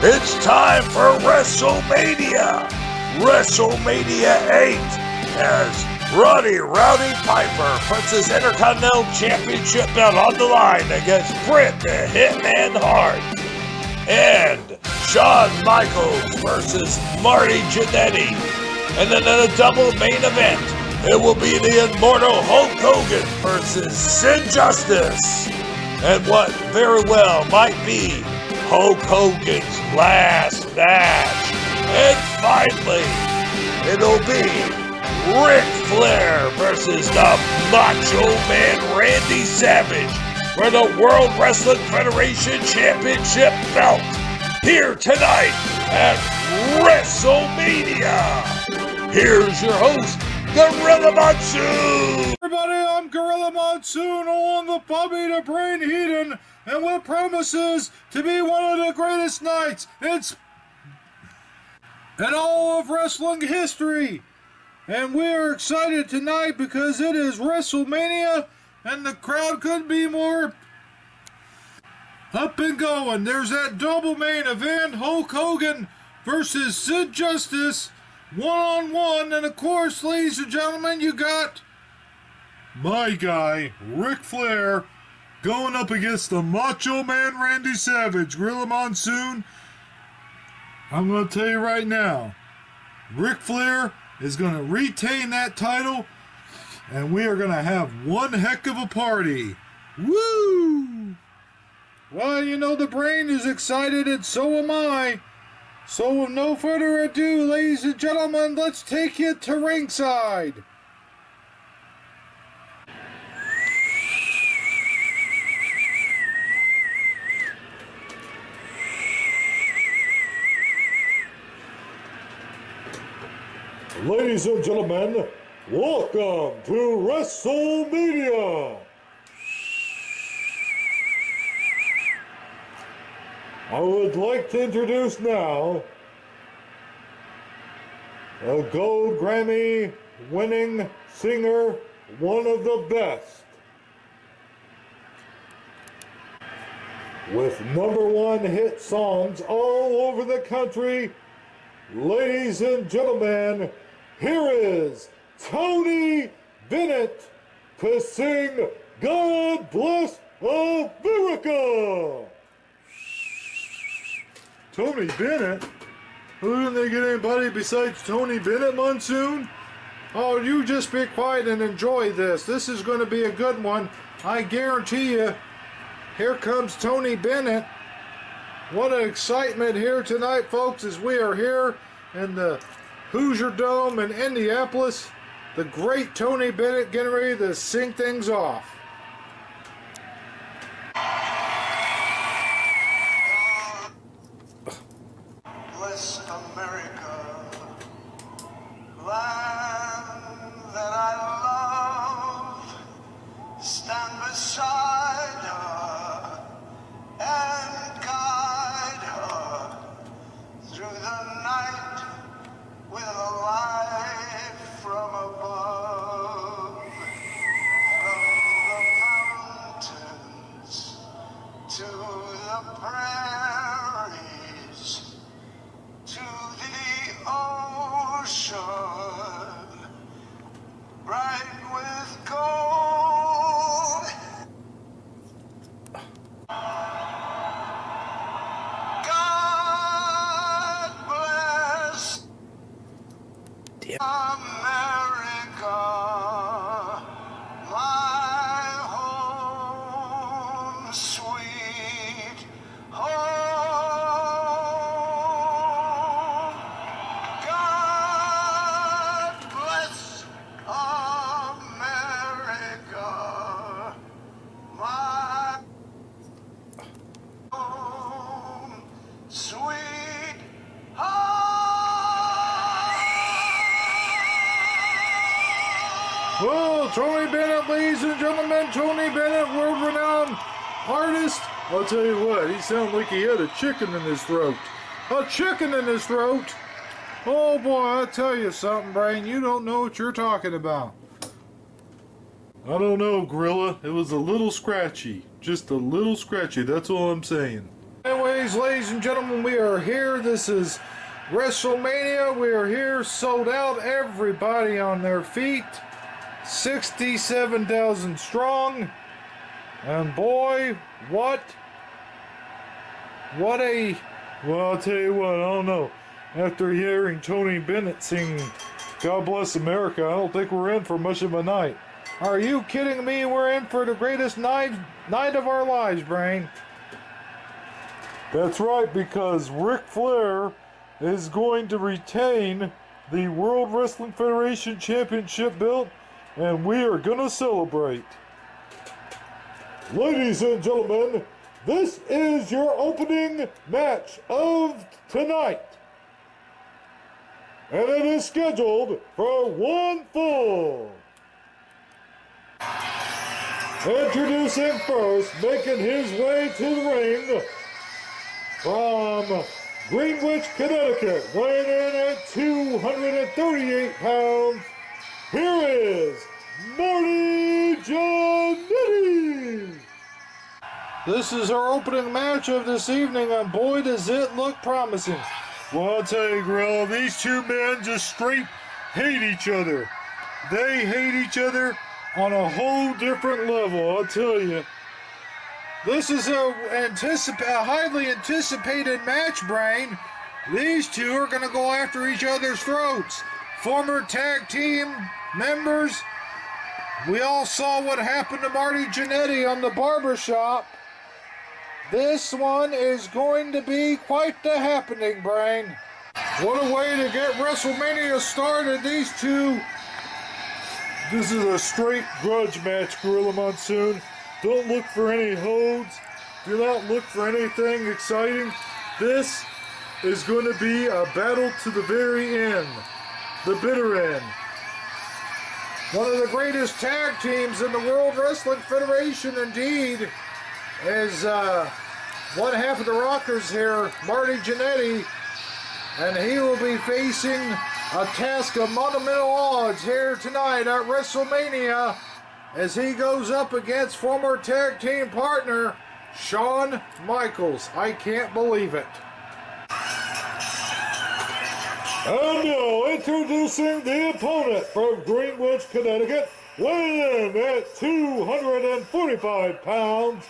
It's time for WrestleMania! WrestleMania 8 as Roddy Rowdy Piper puts his Intercontinental Championship belt on the line against Bret the Hitman Hart. And Shawn Michaels versus Marty Jannetty. And then in a double main event, it will be the immortal Hulk Hogan versus Sid Justice. And what very well might be Hulk Hogan's last match. And finally, it'll be Ric Flair versus the Macho Man Randy Savage for the World Wrestling Federation Championship belt here tonight at WrestleMania. Here's your host, Gorilla Monsoon. Everybody, I'm Gorilla Monsoon on the Bobby the Brain Heathen, and what promises to be one of the greatest nights in all of wrestling history. And we are excited tonight because it is WrestleMania, and the crowd couldn't be more up and going. There's that double main event, Hulk Hogan versus Sid Justice, one-on-one, and of course, ladies and gentlemen, you got my guy, Ric Flair, going up against the Macho Man Randy Savage. Gorilla Monsoon, I'm going to tell you right now, Ric Flair is going to retain that title, and we are going to have one heck of a party. Woo! Well, you know, the brain is excited, and so am I. So with no further ado, ladies and gentlemen, let's take you to ringside. Ladies and gentlemen, welcome to WrestleMania! I would like to introduce now a Gold Grammy winning singer, one of the best, with #1 hit songs all over the country. Ladies and gentlemen, here is Tony Bennett to sing God Bless America. Tony Bennett? Who didn't they get anybody besides Tony Bennett, Monsoon? Oh, you just be quiet and enjoy this. This is going to be a good one. I guarantee you. Here comes Tony Bennett. What an excitement here tonight, folks, as we are here in the Hoosier Dome in Indianapolis. The great Tony Bennett getting ready to sing things off. Bless America, land that I love. Stand beside her and guide her through the night with a light from above. From the mountains to the prairies, to the ocean, bright with gold. God bless America, my home, sweet home. God bless America, my home, sweet home. Well, Tony Bennett, ladies and gentlemen, Tony Bennett, world-renowned artist. I'll tell you what, he sounded like he had a chicken in his throat. A chicken in his throat! Oh boy, I'll tell you something, Brain, you don't know what you're talking about. I don't know, Gorilla. It was a little scratchy. Just a little scratchy, that's all I'm saying. Anyways, ladies and gentlemen, we are here. This is WrestleMania. We are here, sold out. Everybody on their feet. 67,000 strong. And boy, what a... Well, I'll tell you what, I don't know. After hearing Tony Bennett sing God Bless America, I don't think we're in for much of a night. Are you kidding me? We're in for the greatest night of our lives, Brain. That's right, because Ric Flair is going to retain the World Wrestling Federation Championship belt, and we are going to celebrate. Ladies and gentlemen, this is your opening match of tonight. And it is scheduled for one fall. Introducing first, making his way to the ring from Greenwich, Connecticut, weighing in at 238 pounds, here is Marty Jannetty. This is our opening match of this evening, and boy, does it look promising. Well, I'll tell you, Gorilla, these two men just straight hate each other. They hate each other on a whole different level, I'll tell you. This is a highly anticipated match, Brain. These two are going to go after each other's throats. Former tag team members. We all saw what happened to Marty Jannetty on the barbershop. This one is going to be quite the happening, Brain. What a way to get WrestleMania started. These two. This is a straight grudge match, Gorilla Monsoon. Don't look for any holds. Do not look for anything exciting. This is going to be a battle to the very end. The bitter end. One of the greatest tag teams in the World Wrestling Federation, indeed, is one half of the Rockers here, Marty Jannetty, and he will be facing a task of monumental odds here tonight at WrestleMania as he goes up against former tag team partner Shawn Michaels. I can't believe it. And now introducing the opponent from Greenwich, Connecticut, weighing in at 245 pounds,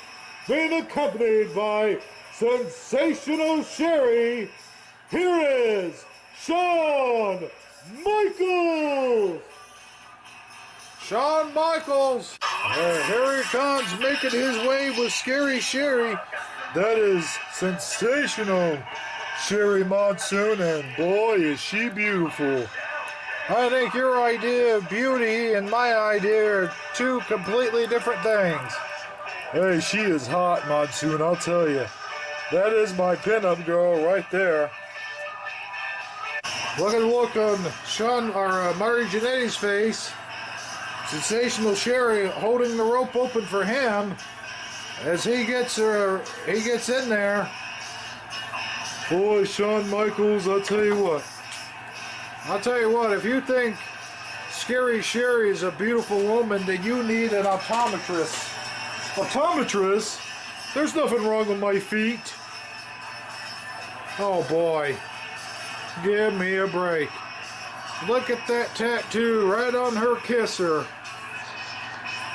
being accompanied by Sensational Sherry. Here is Shawn Michaels. Shawn Michaels. Here he comes, making his way with Scary Sherry. That is Sensational Sherry Monsoon, and boy, is she beautiful. I think your idea of beauty and my idea are two completely different things. Hey, she is hot, Monsoon, I'll tell you. That is my pinup girl right there. Look at the look on Marty Jannetty's face. Sensational Sherry holding the rope open for him as he gets in there. Boy, Shawn Michaels, I'll tell you what, if you think Scary Sherry is a beautiful woman, then you need an optometrist. Optometrist? There's nothing wrong with my feet. Oh boy. Give me a break. Look at that tattoo right on her kisser.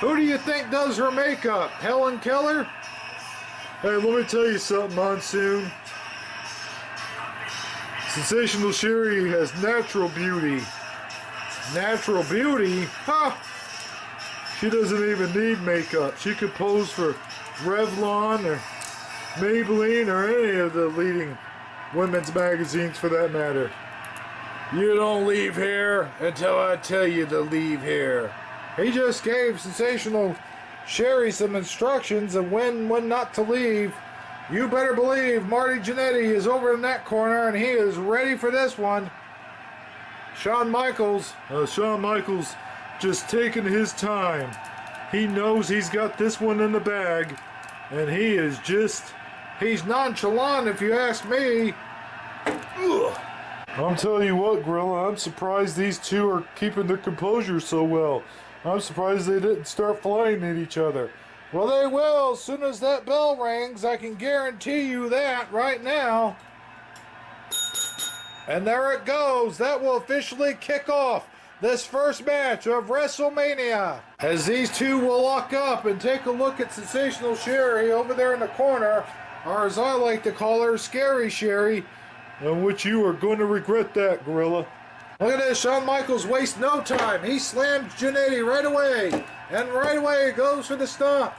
Who do you think does her makeup? Helen Keller? Hey, let me tell you something, Monsoon. Sensational Sherry has natural beauty. Natural beauty? Ha! She doesn't even need makeup. She could pose for Revlon or Maybelline or any of the leading women's magazines for that matter. You don't leave here until I tell you to leave here. He just gave Sensational Sherry some instructions of when not to leave. You better believe Marty Jannetty is over in that corner and he is ready for this one. Shawn Michaels. Shawn Michaels just taking his time. He knows he's got this one in the bag, and he's nonchalant if you ask me. Ugh. I'm telling you what, Gorilla, I'm surprised these two are keeping their composure so well. I'm surprised they didn't start flying at each other. Well, they will as soon as that bell rings. I can guarantee you that right now. And there it goes. That will officially kick off this first match of WrestleMania. As these two will lock up and take a look at Sensational Sherry over there in the corner, or as I like to call her, Scary Sherry. In which you are going to regret that, Gorilla. Look at this, Shawn Michaels wastes no time. He slams Jannetty right away. And right away goes for the stomp.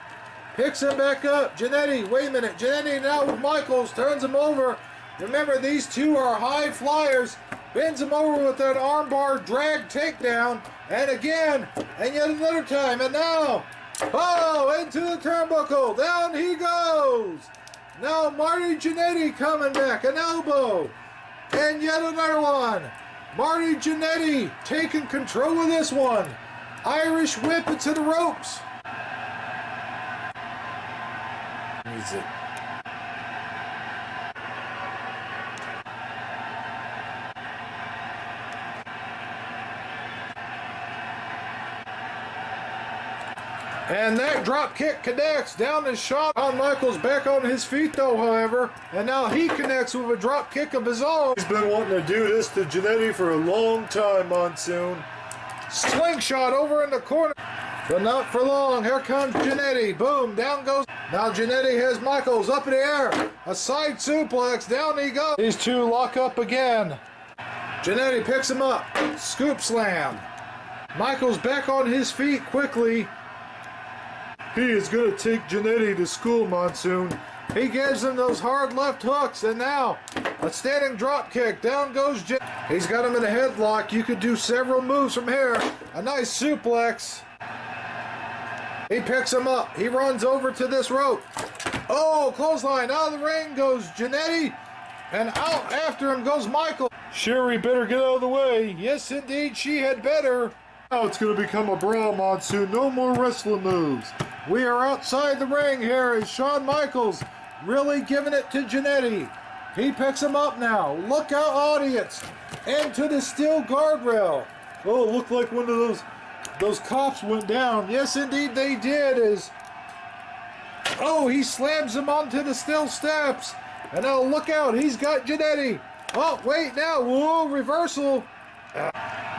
Picks him back up. Jannetty, wait a minute. Jannetty now with Michaels, turns him over. Remember, these two are high flyers. Bends him over with that armbar drag takedown. And again, and yet another time. And now, oh, into the turnbuckle. Down he goes. Now Marty Jannetty coming back. An elbow. And yet another one. Marty Jannetty taking control of this one. Irish whip it to the ropes. Music. And that drop kick connects down to Shawn Michaels, back on his feet though, however. And now he connects with a drop kick of his own. He's been wanting to do this to Jannetty for a long time, Monsoon. Slingshot over in the corner. But not for long. Here comes Jannetty. Boom, down goes. Now Jannetty has Michaels up in the air. A side suplex. Down he goes. These two lock up again. Jannetty picks him up. Scoop slam. Michaels back on his feet quickly. He is going to take Jannetty to school, Monsoon. He gives him those hard left hooks, and now a standing drop kick. Down goes Jannetty. He's got him in a headlock. You could do several moves from here. A nice suplex. He picks him up. He runs over to this rope. Oh, clothesline. Out of the ring goes Jannetty, and out after him goes Michael. Sherry better get out of the way. Yes, indeed, she had better. Now it's going to become a brawl, Monsoon. No more wrestling moves. We are outside the ring here as Shawn Michaels really giving it to Jannetty. He picks him up now. Look out, audience. Into the steel guardrail. Oh, it looked like one of those cops went down. Yes, indeed they did. Oh, he slams him onto the steel steps. And now look out, he's got Jannetty. Oh, wait now. Whoa, reversal.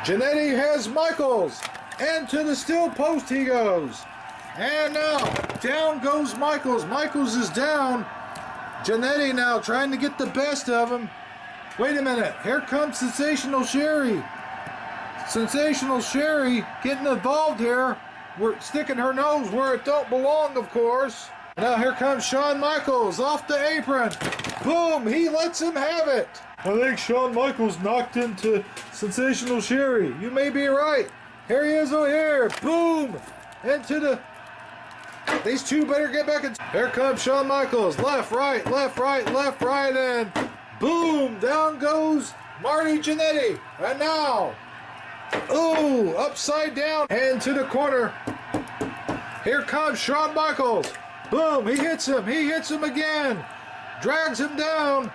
Jannetty has Michaels. And to the steel post he goes. And now, down goes Michaels. Michaels is down. Jannetty now trying to get the best of him. Wait a minute. Here comes Sensational Sherry. Sensational Sherry getting involved here. We're sticking her nose where it don't belong, of course. Now here comes Shawn Michaels off the apron. Boom, he lets him have it. I think Shawn Michaels knocked into Sensational Sherry. You may be right. Here he is over here. Boom, into the... These two better get back in. Here comes Shawn Michaels. Left, right, left, right, left, right, and boom, down goes Marty Jannetty. And now... Ooh, upside down and to the corner. Here comes Shawn Michaels. Boom, he hits him. He hits him again. Drags him down.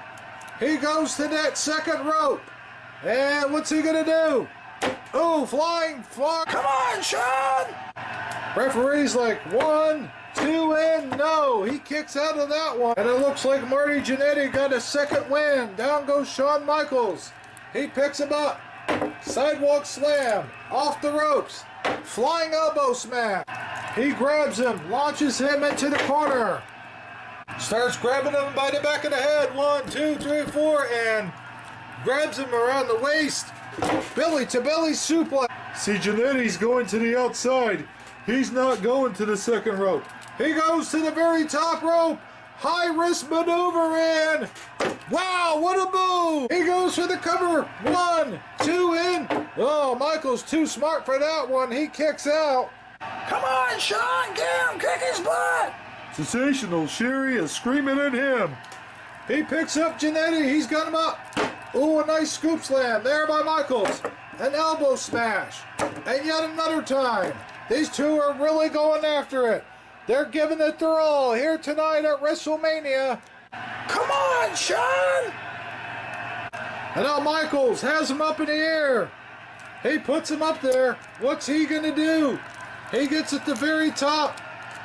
He goes to that second rope. And what's he going to do? Oh, flying. Come on, Shawn. Referee's like 1, 2, and no. He kicks out of that one. And it looks like Marty Jannetty got a second win. Down goes Shawn Michaels. He picks him up. Sidewalk slam, off the ropes, flying elbow smash. He grabs him, launches him into the corner. Starts grabbing him by the back of the head. 1, 2, 3, 4, and grabs him around the waist. Belly to belly suplex. See, Jannetty's going to the outside. He's not going to the second rope. He goes to the very top rope. High risk maneuver in. Wow, what a move! He goes for the cover. 1, 2, in. Oh, Michael's too smart for that one. He kicks out. Come on, Shawn, get him, kick his butt. Sensational Sherry is screaming at him. He picks up Jannetty. He's got him up. Oh, a nice scoop slam there by Michaels. An elbow smash. And yet another time. These two are really going after it. They're giving it their all here tonight at WrestleMania. Come on, Shawn! And now Michaels has him up in the air. He puts him up there. What's he going to do? He gets at the very top.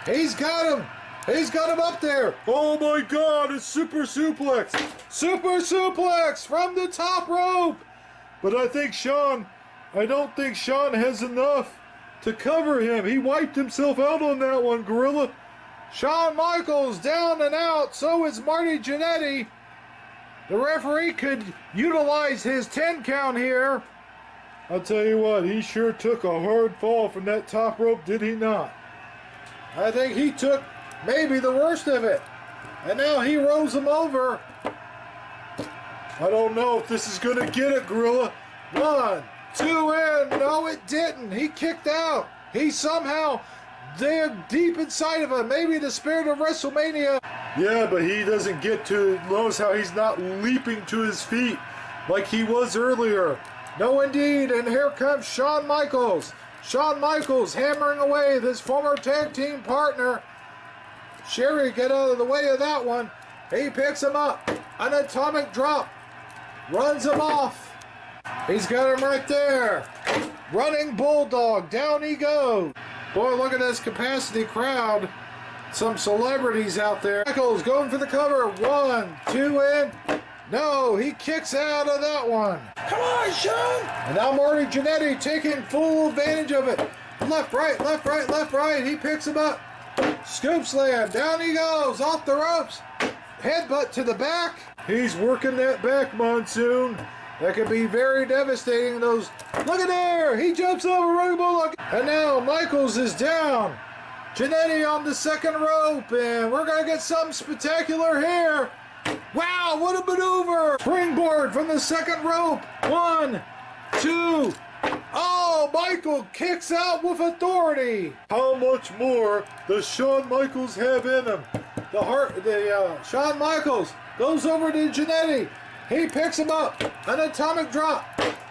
He's got him. He's got him up there. Oh my God, it's super suplex. Super suplex from the top rope. But I don't think Shawn has enough to cover him. He wiped himself out on that one, Gorilla. Shawn Michaels down and out. So is Marty Jannetty. The referee could utilize his 10 count here. I'll tell you what, he sure took a hard fall from that top rope, did he not? I think he took maybe the worst of it. And now he rolls him over. I don't know if this is going to get it, Gorilla. 1, 2, and no, it didn't. He kicked out. He somehow, they're deep inside of him. Maybe the spirit of WrestleMania. Yeah, but he doesn't get to, notice how he's not leaping to his feet like he was earlier. No, indeed. And here comes Shawn Michaels. Shawn Michaels hammering away with his former tag team partner. Sherry, get out of the way of that one. He picks him up. An atomic drop. Runs him off. He's got him right there. Running Bulldog. Down he goes. Boy, look at this capacity crowd. Some celebrities out there. Michaels going for the cover. 1, 2, and no, he kicks out of that one. Come on, Shawn. And now Marty Jannetty taking full advantage of it. Left, right, left, right, left, right. He picks him up. Scoop slam. Down he goes. Off the ropes. Headbutt to the back. He's working that back, Monsoon. That could be very devastating. Those. Look at there. He jumps over Running Bulldog. And now Michaels is down. Jannetty on the second rope. And we're going to get something spectacular here. Wow, what a maneuver. Springboard from the second rope. 1, 2. Oh, Michael kicks out with authority. How much more does Shawn Michaels have in him? Shawn Michaels goes over to Jannetty. He picks him up. An atomic drop.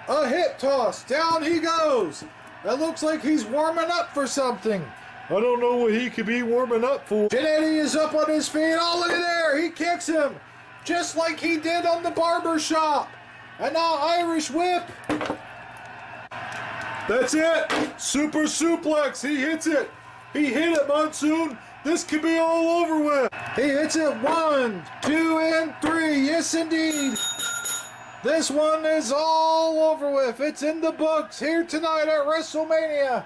A hip toss. Down he goes. It looks like he's warming up for something. I don't know what he could be warming up for. Jannetty is up on his feet. Oh, look at there. He kicks him. Just like he did on the barber shop. And now Irish whip. That's it. Super suplex. He hits it. He hit it, Monsoon. This could be all over with. He hits it 1, 2, and 3. Yes, indeed. This one is all over with. It's in the books here tonight at WrestleMania.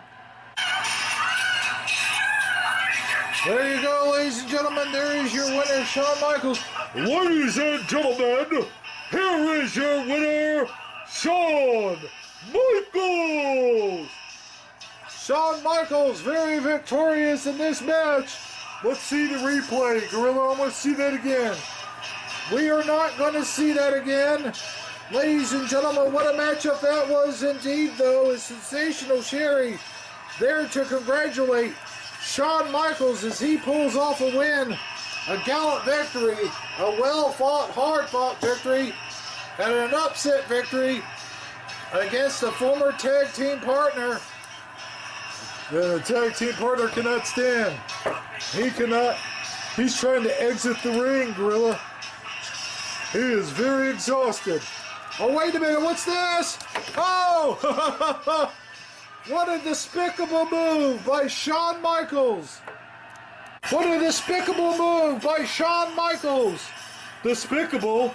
There you go, ladies and gentlemen. There is your winner, Shawn Michaels. Ladies and gentlemen, here is your winner, Shawn Michaels. Shawn Michaels, very victorious in this match. Let's see the replay, Gorilla. I want to see that again. We are not going to see that again. Ladies and gentlemen, what a matchup that was indeed, though. A sensational Sherry there to congratulate Shawn Michaels as he pulls off a win. A gallant victory, a well-fought, hard-fought victory, and an upset victory against a former tag team partner. The tag team partner cannot stand. He cannot. He's trying to exit the ring, Gorilla. He is very exhausted. Oh, wait a minute. What's this? Oh! What a despicable move by Shawn Michaels. What a despicable move by Shawn Michaels. Despicable?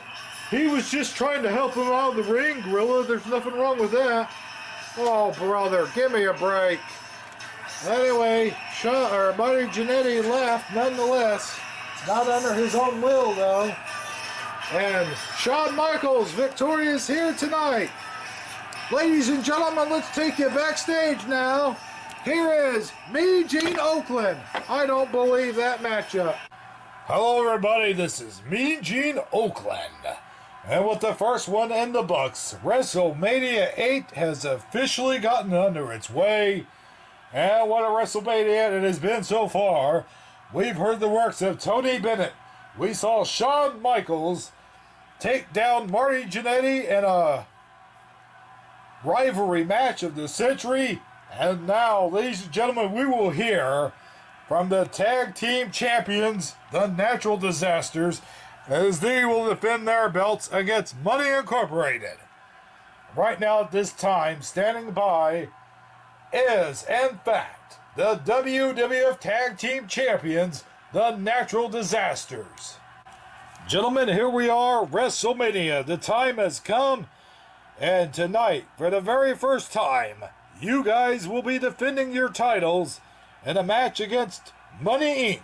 He was just trying to help him out of the ring, Gorilla. There's nothing wrong with that. Oh, brother, give me a break. Anyway, Marty Jannetty left nonetheless. Not under his own will, though. And Shawn Michaels victorious here tonight. Ladies and gentlemen, let's take you backstage now. Here is Mean Gene Oakland. I don't believe that matchup. Hello, everybody. This is Mean Gene Oakland. And with the first one in the books, WrestleMania 8 has officially gotten under its way. And what a WrestleMania it has been so far. We've heard the works of Tony Bennett. We saw Shawn Michaels take down Marty Jannetty in a rivalry match of the century. And now, ladies and gentlemen, we will hear from the tag team champions, the Natural Disasters, as they will defend their belts against Money Incorporated. Right now at this time, standing by is, in fact, the WWF Tag Team Champions, the Natural Disasters. Gentlemen, here we are, WrestleMania. The time has come, and tonight, for the very first time, you guys will be defending your titles in a match against Money Inc.,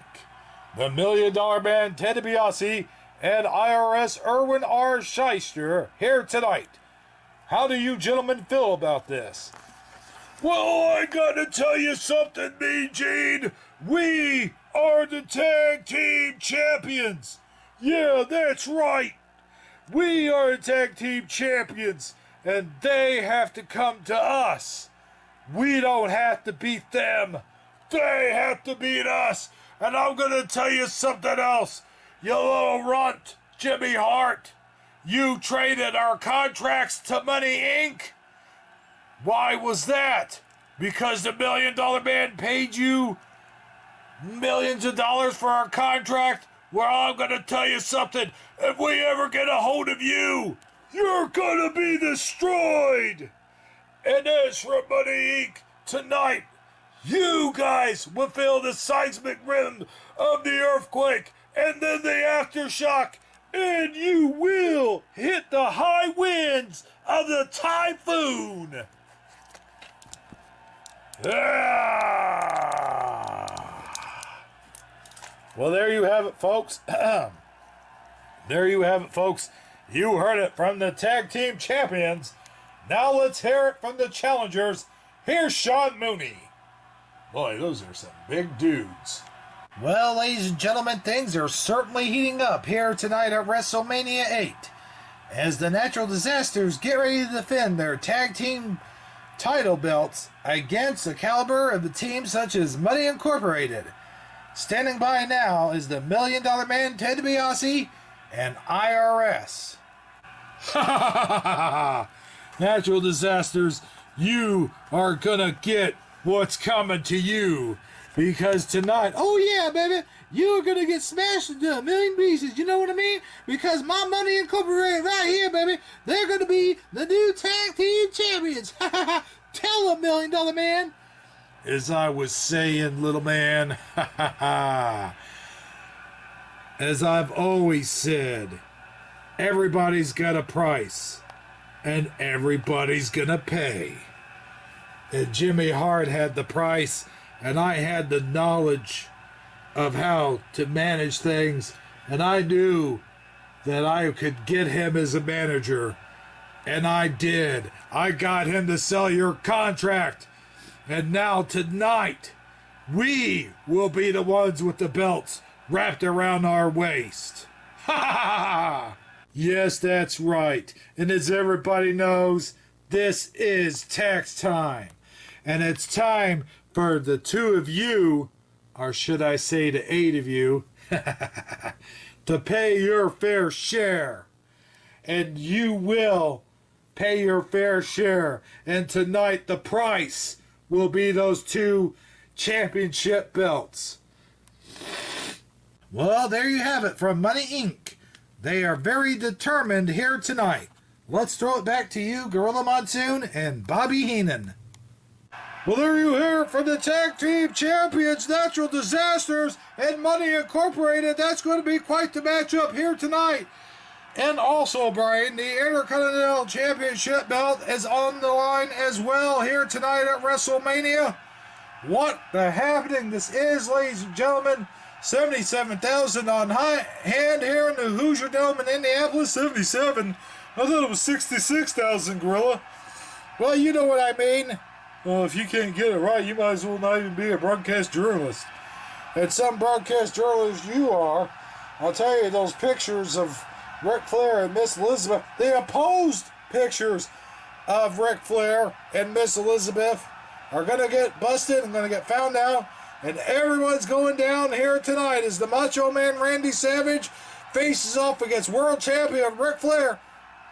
the $1 Million Man Ted DiBiase, and IRS Erwin R. Shyster here tonight. How do you gentlemen feel about this? Well, I gotta tell you something, Mean Gene. We are the Tag Team Champions. Yeah, that's right. We are the Tag Team Champions, and they have to come to us. We don't have to beat them. They have to beat us. And I'm gonna tell you something else. You little runt, Jimmy Hart. You traded our contracts to Money Inc. Why was that? Because the $1 Million Man paid you millions of dollars for our contract? Well, I'm gonna tell you something. If we ever get a hold of you, you're gonna be destroyed. And as for Money Inc., tonight, you guys will feel the seismic rhythm of the earthquake and then the aftershock, and you will hit the high winds of the typhoon. Well, there you have it, folks. There you have it, folks. You heard it from the Tag Team Champions. Now let's hear it from the challengers. Here's Sean Mooney. Boy, those are some big dudes. Well, ladies and gentlemen, things are certainly heating up here tonight at WrestleMania 8 as the Natural Disasters get ready to defend their tag team title belts against the caliber of the teams such as Money Incorporated. Standing by now is the $1 Million Man Ted DiBiase and IRS. Ha ha ha ha! Natural Disasters, you are gonna get what's coming to you. Because tonight, oh yeah, baby, you're gonna get smashed into a million pieces, you know what I mean? Because my Money Incorporated right here, baby, they're gonna be the new tag team champions. Tell $1 Million Man. As I was saying, little man, as I've always said, everybody's got a price, and everybody's gonna pay. And Jimmy Hart had the price, and I had the knowledge of how to manage things, and I knew that I could get him as a manager, and I did. I got him to sell your contract, and now tonight, we will be the ones with the belts wrapped around our waist. Ha ha ha! Yes, that's right. And as everybody knows, this is tax time. And it's time for the two of you, or should I say the 8 of you, to pay your fair share. And you will pay your fair share. And tonight the price will be those 2 championship belts. Well, there you have it from Money Inc. They are very determined here tonight. Let's throw it back to you, Gorilla Monsoon and Bobby Heenan. Well, there you hear it from the Tag Team Champions, Natural Disasters, and Money Incorporated. That's going to be quite the matchup here tonight. And also, Brian, the Intercontinental Championship belt is on the line as well here tonight at WrestleMania. What the happening this is, ladies and gentlemen. 77,000 on hand here in the Hoosier Dome in Indianapolis. 77? I thought it was 66,000, Gorilla. Well, you know what I mean. Well, if you can't get it right, you might as well not even be a broadcast journalist. And some broadcast journalists you are. I'll tell you, those pictures of Ric Flair and Miss Elizabeth, the opposed pictures of Ric Flair and Miss Elizabeth are going to get busted and going to get found out. And everyone's going down here tonight as the Macho Man Randy Savage faces off against world champion Ric Flair.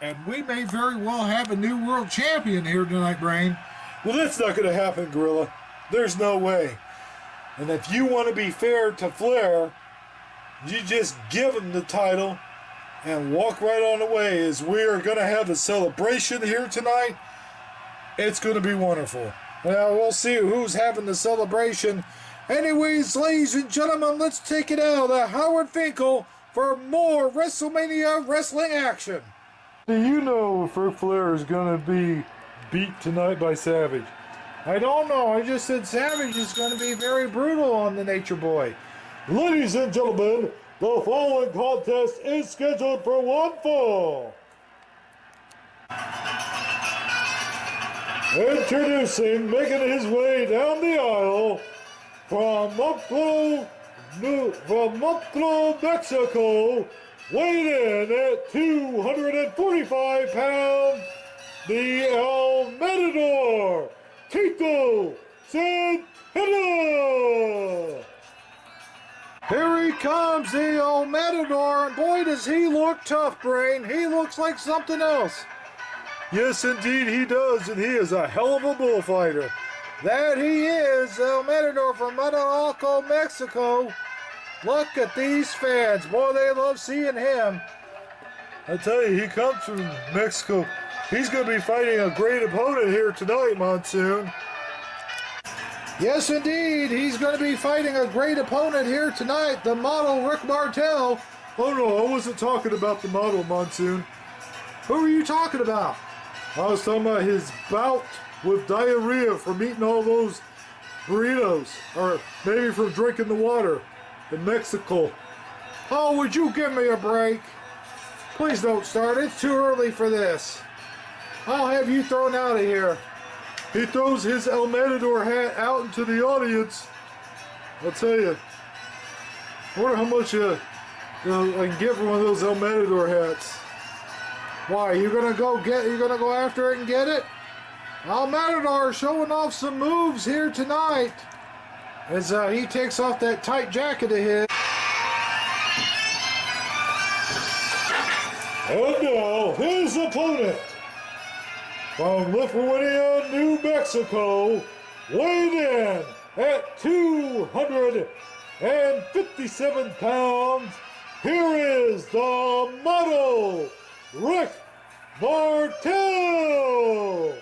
And we may very well have a new world champion here tonight, Brain. Well, that's not going to happen, Gorilla. There's no way. And if you want to be fair to Flair, you just give him the title and walk right on away, as we are going to have a celebration here tonight. It's going to be wonderful. Now we'll see who's having the celebration. Anyways, ladies and gentlemen, let's take it out of Howard Finkel for more WrestleMania wrestling action. Do you know if Ric Flair is going to be beat tonight by Savage? I don't know. I just said Savage is going to be very brutal on the Nature Boy. Ladies and gentlemen, the following contest is scheduled for one fall. Introducing, making his way down the aisle from Monterrey, Mexico, weighed in at 245 pounds, the El Matador, Koko Santana. Here he comes, the old Matador, and boy does he look tough, Brain. He looks like something else. Yes, indeed he does, and he is a hell of a bullfighter. That he is, El Matador from Monterrey, Mexico. Look at these fans. Boy, they love seeing him. I tell you, he comes from Mexico. He's going to be fighting a great opponent here tonight, Monsoon. Yes, indeed. He's going to be fighting a great opponent here tonight, the model Rick Martel. Oh, no, I wasn't talking about the model, Monsoon. Who are you talking about? I was talking about his bout with diarrhea from eating all those burritos, or maybe from drinking the water in Mexico. Oh, would you give me a break? Please don't start. It's too early for this. I'll have you thrown out of here. He throws his El Matador hat out into the audience. I'll tell you. I wonder how much I can get for one of those El Matador hats. Why, you're gonna go after it and get it? El Matador showing off some moves here tonight as he takes off that tight jacket of his. And now, his opponent, from Lithuania, New Mexico, weighed in at 257 pounds, here is the model, Rick Martel.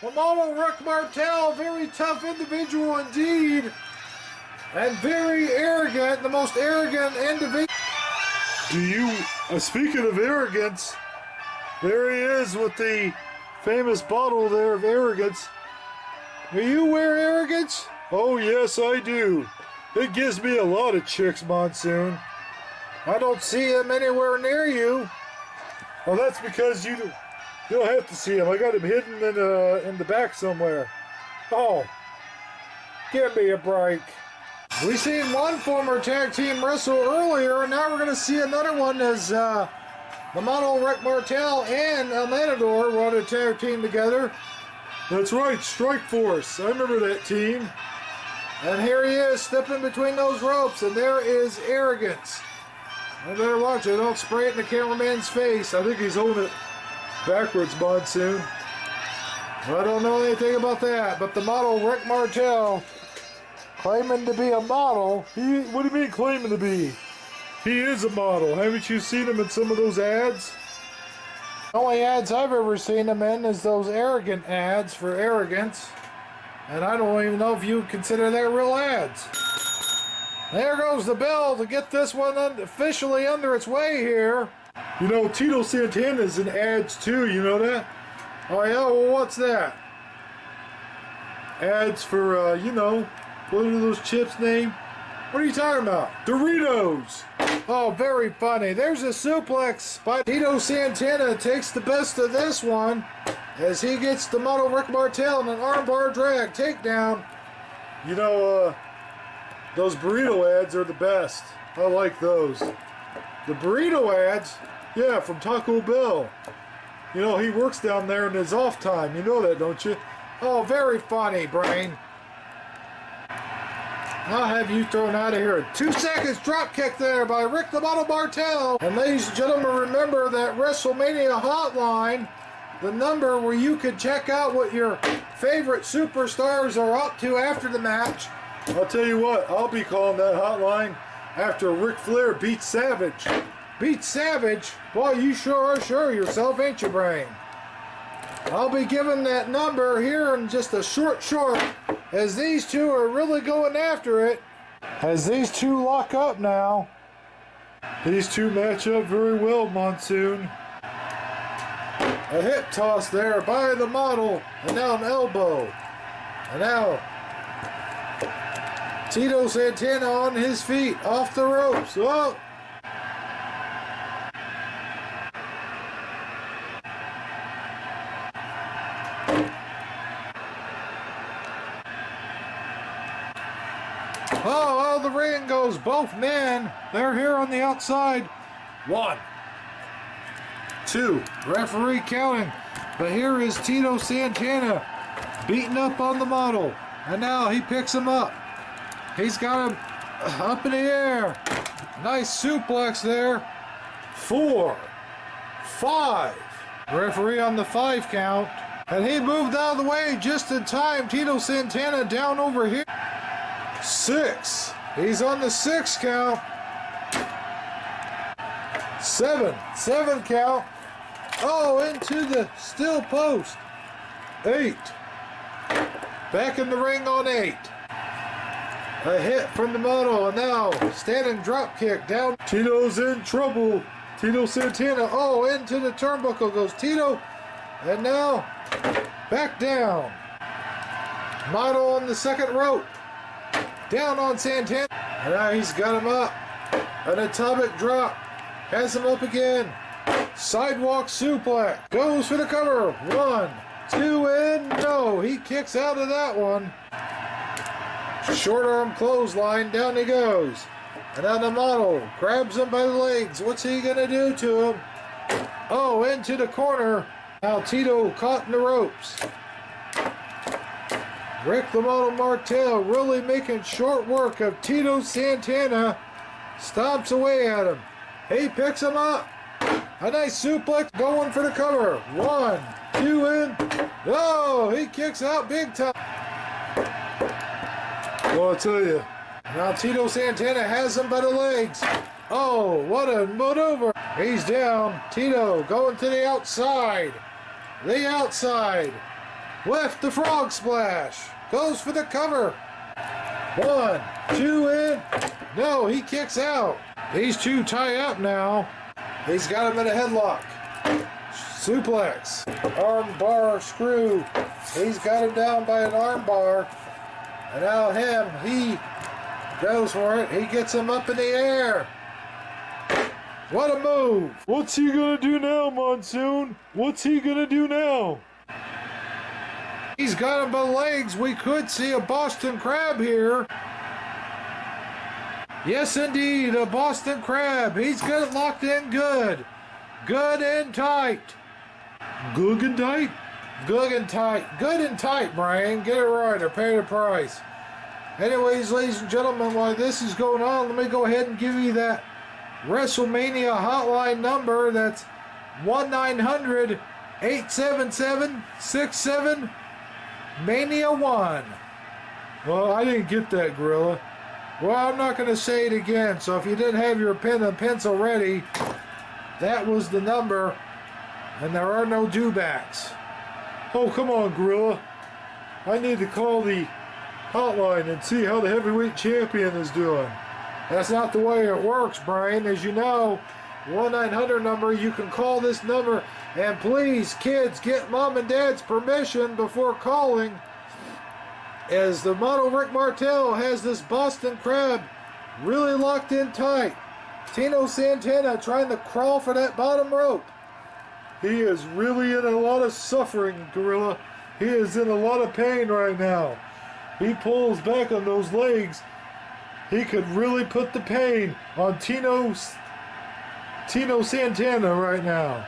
The model Rick Martel, very tough individual indeed, and very arrogant, the most arrogant individual. Speaking of arrogance, there he is with the famous bottle there of arrogance. Do you wear arrogance? Oh yes, I do. It gives me a lot of chicks, Monsoon. I don't see him anywhere near you. Well, that's because you don't have to see him. I got him hidden in the back somewhere. Oh, give me a break. We seen one former tag team wrestle earlier, and now we're going to see another one as the model Rick Martel and El Matador want to tag team together. That's right, Strike Force. I remember that team. And here he is stepping between those ropes, and there is arrogance. I better watch it. Don't spray it in the cameraman's face. I think he's holding it backwards, Monsoon. I don't know anything about that, but the model Rick Martel, claiming to be a model. What do you mean claiming to be? He is a model. Haven't you seen him in some of those ads? The only ads I've ever seen him in is those arrogant ads for arrogance. And I don't even know if you would consider that real ads. There goes the bell to get this one officially under its way here. You know, Tito Santana's in ads too, you know that? Oh yeah, well what's that? Ads for, what are those chips named? What are you talking about? Doritos! Oh, very funny. There's a suplex, but Tito Santana takes the best of this one as he gets the model Rick Martel in an armbar drag takedown. You know, those burrito ads are the best. I like those. The burrito ads? Yeah, from Taco Bell. You know, he works down there in his off time. You know that, don't you? Oh, very funny, Brain. I'll have you thrown out of here. 2 seconds drop kick there by Rick the Model Martel. And ladies and gentlemen, remember that WrestleMania hotline, the number where you can check out what your favorite superstars are up to after the match. I'll tell you what, I'll be calling that hotline after Ric Flair beats Savage. Beats Savage? Boy, you sure are sure yourself, ain't you, Brain? I'll be giving that number here in just a short, as these two are really going after it. As these two lock up now. These two match up very well, Monsoon. A hip toss there by the model, and now an elbow. And now Tito Santana on his feet, off the ropes. Oh! Oh, out of the ring goes both men. They're here on the outside. 1, 2, referee counting. But here is Tito Santana beating up on the model. And now he picks him up. He's got him up in the air. Nice suplex there. 4, 5. Referee on the 5 count. And he moved out of the way just in time. Tito Santana down over here. 6. He's on the 6 count. 7 count. Oh, into the steel post. 8. Back in the ring on 8. A hit from the model, and now standing drop kick down. Tito's in trouble. Tito Santana. Oh, into the turnbuckle goes Tito. And now back down. Model on the second rope. Down on Santana. And now he's got him up. An atomic drop. Has him up again. Sidewalk suplex. Goes for the cover. 1, 2, and no. He kicks out of that one. Short arm clothesline. Down he goes. And now the model grabs him by the legs. What's he going to do to him? Oh, into the corner. Now Tito caught in the ropes. Rick the Model Martel really making short work of Tito Santana. Stomps away at him. He picks him up. A nice suplex going for the cover. 1, 2, and oh, he kicks out big time. Well, I'll tell you. Now Tito Santana has him by the legs. Oh, what a maneuver. He's down. Tito going to the outside. The outside. Left the frog splash. Goes for the cover. 1, 2, and no, he kicks out. These two tie up now. He's got him in a headlock. Suplex. Arm bar screw. He's got him down by an arm bar. And now he goes for it. He gets him up in the air. What a move. What's he gonna do now, Monsoon? What's he gonna do now? He's got him by the legs. We could see a Boston Crab here. Yes, indeed, a Boston Crab. He's got it locked in good. Good and tight. Good and tight? Good and tight. Good and tight, Brian. Get it right or pay the price. Anyways, ladies and gentlemen, while this is going on, let me go ahead and give you that WrestleMania hotline number. That's 1-900-877-67-Mania1. Well, I didn't get that, Gorilla. Well, I'm not going to say it again, so if you didn't have your pen and pencil ready, that was the number, and there are no dewbacks. Oh, come on, Gorilla. I need to call the hotline and see how the heavyweight champion is doing. That's not the way it works, Brian. As you know, 1-900 number, you can call this number, and please, kids, get mom and dad's permission before calling, as the model Rick Martel has this Boston Crab really locked in tight. Tito Santana trying to crawl for that bottom rope. He is really in a lot of suffering, Gorilla. He is in a lot of pain right now. He pulls back on those legs. He could really put the pain on Tino Santana right now.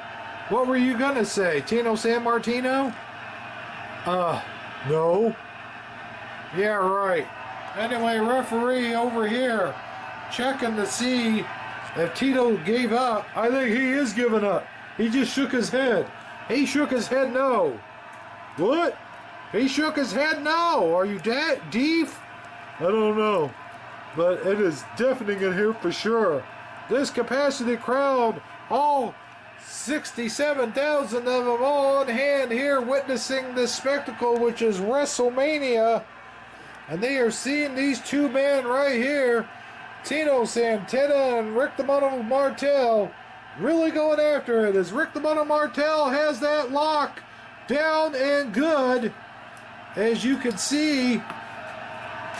What were you gonna say? Tino San Martino? No. Yeah, right. Anyway, referee over here checking to see if Tito gave up. I think he is giving up. He just shook his head. He shook his head no. What? He shook his head no. Are you deaf? I don't know. But it is deafening in here for sure. This capacity crowd all 67,000 of them all on hand here witnessing this spectacle, which is WrestleMania. And they are seeing these two men right here, Tito Santana and Rick the Model Martel, really going after it, as Rick the Model Martel has that lock down and good, as you can see.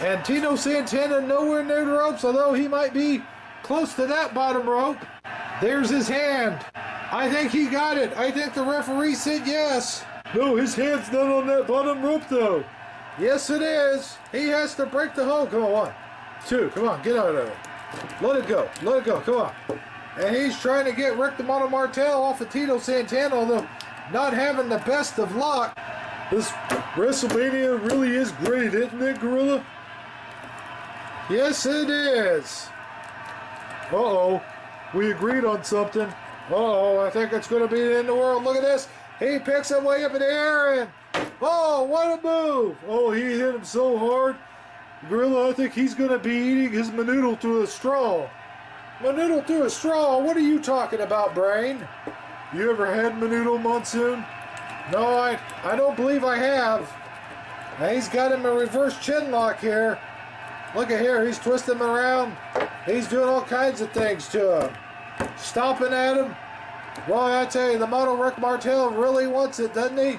And Tito Santana nowhere near the ropes, although he might be close to that bottom rope. There's his hand. I think he got it. I think the referee said yes. No, his hand's not on that bottom rope, though. Yes, it is. He has to break the hold. Come on, 1, 2, come on, get out of it. Let it go, come on. And he's trying to get Rick the Model Martel off of Tito Santana, although not having the best of luck. This WrestleMania really is great, isn't it, Gorilla? Yes, it is. Uh-oh. We agreed on something. Uh-oh, I think it's going to be the end of the world. Look at this. He picks him way up in the air, and oh, what a move. Oh, he hit him so hard. Gorilla, I think he's going to be eating his manoodle to a straw. Manoodle to a straw? What are you talking about, Brain? You ever had manoodle, Monsoon? No, I don't believe I have. Now he's got him a reverse chin lock here. Look at here, he's twisting him around. He's doing all kinds of things to him. Stomping at him. Well, I tell you, the model Rick Martel really wants it, doesn't he?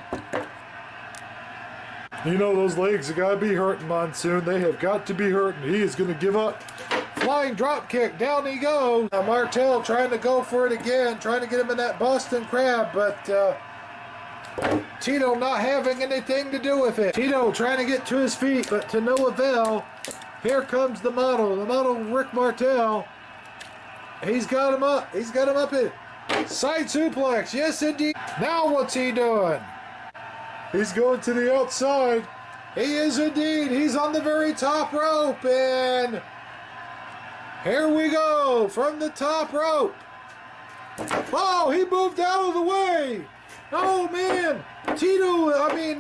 You know, those legs have got to be hurting, Monsoon. They have got to be hurting. He is going to give up. Flying drop kick, down he goes. Now Martel trying to go for it again, trying to get him in that Boston Crab, but Tito not having anything to do with it. Tito trying to get to his feet, but to no avail. Here comes the model Rick Martel. He's got him up. He's got him up in side suplex. Yes, indeed. Now what's he doing? He's going to the outside. He is indeed. He's on the very top rope, and here we go from the top rope. Oh, he moved out of the way. Oh, man.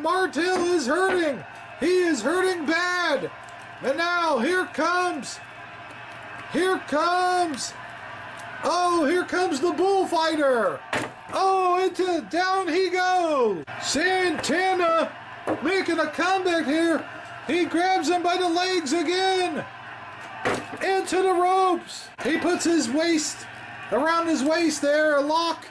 Martel is hurting. He is hurting bad. And now here comes oh, here comes the bullfighter. Oh, down he goes. Santana making a comeback here. He grabs him by the legs again. Into the ropes. He puts his waist around his waist there, a lock.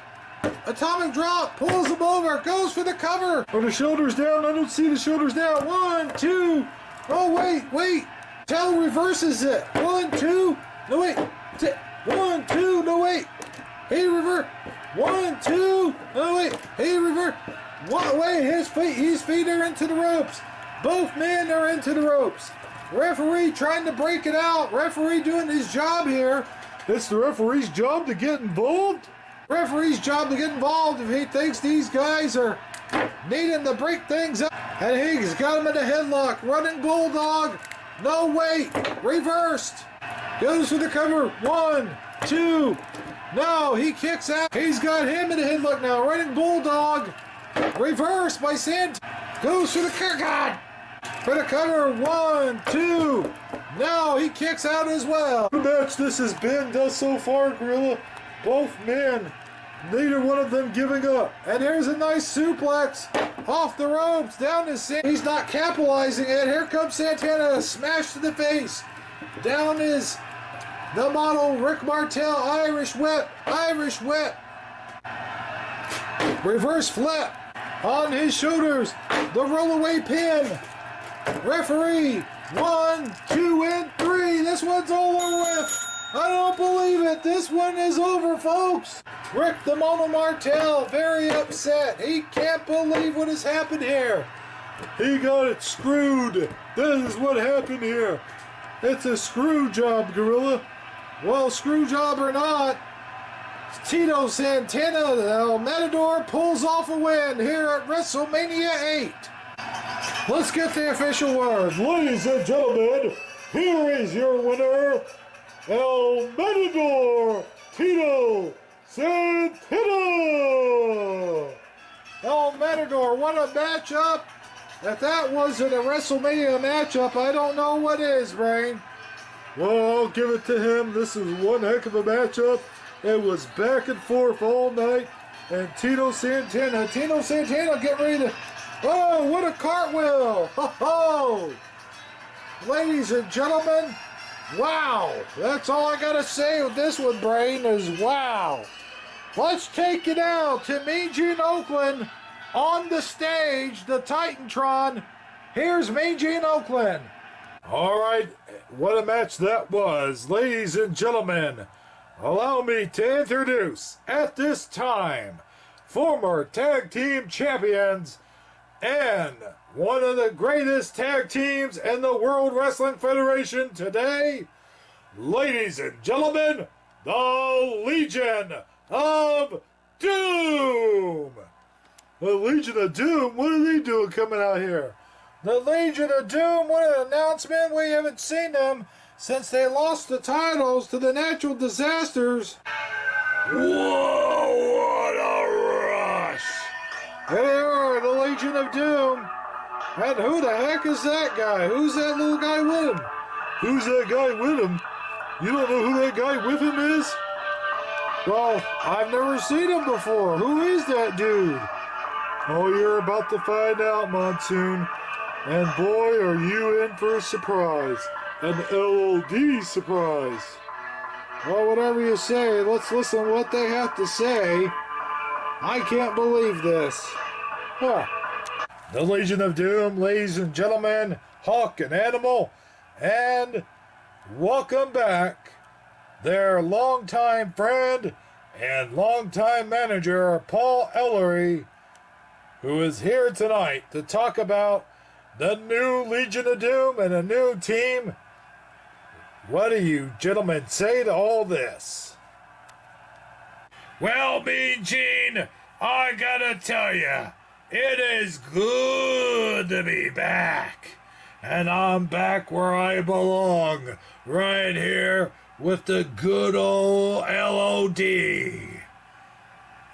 Atomic drop, pulls him over, goes for the cover. Are the shoulders down? I don't see the shoulders down. 1, 2. Oh, wait. Tell reverses it. 1, 2. No, wait. 1, 2. No, wait. He revert. 1, 2. No, wait. He revert. Wait, his feet are into the ropes. Both men are into the ropes. Referee trying to break it out. Referee doing his job here. It's the referee's job to get involved? Referee's job to get involved if he thinks these guys are needing to break things up. And he's got him in a headlock. Running Bulldog. No, wait. Reversed. Goes for the cover. 1, 2. No, he kicks out. He's got him in a headlock now. Running Bulldog. Reversed by Sant. Goes for the cover. God. For the cover. 1, 2. No, he kicks out as well. The match this has been thus so far, Gorilla. Both men, neither one of them giving up. And here's a nice suplex off the ropes down to Santana. He's not capitalizing it. Here comes Santana, a smash to the face. Down is the model Rick Martel, Irish whip. Reverse flip on his shoulders. The rollaway pin. Referee, 1, 2, and 3. This one's over with. I don't believe it. This one is over, folks. Rick the Model Martel, very upset. He can't believe what has happened here. He got it screwed. This is what happened here. It's a screw job, Gorilla. Well, screw job or not, Tito Santana, the Matador, pulls off a win here at WrestleMania 8. Let's get the official word. Ladies and gentlemen, here is your winner, El Matador, Tito Santana. El Matador, what a matchup. If that wasn't a WrestleMania matchup, I don't know what is, Brain. Well, I'll give it to him. This is one heck of a matchup. It was back and forth all night. and Tito Santana. Tito Santana getting ready to... Oh, what a cartwheel! Ho ho! Ladies and gentlemen, wow! That's all I gotta say with this one, Brain, is wow! Let's take it out to Mean Gene Oakland on the stage, the Titantron. Here's Mean Gene Oakland. All right, what a match that was. Ladies and gentlemen, allow me to introduce, at this time, former tag team champions and one of the greatest tag teams in the World Wrestling Federation today, ladies and gentlemen, the Legion of Doom. The Legion of Doom? What are they doing coming out here? The Legion of Doom, what an announcement. We haven't seen them since they lost the titles to the Natural Disasters. Whoa, what a rush! Here they are, the Legion of Doom. And who the heck is that guy? Who's that little guy with him? Who's that guy with him? You don't know who that guy with him is? Well, I've never seen him before. Who is that dude? Oh, you're about to find out, Monsoon. And boy, are you in for a surprise. An LOD surprise. Well, whatever you say, let's listen to what they have to say. I can't believe this. Huh. The Legion of Doom, ladies and gentlemen, Hawk and Animal, and welcome back their longtime friend and longtime manager, Paul Ellery, who is here tonight to talk about the new Legion of Doom and a new team. What do you gentlemen say to all this? Well, Mean Gene, I gotta tell you, it is good to be back. And I'm back where I belong, right here with the good old LOD.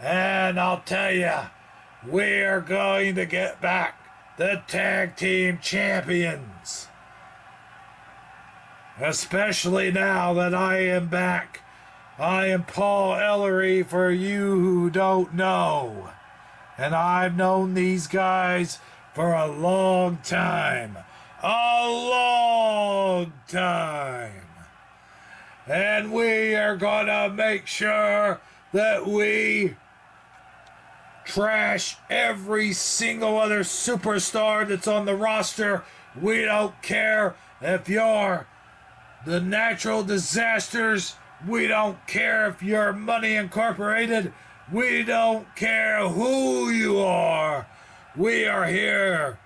And I'll tell you, we are going to get back the tag team champions. Especially now that I am back. I am Paul Ellery, for you who don't know. And I've known these guys for a long time. A long time. And we are gonna make sure that we trash every single other superstar that's on the roster. We don't care if you're the Natural Disasters. We don't care if you're Money Incorporated. We don't care who you are. We are here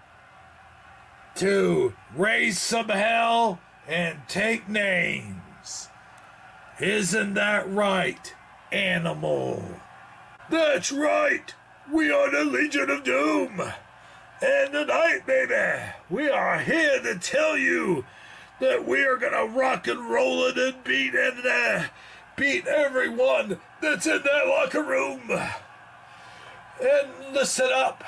to raise some hell and take names. Isn't that right, Animal? That's right. We are the Legion of Doom. And tonight, baby, we are here to tell you that we are gonna rock and roll it and beat everyone that's in that locker room. And listen up,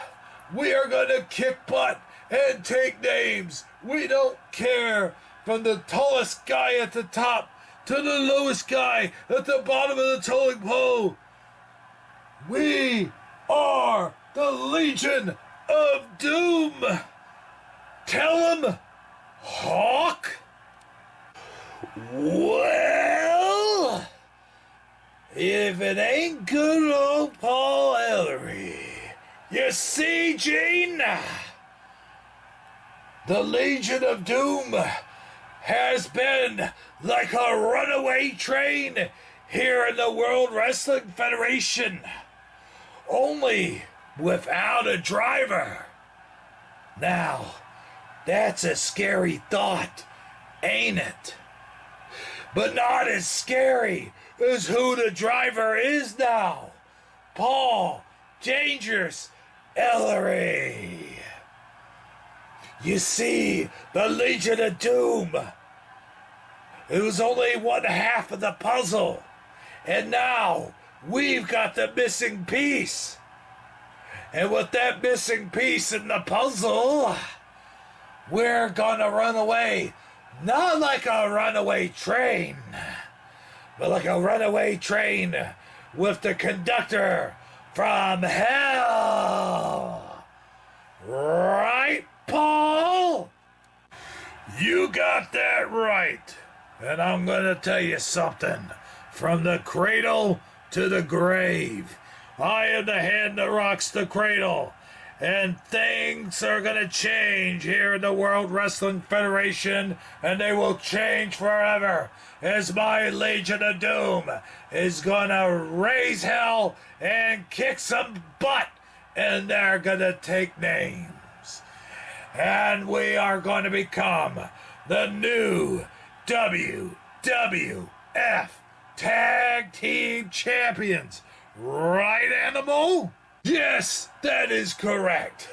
we are gonna kick butt and take names. We don't care, from the tallest guy at the top to the lowest guy at the bottom of the totem pole. We are the Legion of Doom. Tell him, Hawk. Well, if it ain't good old Paul Ellery. You see, Gene, the Legion of Doom has been like a runaway train here in the World Wrestling Federation, only without a driver. Now, that's a scary thought, ain't it? But not as scary as who the driver is now. Paul Dangerous Ellery. You see, the Legion of Doom, it was only one half of the puzzle. And now we've got the missing piece. And with that missing piece in the puzzle, we're gonna run away. Not like a runaway train, but like a runaway train with the conductor from hell. Right, Paul? You got that right. And I'm going to tell you something. From the cradle to the grave, I am the hand that rocks the cradle. And things are going to change here in the World Wrestling Federation, and they will change forever, as my Legion of Doom is going to raise hell and kick some butt, and they're going to take names. And we are going to become the new WWF Tag Team Champions. Right, Animal? Yes, that is correct.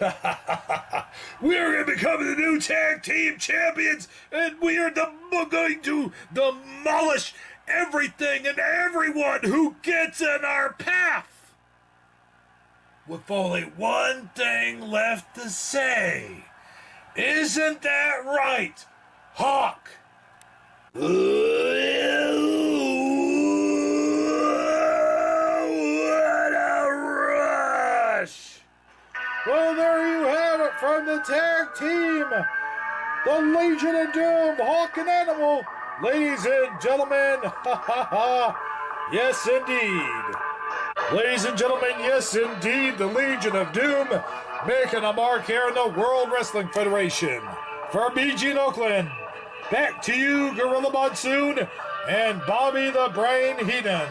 We're going to become the new Tag Team Champions, and we are going to demolish everything and everyone who gets in our path. With only one thing left to say. Isn't that right, Hawk? Well, there you have it from the tag team, the Legion of Doom, Hawk and Animal. Ladies and gentlemen, yes indeed. Ladies and gentlemen, yes indeed, the Legion of Doom making a mark here in the World Wrestling Federation. For BG in Oakland, back to you, Gorilla Monsoon and Bobby the Brain Heenan.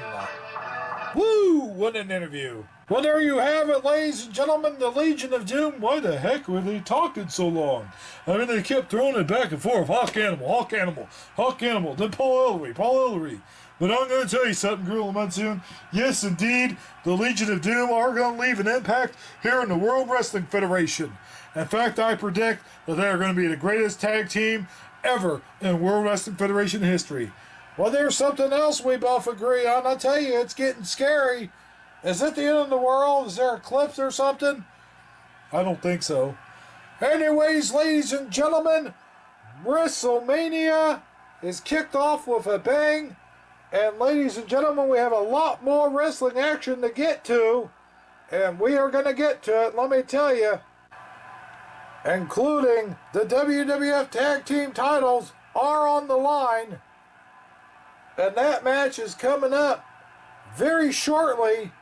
Woo, what an interview. Well, there you have it, ladies and gentlemen, the Legion of Doom. Why the heck were they talking so long? I mean, they kept throwing it back and forth. Hawk Animal, Hawk Animal, Hawk Animal, then Paul Ellery. But I'm going to tell you something, Gorilla Monsoon. Yes, indeed, the Legion of Doom are going to leave an impact here in the World Wrestling Federation. In fact, I predict that they are going to be the greatest tag team ever in World Wrestling Federation history. Well, there's something else we both agree on. I tell you, it's getting scary. Is it the end of the world? Is there an eclipse or something? I don't think so. Anyways, ladies and gentlemen, WrestleMania is kicked off with a bang. And ladies and gentlemen, we have a lot more wrestling action to get to. And we are going to get to it, let me tell you. Including the WWF Tag Team titles are on the line. And that match is coming up very shortly.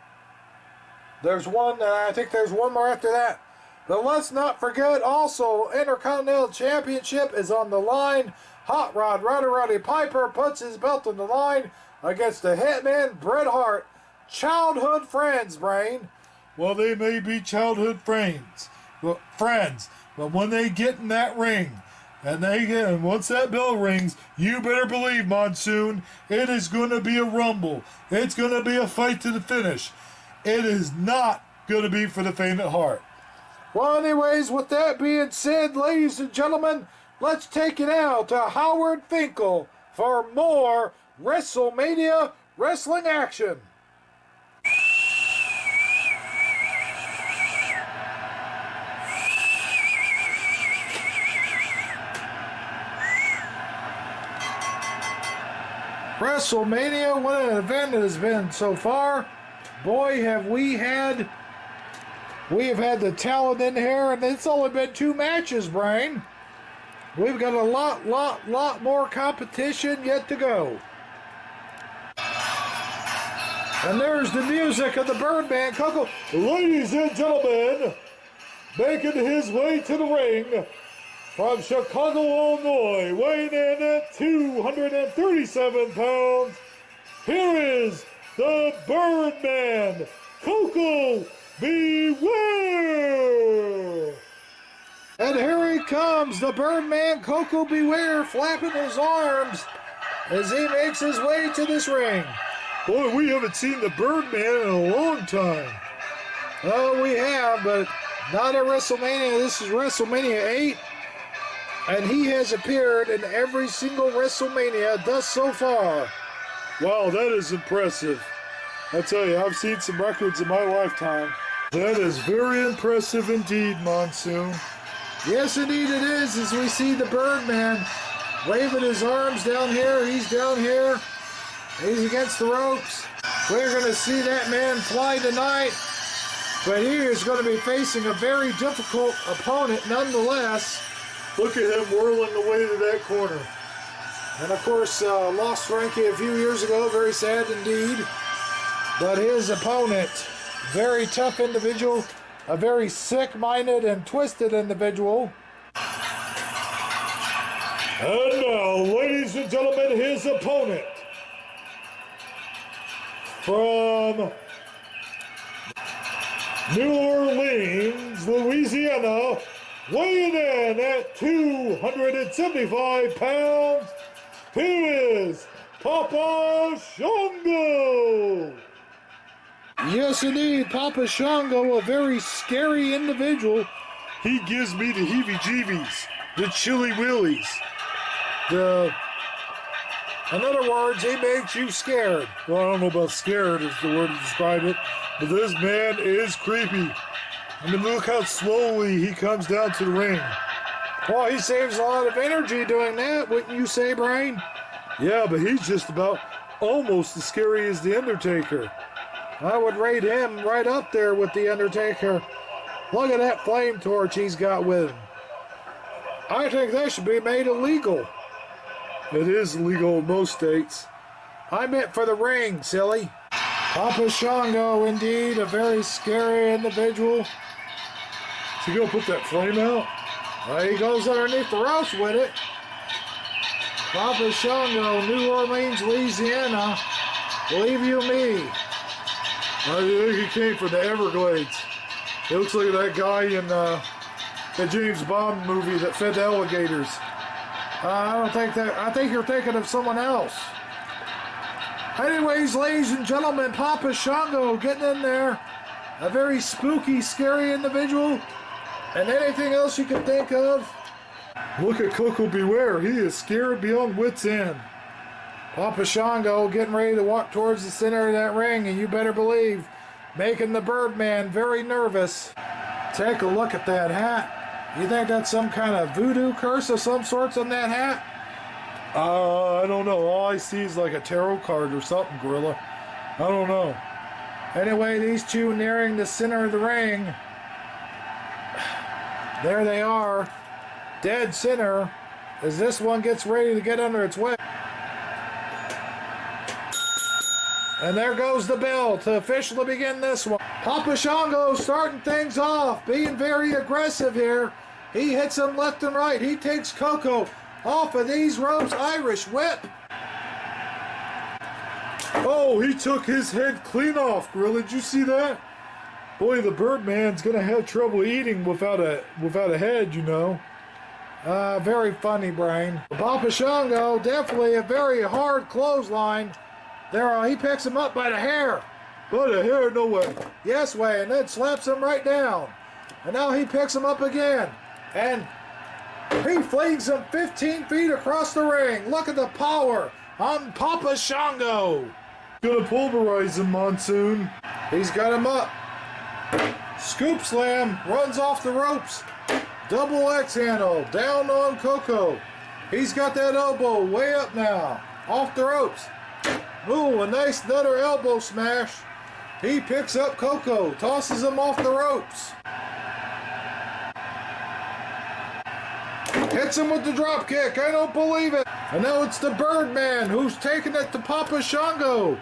There's one, I think there's one more after that. But let's not forget also, Intercontinental Championship is on the line. Hot Rod Roddy Piper puts his belt on the line against the Hitman Bret Hart. Childhood friends, Brain. Well, they may be childhood friends, but when they get in that ring, and once that bell rings, you better believe, Monsoon, it is going to be a rumble. It's going to be a fight to the finish. It is not going to be for the faint at heart. Well, anyways, with that being said, ladies and gentlemen, let's take it out to Howard Finkel for more WrestleMania wrestling action. WrestleMania, what an event it has been so far. Boy, have we have had the talent in here, and it's only been 2 matches, Brain. We've got a lot more competition yet to go. And there's the music of the Birdman, Koko. Ladies and gentlemen, making his way to the ring from Chicago, Illinois, weighing in at 237 pounds, here is the Birdman, Koko Beware! And here he comes, the Birdman, Koko Beware, flapping his arms as he makes his way to this ring. Boy, we haven't seen the Birdman in a long time. Oh, we have, but not at WrestleMania. This is WrestleMania 8. And he has appeared in every single WrestleMania thus so far. Wow, that is impressive. I tell you, I've seen some records in my lifetime. That is very impressive indeed, Monsoon. Yes, indeed it is, as we see the Birdman waving his arms down here. He's down here. He's against the ropes. We're going to see that man fly tonight. But he is going to be facing a very difficult opponent nonetheless. Look at him whirling away to that corner. And of course, lost Frankie a few years ago. Very sad indeed. But his opponent, very tough individual, a very sick-minded and twisted individual. And now, ladies and gentlemen, his opponent from New Orleans, Louisiana, weighing in at 275 pounds, here is Papa Shango. Yes, indeed, Papa Shango, a very scary individual. He gives me the heebie-jeebies, the chilly willies. In other words, he makes you scared. Well, I don't know about scared is the word to describe it, but this man is creepy. I mean, look how slowly he comes down to the ring. Well, he saves a lot of energy doing that, wouldn't you say, Brian? Yeah, but he's just about almost as scary as the Undertaker. I would rate him right up there with the Undertaker. Look at that flame torch he's got with him. I think that should be made illegal. It is legal in most states. I meant for the ring, silly. Papa Shango, indeed, a very scary individual. Is he gonna put that flame out? He goes underneath the ropes with it. Papa Shango, New Orleans, Louisiana. Believe you me. I think he came from the Everglades. It looks like that guy in the James Bond movie that fed the alligators. I don't think that. I think you're thinking of someone else. Anyways, ladies and gentlemen, Papa Shango getting in there. A very spooky, scary individual. And anything else you can think of. Look at Koko Beware. He is scared beyond wit's end. Papa Shango getting ready to walk towards the center of that ring, and you better believe, making the Birdman very nervous. Take a look at that hat. You think that's some kind of voodoo curse of some sorts on that hat? I don't know. All I see is like a tarot card or something, Gorilla. I don't know. Anyway, these two nearing the center of the ring. There they are. Dead center as this one gets ready to get under its weight. And there goes the bell to officially begin this one. Papa Shango starting things off, being very aggressive here. He hits him left and right. He takes Koko off of these ropes. Irish whip. Oh, he took his head clean off, Gorilla. Did you see that? Boy, the Birdman's gonna have trouble eating without a head, you know. Very funny, Brian. Papa Shango, definitely a very hard clothesline. There, he picks him up by the hair. By the hair, no way. Yes, way, and then slaps him right down. And now he picks him up again. And he flings him 15 feet across the ring. Look at the power on Papa Shango. Gonna pulverize him, Monsoon. He's got him up. Scoop slam, runs off the ropes. Double X handle, down on Koko. He's got that elbow way up now. Off the ropes. Ooh, a nice nutter elbow smash. He picks up Koko, tosses him off the ropes. Hits him with the drop kick, I don't believe it. And now it's the Birdman who's taking it to Papa Shango.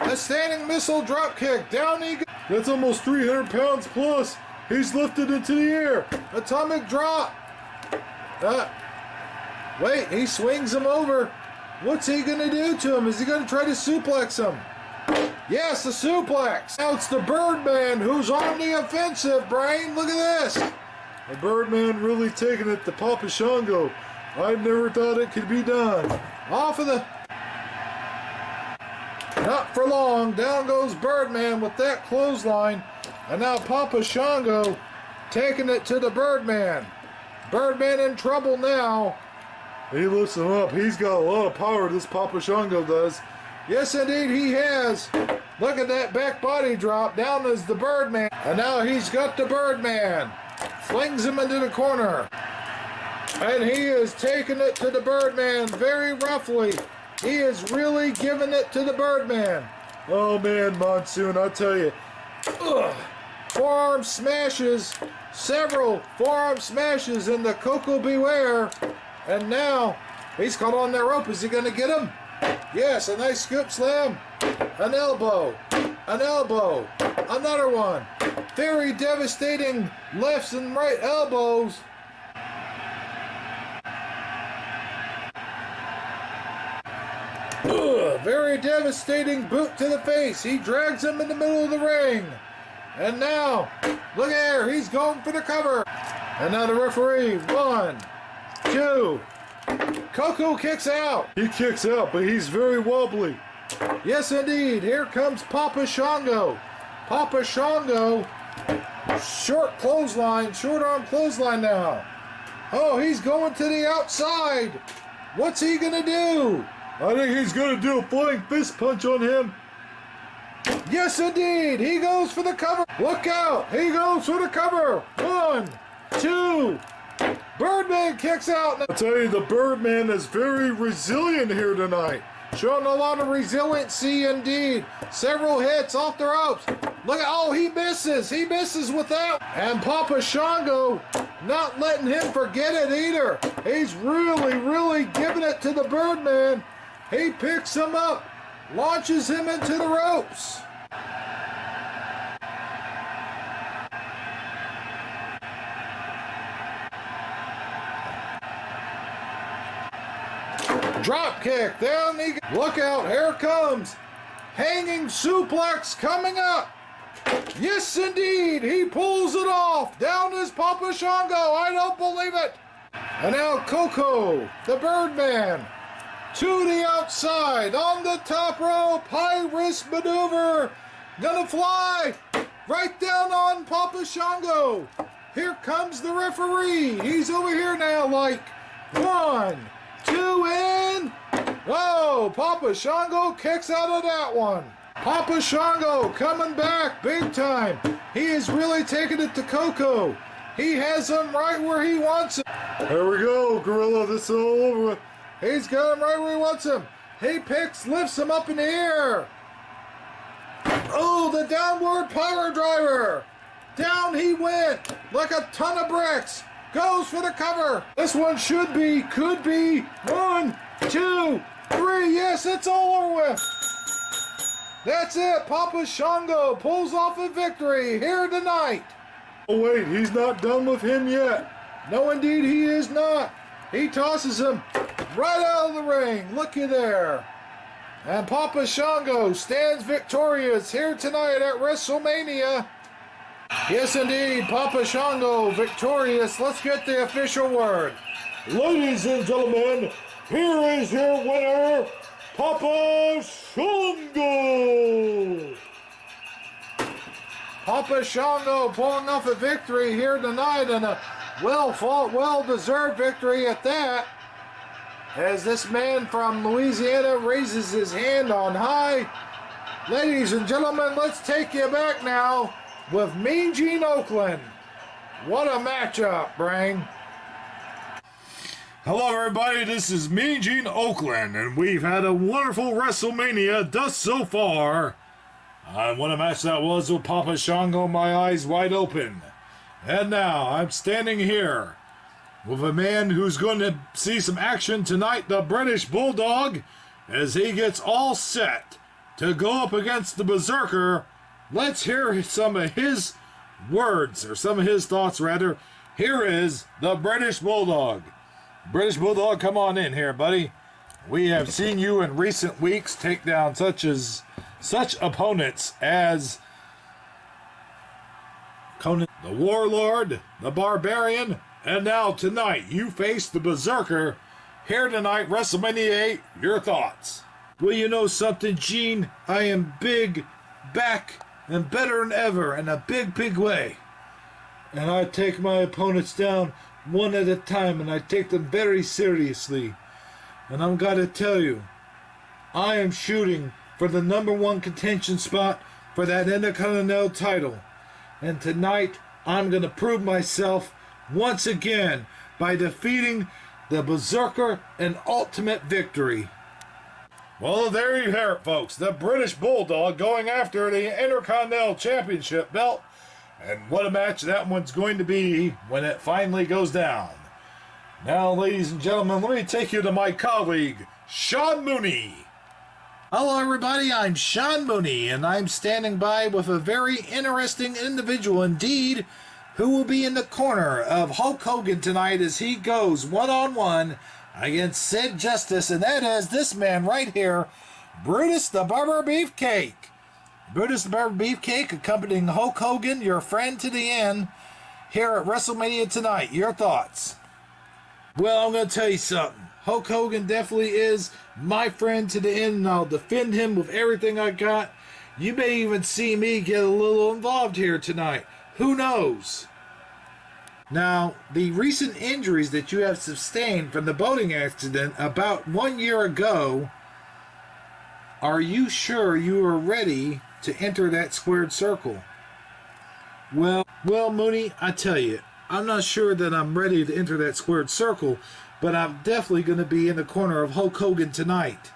A standing missile drop kick, down he goes. That's almost 300 pounds plus. He's lifted into the air. Atomic drop. Wait, he swings him over. What's he going to do to him? Is he going to try to suplex him? Yes, the suplex. Now it's the Birdman who's on the offensive, Brain. Look at this. The Birdman really taking it to Papa Shango. I never thought it could be done. Off of the... Not for long. Down goes Birdman with that clothesline. And now Papa Shango taking it to the Birdman. Birdman in trouble now. He lifts him up. He's got a lot of power, this Papa Shango does. Yes, indeed, he has. Look at that back body drop. Down is the Birdman. And now he's got the Birdman. Flings him into the corner. And he is taking it to the Birdman very roughly. He is really giving it to the Birdman. Oh, man, Monsoon, I tell you. Ugh. forearm smashes, several forearm smashes into Koko Beware. And now he's caught on that rope. Is he going to get him? Yes, a nice scoop slam. An elbow, another one. Very devastating lefts and right elbows. Very devastating boot to the face. He drags him in the middle of the ring. And now, look here, he's going for the cover. And now the referee, 1, 2. Koko kicks out. He kicks out, but he's very wobbly. Yes, indeed. Here comes Papa Shango. Papa Shango, short clothesline, short arm clothesline now. Oh, he's going to the outside. What's he going to do? I think he's going to do a flying fist punch on him. Yes, indeed. He goes for the cover. Look out. He goes for the cover. 1, 2. Birdman kicks out. I'll tell you, the Birdman is very resilient here tonight. Showing a lot of resiliency indeed. Several hits off the ropes. Look at, oh, he misses. He misses with that. And Papa Shango not letting him forget it either. He's really giving it to the Birdman. He picks him up, launches him into the ropes. Drop kick, down he goes. Look out, here it comes. Hanging suplex coming up. Yes, indeed, he pulls it off. Down is Papa Shango, I don't believe it. And now Koko, the Birdman, to the outside, on the top rope, high risk maneuver. Gonna fly right down on Papa Shango. Here comes the referee. He's over here now, like 1, 2, and whoa! Papa Shango kicks out of that one. Papa Shango coming back big time. He is really taking it to Koko. He has him right where he wants him. There we go, Gorilla. This is all over with. He's got him right where he wants him. He lifts him up in the air. Oh, the downward power driver. Down he went like a ton of bricks. Goes for the cover. This one could be 1, 2, 3. Yes, it's all over with. That's it. Papa Shango pulls off a victory here tonight. Oh, wait, he's not done with him yet. No, indeed, he is not. He tosses him right out of the ring. Looky there. And Papa Shango stands victorious here tonight at WrestleMania. Yes, indeed, Papa Shango victorious. Let's get the official word. Ladies and gentlemen, here is your winner, Papa Shango. Papa Shango pulling off a victory here tonight, and a well-fought, well-deserved victory at that. As this man from Louisiana raises his hand on high. Ladies and gentlemen, let's take you back now with Mean Gene Oakland. What a matchup, Brang. Hello, everybody. This is Mean Gene Oakland, and we've had a wonderful WrestleMania thus so far. And what a match that was with Papa Shango, my eyes wide open. And now I'm standing here with a man who's going to see some action tonight, the British Bulldog, as he gets all set to go up against the Berserker. Let's hear some of his words, or some of his thoughts, rather. Here is the British Bulldog. British Bulldog, come on in here, buddy. We have seen you in recent weeks take down such opponents as Conan the Warlord, the Barbarian, and now tonight you face the Berserker. Here tonight, WrestleMania 8, your thoughts. Well, you know something, Gene? I am big, back, and better than ever in a big way. And I take my opponents down one at a time, and I take them very seriously. And I'm gotta tell you, I am shooting for the #1 contention spot for that Intercontinental title. And tonight, I'm gonna prove myself once again by defeating the Berserker in ultimate victory. Well, there you hear it, folks. The British Bulldog going after the Intercontinental Championship belt. And what a match that one's going to be when it finally goes down. Now, ladies and gentlemen, let me take you to my colleague, Sean Mooney. Hello, everybody. I'm Sean Mooney, and I'm standing by with a very interesting individual indeed who will be in the corner of Hulk Hogan tonight as he goes one-on-one against Sid Justice, and that is this man right here, Brutus the Barber Beefcake. Brutus the Barber Beefcake accompanying Hulk Hogan, your friend to the end, here at WrestleMania tonight. Your thoughts? Well, I'm going to tell you something. Hulk Hogan definitely is my friend to the end, and I'll defend him with everything I got. You may even see me get a little involved here tonight. Who knows? Now, the recent injuries that you have sustained from the boating accident about 1 year ago, are you sure you are ready to enter that squared circle? Well, Mooney, I tell you, I'm not sure that I'm ready to enter that squared circle, but I'm definitely going to be in the corner of Hulk Hogan tonight.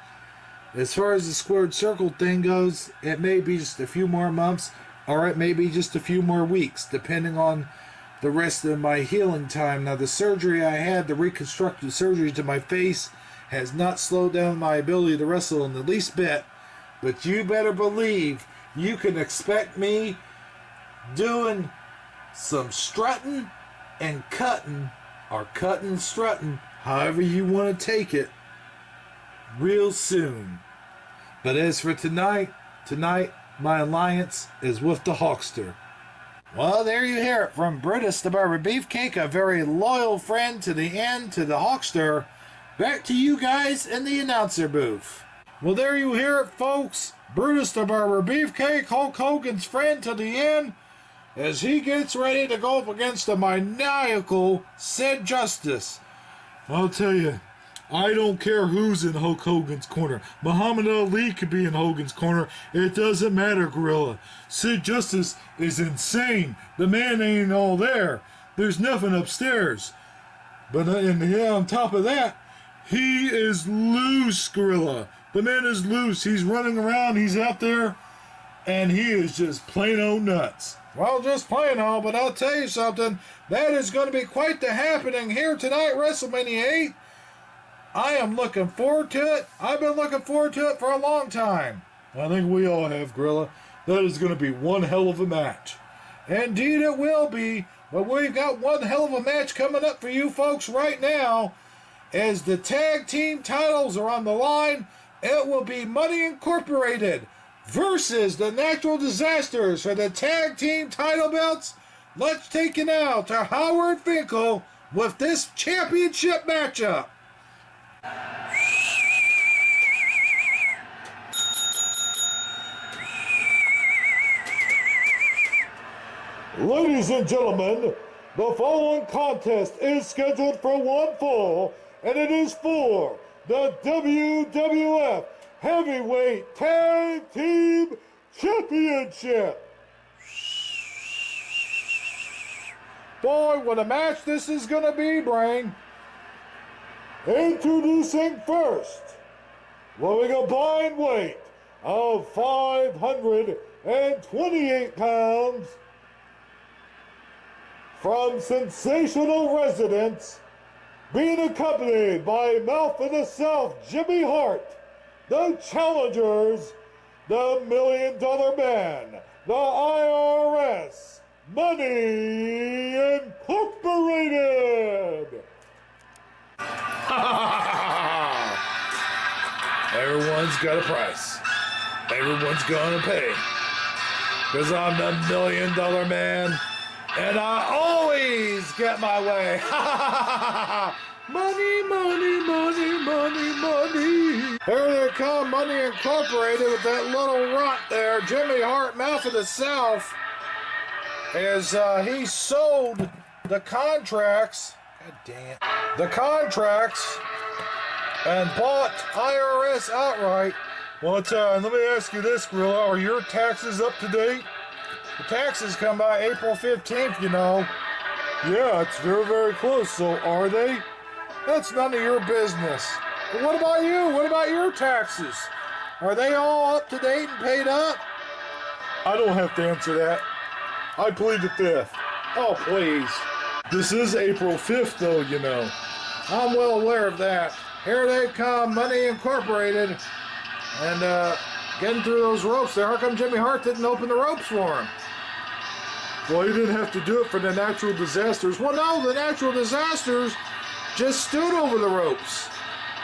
As far as the squared circle thing goes, it may be just a few more months, or it may be just a few more weeks, depending on the rest of my healing time. Now, the surgery I had, the reconstructive surgery to my face, has not slowed down my ability to wrestle in the least bit, but you better believe you can expect me doing some strutting and cutting, or cutting and strutting, however you want to take it, real soon. But as for tonight, my alliance is with the Hulkster. Well, there you hear it from Brutus the Barber Beefcake, a very loyal friend to the end, to the Hulkster. Back to you guys in the announcer booth. Well, there you hear it, folks. Brutus the Barber Beefcake, Hulk Hogan's friend to the end, as he gets ready to go up against the maniacal Sid Justice. I'll tell you, I don't care who's in Hulk Hogan's corner. Muhammad Ali could be in Hogan's corner. It doesn't matter, Gorilla. Sid Justice is insane. The man ain't all there. There's nothing upstairs. But on top of that, he is loose, Gorilla. The man is loose. He's running around. He's out there. And he is just plain old nuts. Well, just plain old, but I'll tell you something. That is going to be quite the happening here tonight, WrestleMania 8. I am looking forward to it. I've been looking forward to it for a long time. I think we all have, Gorilla. That is going to be one hell of a match. Indeed it will be. But we've got one hell of a match coming up for you folks right now. As the tag team titles are on the line, it will be Money Incorporated versus the Natural Disasters for the tag team title belts. Let's take it now to Howard Finkel with this championship matchup. Ladies and gentlemen, the following contest is scheduled for one fall, and it is for the WWF Heavyweight Tag Team Championship. Boy, what a match this is going to be, Brain. Introducing first, with a combined weight of 528 pounds, from sensational residents, being accompanied by Mouth of the South Jimmy Hart, the challengers, the $1 Million Man, the IRS, Money Incorporated. Everyone's got a price. Everyone's gonna pay. Because I'm the $1 Million Man, and I always get my way. Money, money, money, money, money. Here they come, Money Incorporated with that little runt there, Jimmy Hart, Mouth of the South, as he sold the contracts. God damn. The contracts and bought IRS outright. Well, let me ask you this, Gorilla. Are your taxes up to date? The taxes come by April 15th, you know. Yeah, it's very, very close. So are they? That's none of your business. But what about you? What about your taxes? Are they all up to date and paid up? I don't have to answer that. I plead the 5th. Oh, please. This is April 5th, though, you know. I'm well aware of that. Here they come, Money Incorporated. And getting through those ropes there. How come Jimmy Hart didn't open the ropes for him? Well, he didn't have to do it for the Natural Disasters. Well, no, the Natural Disasters just stood over the ropes.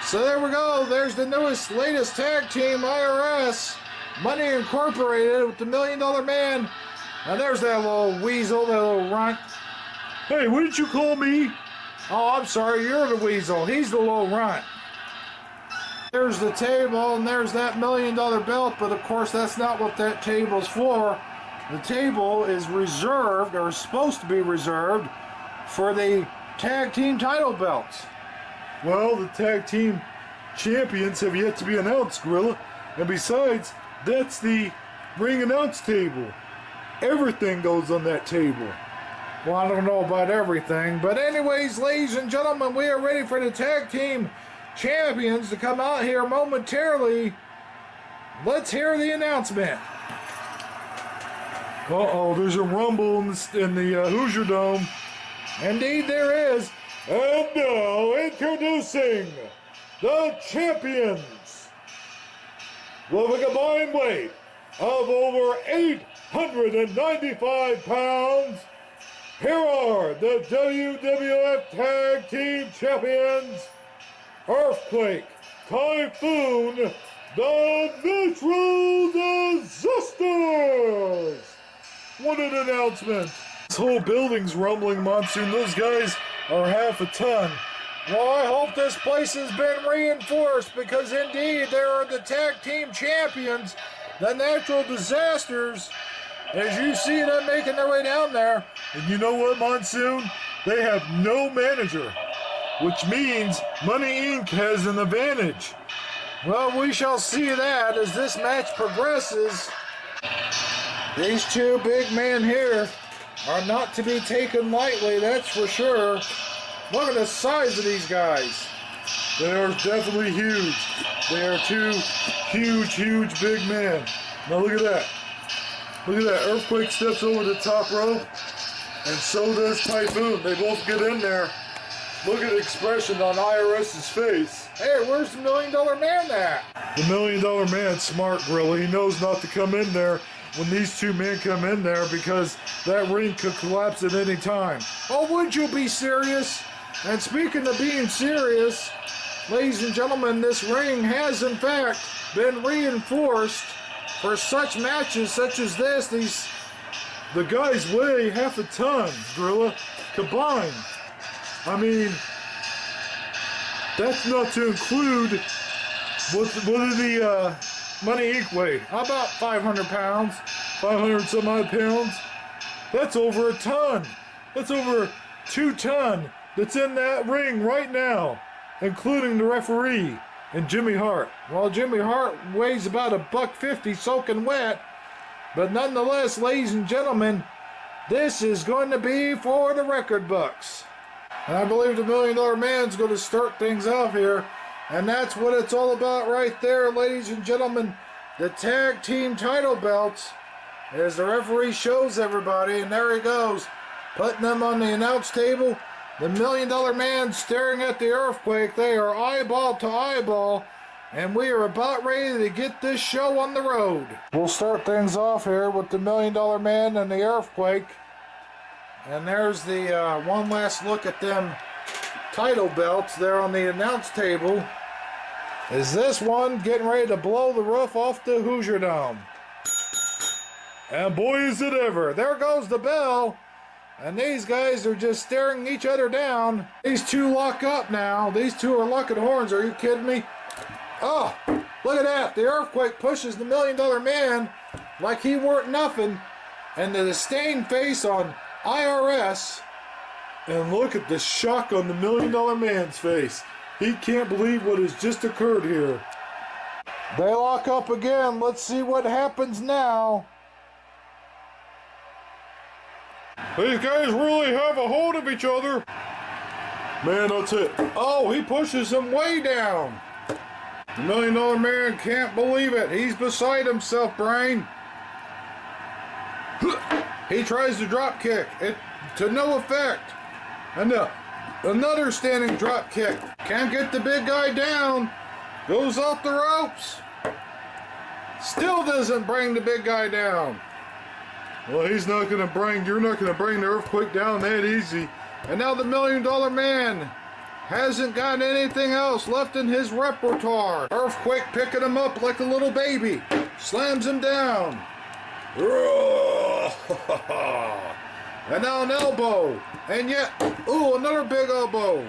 So there we go. There's the latest tag team, IRS. Money Incorporated with the $1 Million Man. And there's that little weasel, that little runt. Hey, what did you call me? Oh, I'm sorry, you're the weasel. He's the little runt. There's the table, and there's that $1 Million belt, but of course that's not what that table's for. The table is reserved, or is supposed to be reserved, for the tag team title belts. Well, the tag team champions have yet to be announced, Gorilla. And besides, that's the ring announce table. Everything goes on that table. Well, I don't know about everything, but anyways, ladies and gentlemen, we are ready for the tag team champions to come out here momentarily. Let's hear the announcement. Uh-oh, there's a rumble in the Hoosier Dome. Indeed there is. And now, introducing the champions. With a combined weight of over 895 pounds, here are the WWF Tag Team Champions, Earthquake, Typhoon, the Natural Disasters. What an announcement. This whole building's rumbling, Monsoon. Those guys are half a ton. Well, I hope this place has been reinforced because indeed there are the tag team champions, the Natural Disasters, as you see them making their way down there. And you know what, Monsoon? They have no manager, which means Money Inc. has an advantage. Well, we shall see that as this match progresses. These two big men here are not to be taken lightly, that's for sure. Look at the size of these guys. They are definitely huge. They are two huge big men. Now look at that. Look at that. Earthquake steps over the top rope, and so does Typhoon. They both get in there. Look at the expression on IRS's face. Hey, where's the $1 Million Man at? The $1 Million Man's smart, Gorilla. He knows not to come in there when these two men come in there because that ring could collapse at any time. Oh, would you be serious? And speaking of being serious, ladies and gentlemen, this ring has in fact been reinforced for such matches such as this. The guys weigh half a ton, Gorilla, combined. I mean, that's not to include what did the Money Inc. weigh? How about 500 pounds? 500 some odd pounds? That's over a ton. That's over 2 ton that's in that ring right now, including the referee and Jimmy Hart. Well, Jimmy Hart weighs about $150 soaking wet, but nonetheless, ladies and gentlemen, this is going to be for the record books. And I believe the $1 Million Man's going to start things off here. And that's what it's all about right there, ladies and gentlemen. The tag team title belts, as the referee shows everybody, and there he goes, putting them on the announce table. The $1 Million Man staring at the Earthquake. They are eyeball to eyeball, and we are about ready to get this show on the road. We'll start things off here with the $1 Million Man and the Earthquake. And there's the one last look at them title belts there on the announce table. Is this one getting ready to blow the roof off the Hoosier Dome? And boy, is it ever. There goes the bell. And these guys are just staring each other down. These two lock up now. These two are locking horns. Are you kidding me? Oh, look at that. The Earthquake pushes the $1 Million Man like he weren't nothing. And the disdain face on IRS. And look at the shock on the $1 Million Man's face. He can't believe what has just occurred here. They lock up again. Let's see what happens now. These guys really have a hold of each other. Man, that's it. Oh, he pushes him way down. The $1 Million Man can't believe it. He's beside himself, Brain. He tries to drop kick. It to no effect. And another standing drop kick. Can't get the big guy down. Goes off the ropes. Still doesn't bring the big guy down. Well, you're not going to bring the earthquake down that easy. And now the $1 Million Man hasn't got anything else left in his repertoire. Earthquake picking him up like a little baby. Slams him down. And now an elbow. And yet, another big elbow.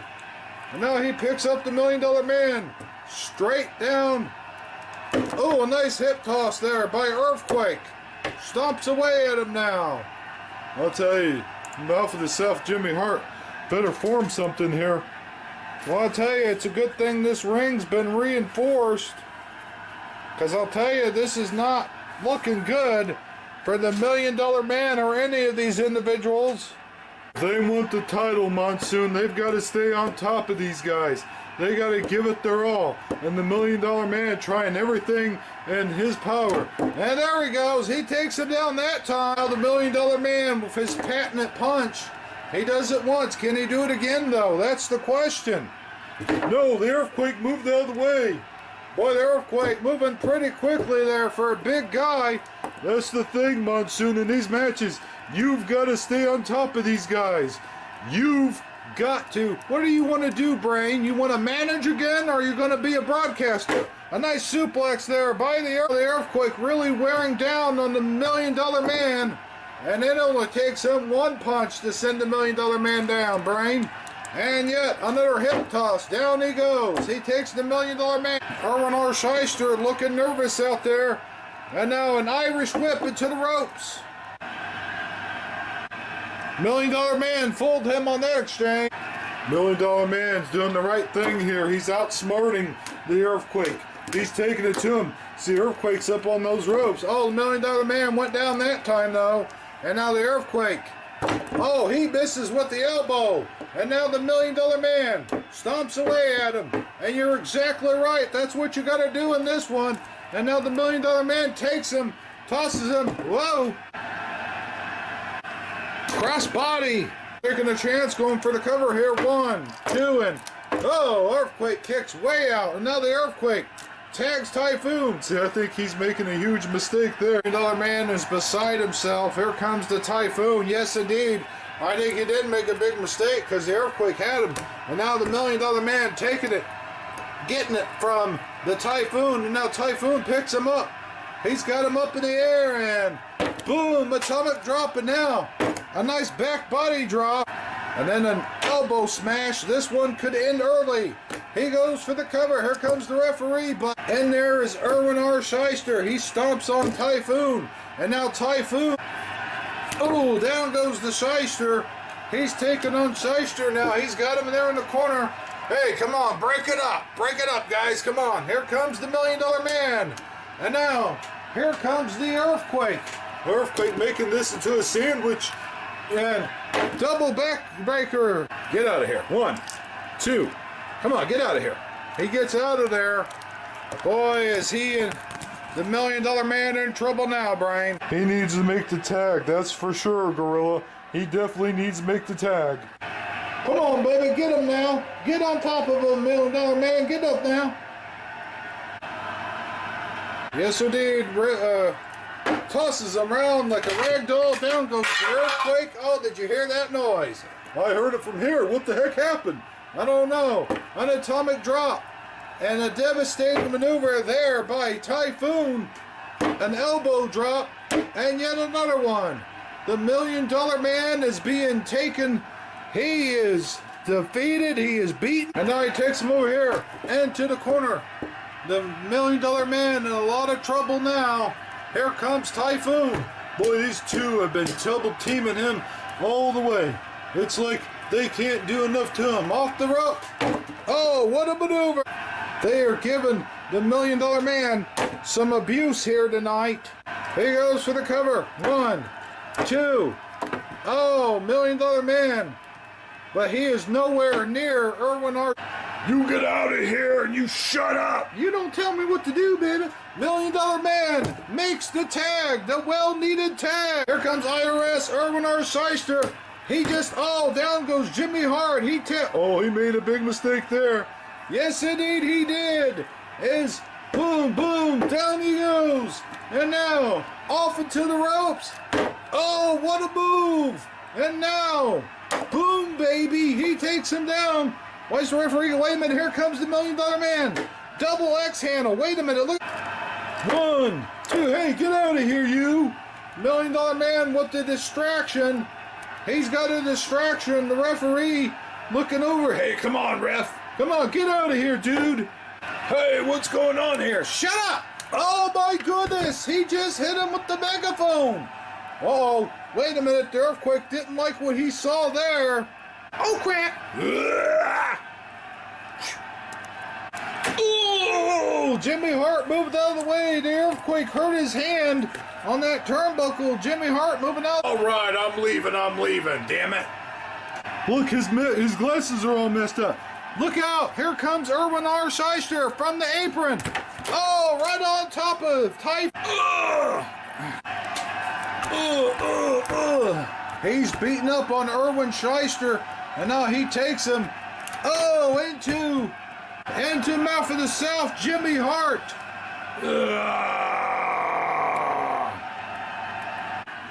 And now he picks up the $1 Million Man. Straight down. A nice hip toss there by Earthquake. Stomps away at him now. I'll tell you, mouth of the South, Jimmy Hart better form something here. Well, I'll tell you, it's a good thing this ring's been reinforced. Because I'll tell you, this is not looking good for the $1 Million Man or any of these individuals. If they want the title, Monsoon, they've got to stay on top of these guys. They got to give it their all. And the $1 Million Man trying everything in his power. And there he goes. He takes him down that time. Now the $1 Million Man with his patented punch. He does it once. Can he do it again, though? That's the question. No, the Earthquake moved out of the way. Boy, the Earthquake moving pretty quickly there for a big guy. That's the thing, Monsoon, in these matches. You've got to stay on top of these guys. You've got to. What do you want to do, Brain? You want to manage again, or are you going to be a broadcaster? A nice suplex there by the Earthquake, really wearing down on the $1 Million Man. And it only takes him one punch to send the $1 Million Man down, Brain. And yet, another hip toss. Down he goes. He takes the $1 Million Man. Erwin R. Shyster looking nervous out there. And now an Irish whip into the ropes. $1 Million Man fooled him on that exchange. $1 Million Man's doing the right thing here. He's outsmarting the Earthquake. He's taking it to him. See, Earthquake's up on those ropes. Oh, the $1 Million Man went down that time, though. And now the Earthquake. Oh, he misses with the elbow. And now the $1 Million Man stomps away at him. And you're exactly right. That's what you got to do in this one. And now the $1 Million Man takes him, tosses him. Whoa. Cross body. Taking a chance, going for the cover here. 1, 2, and Earthquake kicks way out. And now the Earthquake tags Typhoon. See, I think he's making a huge mistake there. $1 Million Man is beside himself. Here comes the Typhoon. Yes, indeed. I think he did make a big mistake because the Earthquake had him. And now the $1 Million Man taking it, getting it from the Typhoon. And now Typhoon picks him up. He's got him up in the air and boom, atomic drop. And now a nice back body drop. And then an elbow smash. This one could end early. He goes for the cover. Here comes the referee. But and there is Erwin R. Shyster. He stomps on Typhoon. And now Typhoon. Oh, down goes the Shyster. He's taking on Shyster now. He's got him there in the corner. Hey, come on. Break it up. Break it up, guys. Come on. Here comes the $1 Million Man. And now, here comes the Earthquake. Earthquake making this into a sandwich. And double backbreaker. Get out of here. 1, 2. Come on, get out of here. He gets out of there. Boy, is he and the $1 Million Man in trouble now, Brian. He needs to make the tag, that's for sure, Gorilla. He definitely needs to make the tag. Come on, baby, get him now. Get on top of him, $1 Million Man. Get up now. Yes, indeed. Tosses him around like a rag doll. Down goes the Earthquake. Oh, did you hear that noise? I heard it from here. What the heck happened? I don't know. An atomic drop. And a devastating maneuver there by Typhoon. An elbow drop. And yet another one. The $1 Million Man is being taken. He is defeated. He is beaten. And now he takes him over here into the corner. The $1 Million Man in a lot of trouble now. Here comes Typhoon. Boy, these two have been double teaming him all the way. It's like they can't do enough to him. Off the rope. Oh, what a maneuver. They are giving the $1 Million Man some abuse here tonight. He goes for the cover. 1, 2. Oh, $1 Million Man. But he is nowhere near Erwin R. You get out of here and you shut up. You don't tell me what to do, baby. $1 Million Man makes the tag, the well-needed tag. Here comes IRS, Irwin R. Shyster. He just, down goes Jimmy Hart. He made a big mistake there. Yes, indeed, he did. Boom, boom, down he goes. And now, off into the ropes. Oh, what a move. And now, boom, baby. He takes him down. Why's the referee? Wait a minute, here comes the $1 Million Man. Double X handle. Wait a minute, look. 1, 2, hey, get out of here, you. $1 Million Man with the distraction. He's got a distraction. The referee looking over. Hey, come on, ref. Come on, get out of here, dude. Hey, what's going on here? Shut up! Oh, my goodness. He just hit him with the megaphone. Oh, wait a minute. The Earthquake didn't like what he saw there. Oh, crap. Oh, Jimmy Hart moved out of the way. The Earthquake hurt his hand on that turnbuckle. Jimmy Hart moving out. All right, I'm leaving, damn it. Look, his glasses are all messed up. Look out! Here comes Irwin R. Shyster from the apron. Oh, right on top of Type. He's beating up on Irwin Shyster, and now he takes him. Into Mouth of the South, Jimmy Hart.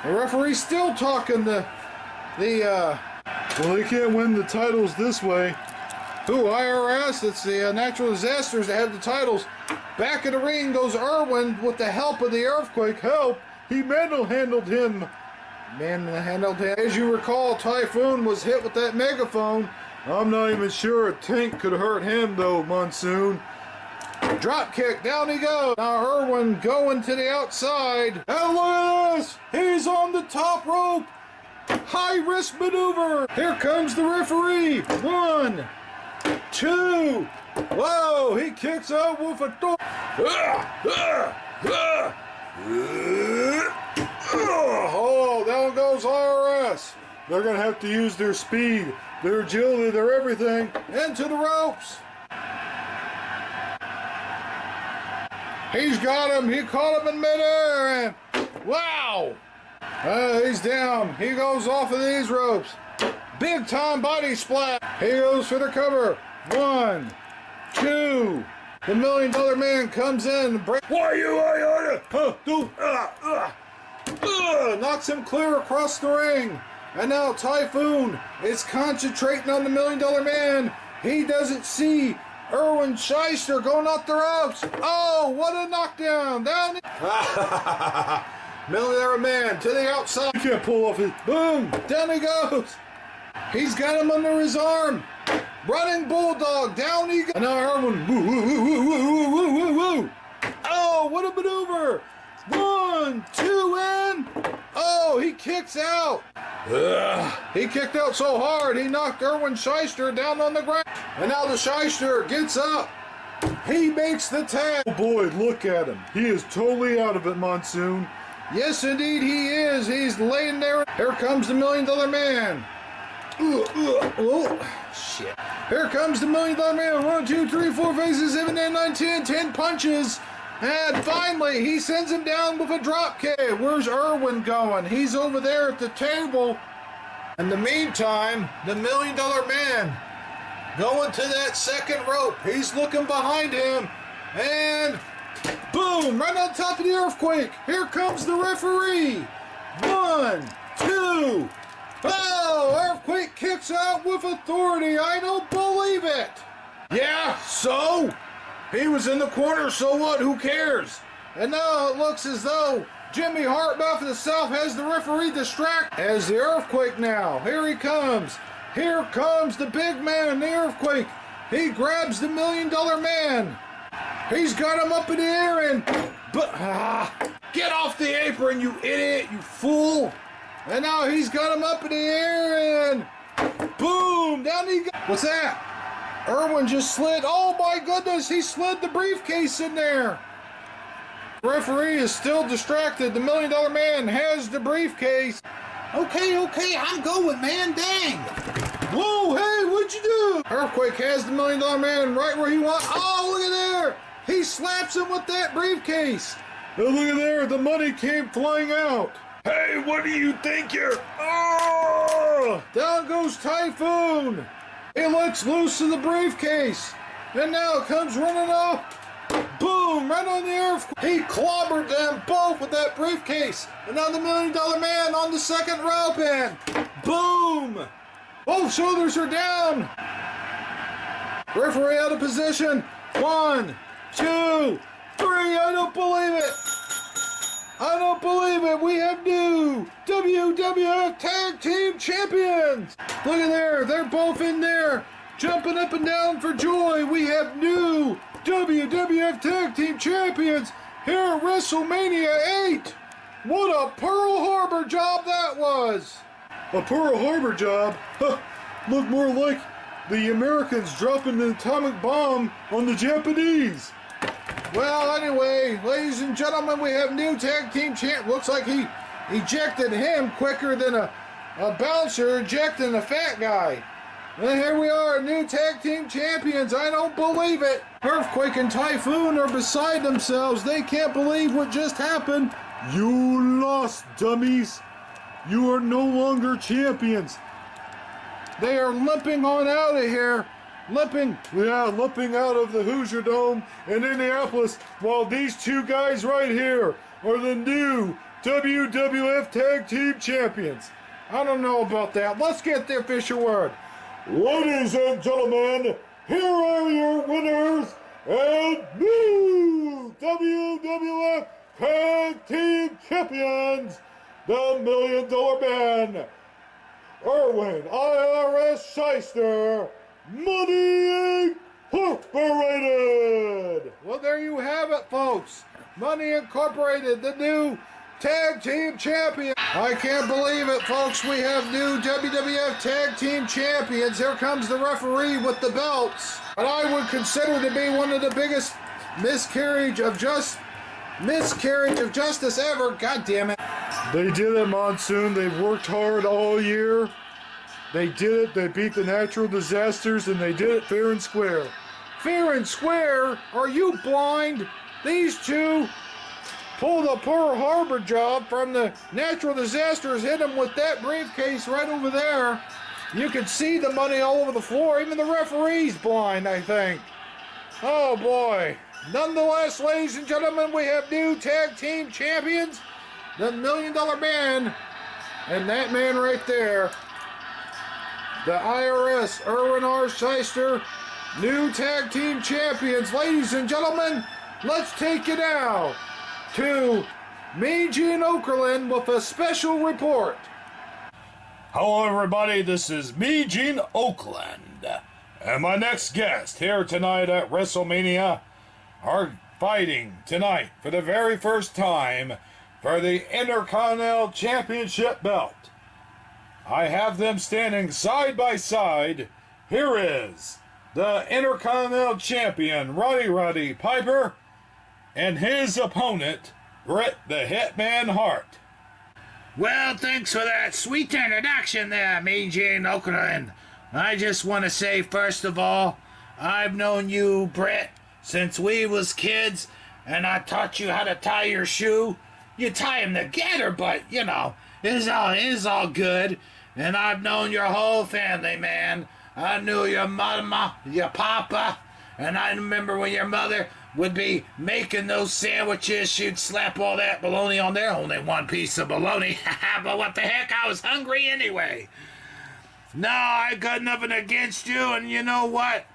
The referee's still talking. Well, they can't win the titles this way. Who, IRS? It's the Natural Disasters that have the titles. Back in the ring goes Irwin with the help of the Earthquake. He manhandled him. As you recall, Typhoon was hit with that megaphone. I'm not even sure a tank could hurt him, though, Monsoon. Drop kick, down he goes. Now Irwin going to the outside. And look at this! He's on the top rope. High risk maneuver. Here comes the referee. 1, 2. Whoa, he kicks out with a door. Oh, down goes IRS. They're going to have to use their speed, their agility, their everything. Into the ropes. He's got him. He caught him in midair. And wow. He's down. He goes off of these ropes. Big time body splat. He goes for the cover. 1, 2. The $1 Million Man comes in. Knocks him clear across the ring. And now Typhoon is concentrating on the $1 Million Man. He doesn't see Irwin Shyster going off the ropes. Oh, what a knockdown. Down. $1 Million Man to the outside. You can't pull off his... Boom. Down he goes. He's got him under his arm. Running Bulldog. Down he goes. And now Irwin. Woo, woo, woo, woo, woo, woo, woo, woo. Oh, what a maneuver. 1, 2, and... Oh, he kicks out. He kicked out so hard, he knocked Irwin Shyster down on the ground. And now the Shyster gets up. He makes the tag. Oh boy, look at him. He is totally out of it, Monsoon. Yes, indeed he is. He's laying there. Here comes the $1 Million Man. Oh, shit. Here comes the $1 Million Man. 1, 2, 3, 4 faces, 7, 8, 9, 10. 10 punches. And finally, he sends him down with a drop kick. Where's Irwin going? He's over there at the table. In the meantime, the $1 Million Man going to that second rope. He's looking behind him. And boom, right on top of the Earthquake. Here comes the referee. 1, 2. Oh, Earthquake kicks out with authority. I don't believe it. Yeah, so? He was in the corner, so what? Who cares? And now it looks as though Jimmy Hart, Mouth of the South, has the referee distracted. As the Earthquake now. Here he comes. Here comes the big man, the Earthquake. He grabs the $1 Million Man. He's got him up in the air and... get off the apron, you idiot, you fool. And now he's got him up in the air and... boom, down he goes. What's that? Irwin just slid. Oh my goodness, he slid the briefcase in there. The referee is still distracted. The $1 Million Man has the briefcase. Okay, I'm going, man, dang. Whoa, hey, what'd you do? Earthquake has the $1 Million Man right where he wants. Oh, look at there. He slaps him with that briefcase. And look at there, the money came flying out. Hey, what do you think you're... Oh! Down goes Typhoon. He lets loose of the briefcase. And now comes running off. Boom! Right on the earth. He clobbered them both with that briefcase. And now the $1 Million Man on the second rope in. Boom! Both shoulders are down. Referee out of position. 1, 2, 3. I don't believe it. I don't believe it. We have new WWF Tag Team Champions. Look at there. They're both in there, jumping up and down for joy. We have new WWF Tag Team Champions here at WrestleMania 8. What a Pearl Harbor job that was. A Pearl Harbor job? Huh, look more like the Americans dropping an atomic bomb on the Japanese. Well, anyway, ladies and gentlemen, we have new tag team champ. Looks like he ejected him quicker than a bouncer ejecting a fat guy. And here we are, new tag team champions. I don't believe it. Earthquake and Typhoon are beside themselves. They can't believe what just happened. You lost, dummies. You are no longer champions. They are limping on out of here. Limping. Yeah, limping out of the Hoosier Dome in Indianapolis, while these two guys right here are the new WWF Tag Team Champions. I don't know about that. Let's get the official word. Ladies and gentlemen, here are your winners and new WWF Tag Team Champions, the $1 Million Man, Irwin IRS Shyster, Money Incorporated. Well, there you have it, folks. Money Incorporated, the new Tag Team Champion. I can't believe it, folks. We have new WWF Tag Team Champions. Here comes the referee with the belts. And I would consider to be one of the biggest miscarriage of justice ever. God damn it. They did it, Monsoon. They've worked hard all year. They did it. They beat the natural disasters, and they did it fair and square. Fair and square? Are you blind? These two pulled a Pearl Harbor job from the natural disasters, hit them with that briefcase right over there. You can see the money all over the floor. Even the referee's blind, I think. Oh, boy. Nonetheless, ladies and gentlemen, we have new tag team champions, the $1 Million Man, and that man right there, the IRS, Irwin R. Shyster, new tag team champions. Ladies and gentlemen, let's take you now to Mean Gene Okerlund with a special report. Hello, everybody. This is Mean Gene Okerlund, and my next guest here tonight at WrestleMania are fighting tonight for the very first time for the Intercontinental Championship belt. I have them standing side by side. Here is the Intercontinental Champion, Roddy Piper, and his opponent, Bret the Hitman Hart. Well, thanks for that sweet introduction there, Mean Gene Okerlund. I just want to say, first of all, I've known you, Bret, since we was kids, and I taught you how to tie your shoe. You tie them together, but, you know, it's all good. And I've known your whole family, man. I knew your mama, your papa, and I remember when your mother would be making those sandwiches, she'd slap all that bologna on there. Only one piece of bologna. But what the heck, I was hungry anyway. No, I got nothing against you, and you know what?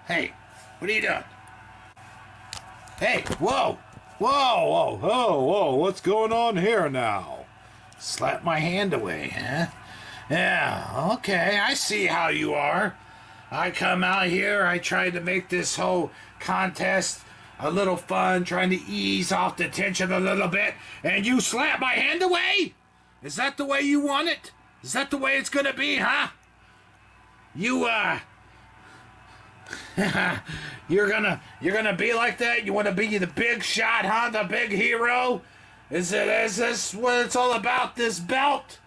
Hey, what are you doing? Hey, whoa, Whoa, what's going on here now? slap my hand away, huh? Yeah, okay, I see how you are. I come out here, I tried to make this whole contest a little fun, trying to ease off the tension a little bit, and you slap my hand away? Is that the way you want it? Is that the way it's gonna be, huh? You, you're gonna be like that? You wanna be the big shot, huh? The big hero? Is this what it's all about, this belt?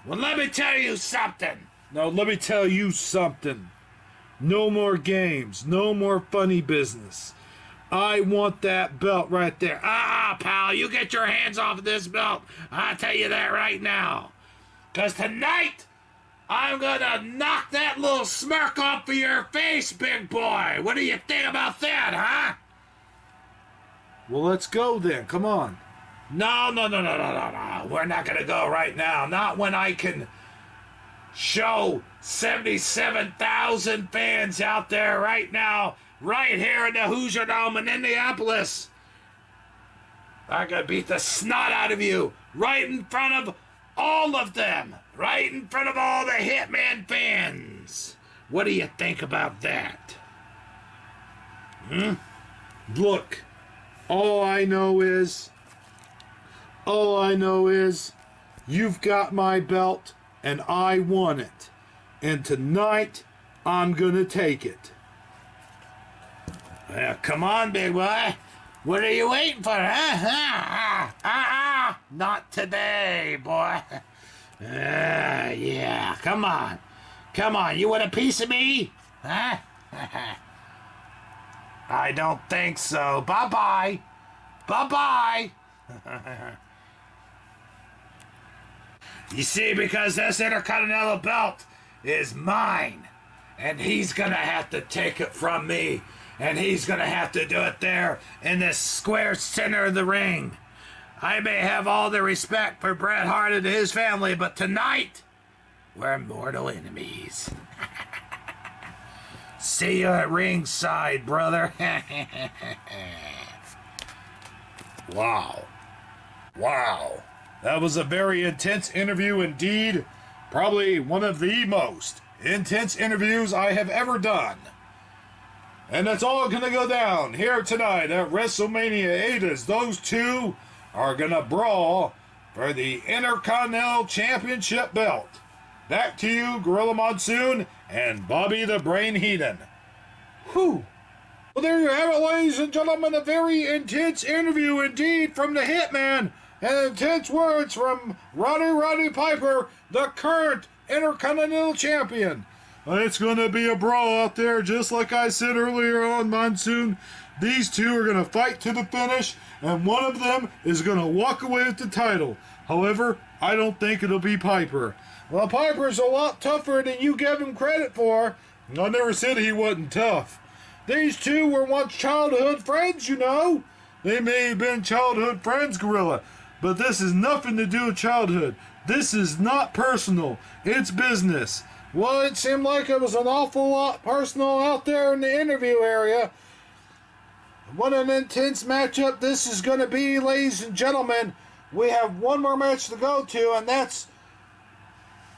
Well, let me tell you something. Now, let me tell you something. No more games. No more funny business. I want that belt right there. Ah, pal, you get your hands off of this belt. I'll tell you that right now. Because tonight, I'm going to knock that little smirk off of your face, big boy. What do you think about that, huh? Well, let's go then. Come on. No. We're not going to go right now. Not when I can show 77,000 fans out there right now, right here in the Hoosier Dome in Indianapolis. I'm going to beat the snot out of you right in front of all of them. Right in front of all the Hitman fans. What do you think about that? Look, all I know is you've got my belt and I want it. And tonight, I'm gonna take it. Well, come on, big boy. What are you waiting for, huh? Not today, boy. Yeah, come on. Come on, you want a piece of me? Huh? I don't think so. Bye-bye. Bye-bye. You see, because this Intercontinental belt is mine, and he's gonna have to take it from me, and he's gonna have to do it there in the square center of the ring. I may have all the respect for Bret Hart and his family, but tonight, we're mortal enemies. See you at ringside, brother. Wow. That was a very intense interview indeed. Probably one of the most intense interviews I have ever done. And that's all going to go down here tonight at WrestleMania 8 as those two are going to brawl for the Intercontinental Championship belt. Back to you, Gorilla Monsoon and Bobby the Brain Heenan. Whew. Well, there you have it, ladies and gentlemen. A very intense interview indeed from the Hitman. And intense words from Roddy Piper, the current Intercontinental Champion. It's going to be a brawl out there, just like I said earlier on, Monsoon. These two are going to fight to the finish, and one of them is going to walk away with the title. However, I don't think it'll be Piper. Well, Piper's a lot tougher than you give him credit for. I never said he wasn't tough. These two were once childhood friends, you know. They may have been childhood friends, Gorilla, but this has nothing to do with childhood. This is not personal. It's business. Well, it seemed like it was an awful lot personal out there in the interview area. What an intense matchup this is going to be, ladies and gentlemen. We have one more match to go to, and that's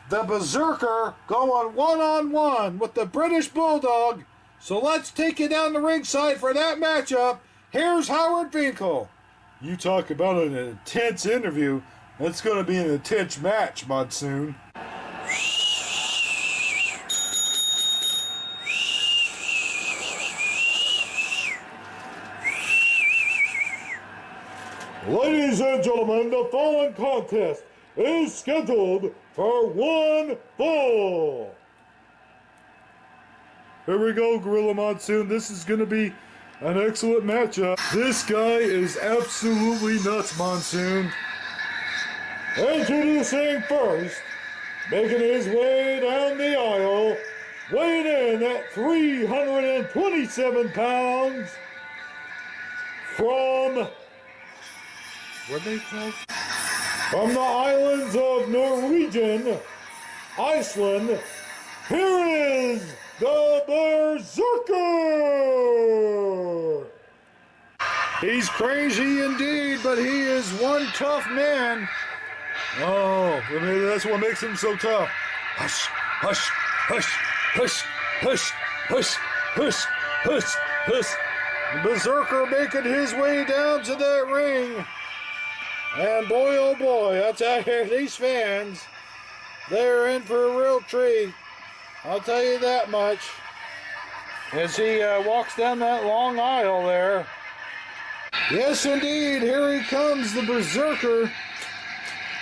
the Berserker going one-on-one with the British Bulldog. So let's take you down the ringside for that matchup. Here's Howard Finkel. You talk about an intense interview. That's going to be an intense match, Monsoon. Ladies and gentlemen, the following contest is scheduled for one fall. Here we go, Gorilla Monsoon. This is going to be an excellent matchup. This guy is absolutely nuts, Monsoon. Introducing first, making his way down the aisle, weighing in at 327 pounds, from... What they called? From the islands of Norwegian, Iceland, here is the Berserker! He's crazy indeed, but he is one tough man. Oh, maybe that's what makes him so tough. Hush, hush, hush, hush, hush, hush, hush, hush, hush. The Berserker making his way down to that ring. And boy, oh boy, I tell you, these fans, they're in for a real treat. I'll tell you that much. As he walks down that long aisle there. Yes, indeed, here he comes, the Berserker.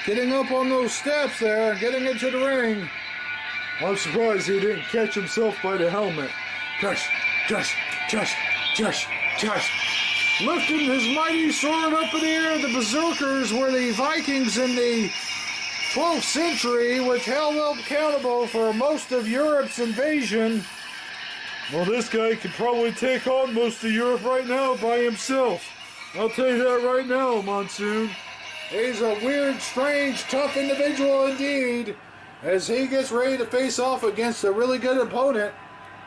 Getting up on those steps there, getting into the ring. I'm surprised he didn't catch himself by the helmet. Tush, tush, tush, tush, Just lifting his mighty sword up in the air. The Berserkers were the Vikings in the 12th century, which held them accountable for most of Europe's invasion. Well, this guy could probably take on most of Europe right now by himself. I'll tell you that right now, Monsoon. He's a weird, strange, tough individual indeed. As he gets ready to face off against a really good opponent.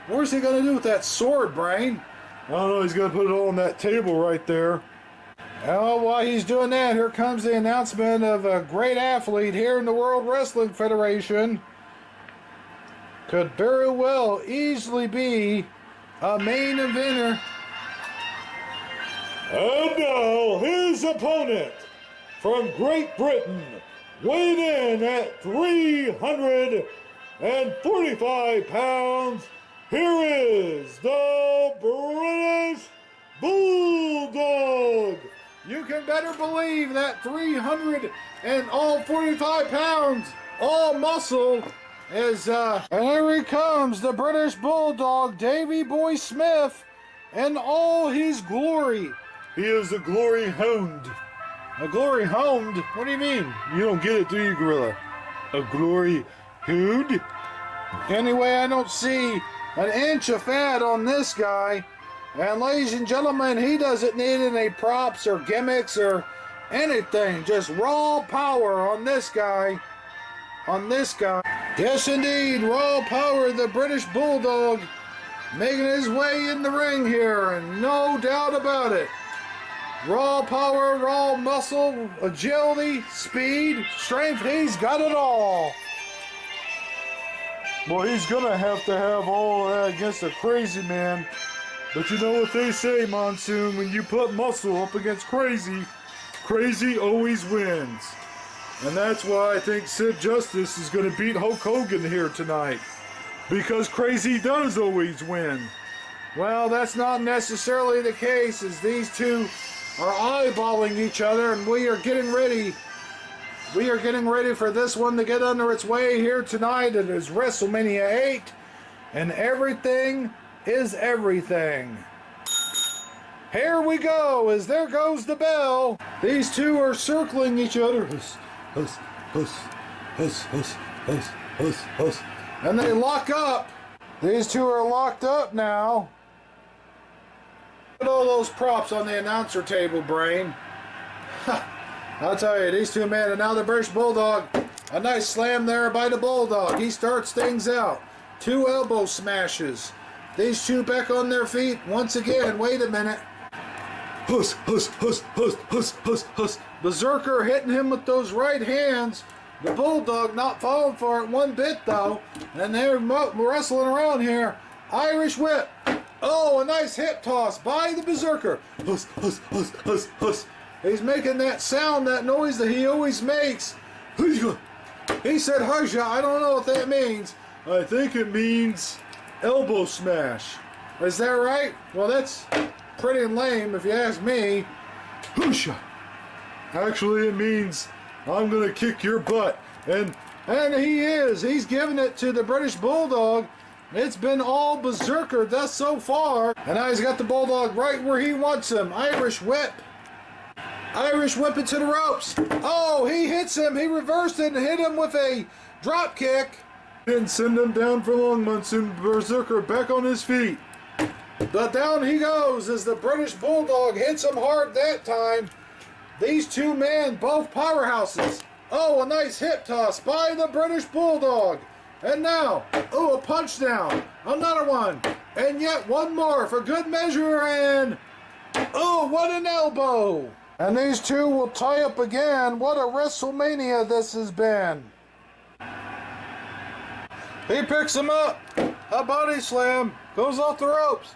What's he going to do with that sword, Brain? I don't know, he's going to put it all on that table right there. Oh, while he's doing that, here comes the announcement of a great athlete here in the World Wrestling Federation. Could very well easily be a main eventer. And now, his opponent from Great Britain, weighing in at 345 pounds, here is the British Bulldog. You can better believe that 345 pounds, all muscle, is, and here he comes, the British Bulldog, Davy Boy Smith, in all his glory. He is a glory hound. A glory hound? What do you mean? You don't get it, do you, Gorilla? A glory hound? Anyway, I don't see an inch of fat on this guy. And ladies and gentlemen, he doesn't need any props or gimmicks or anything. Just raw power on this guy. On this guy. Yes, indeed, raw power, the British Bulldog, making his way in the ring here, and no doubt about it. Raw power, raw muscle, agility, speed, strength, he's got it all. Well, he's going to have all of that against a crazy man. But you know what they say, Monsoon, when you put muscle up against crazy, crazy always wins. And that's why I think Sid Justice is going to beat Hulk Hogan here tonight. Because crazy does always win. Well, that's not necessarily the case, as these two are eyeballing each other, and we are getting ready. We are getting ready for this one to get under its way here tonight. It is WrestleMania 8, and everything is everything. Here we go, as there goes the bell. These two are circling each other. Huss, huss, huss, huss, huss, huss, huss, huss. And they lock up. These two are locked up now. Put all those props on the announcer table, Brain. I'll tell you, these two men, and now the British Bulldog. A nice slam there by the Bulldog. He starts things out. 2 elbow smashes. These two back on their feet once again. Wait a minute. Huss, huss, huss, huss, huss, huss, huss. Berserker hitting him with those right hands. The Bulldog not falling for it one bit, though. And they're wrestling around here. Irish whip. Oh, a nice hip toss by the Berserker. Huss, huss, huss, huss, huss. He's making that sound, that noise that he always makes. He said husha. I don't know what that means. I think it means elbow smash. Is that right? Well, that's pretty lame if you ask me. Husha. Actually, it means I'm going to kick your butt. And he is. He's giving it to the British Bulldog. It's been all Berserker thus so far. And now he's got the Bulldog right where he wants him. Irish whip. Irish whip it to the ropes. Oh, he hits him. He reversed it and hit him with a drop kick. Didn't send him down for long, Monsoon. Berserker back on his feet. But down he goes as the British Bulldog hits him hard that time. These two men, both powerhouses. Oh, a nice hip toss by the British Bulldog. And now, oh, a punch down. Another one. And yet one more for good measure. And, oh, what an elbow. And these two will tie up again. What a WrestleMania this has been. He picks him up. A body slam. Goes off the ropes.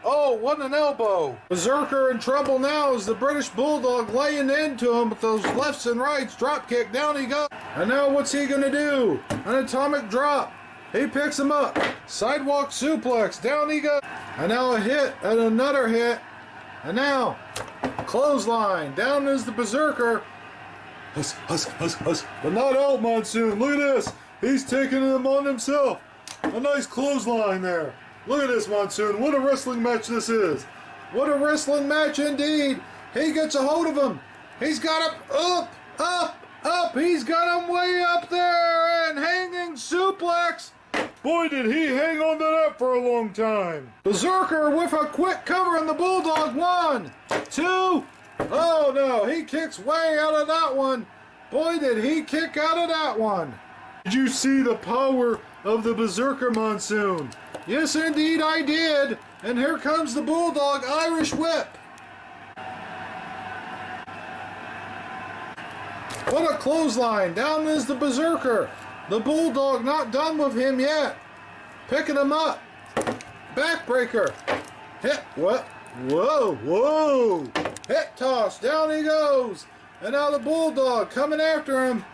Oh, what an elbow. Berserker in trouble now as the British Bulldog laying into him with those lefts and rights. Drop kick. Down he goes. And now what's he going to do? An atomic drop. He picks him up. Sidewalk suplex. Down he goes. And now a hit and another hit. And now clothesline. Down is the Berserker. Huss, huss, huss, huss. But not out, Monsoon. Look at this. He's taking him on himself. A nice clothesline there. Look at this, Monsoon. What a wrestling match this is. What a wrestling match indeed. He gets a hold of him. He's got him up, up, up. He's got him way up there and hanging suplex. Boy, did he hang on to that for a long time. Berserker with a quick cover on the Bulldog. 1, 2. Oh no, he kicks way out of that one. Boy, did he kick out of that one. Did you see the power of the Berserker Monsoon? Yes, indeed I did. And here comes the Bulldog Irish Whip. What a clothesline. Down is the Berserker. The Bulldog not done with him yet. Picking him up. Backbreaker. Hit. What? Whoa, whoa. Hit toss. Down he goes. And now the Bulldog coming after him.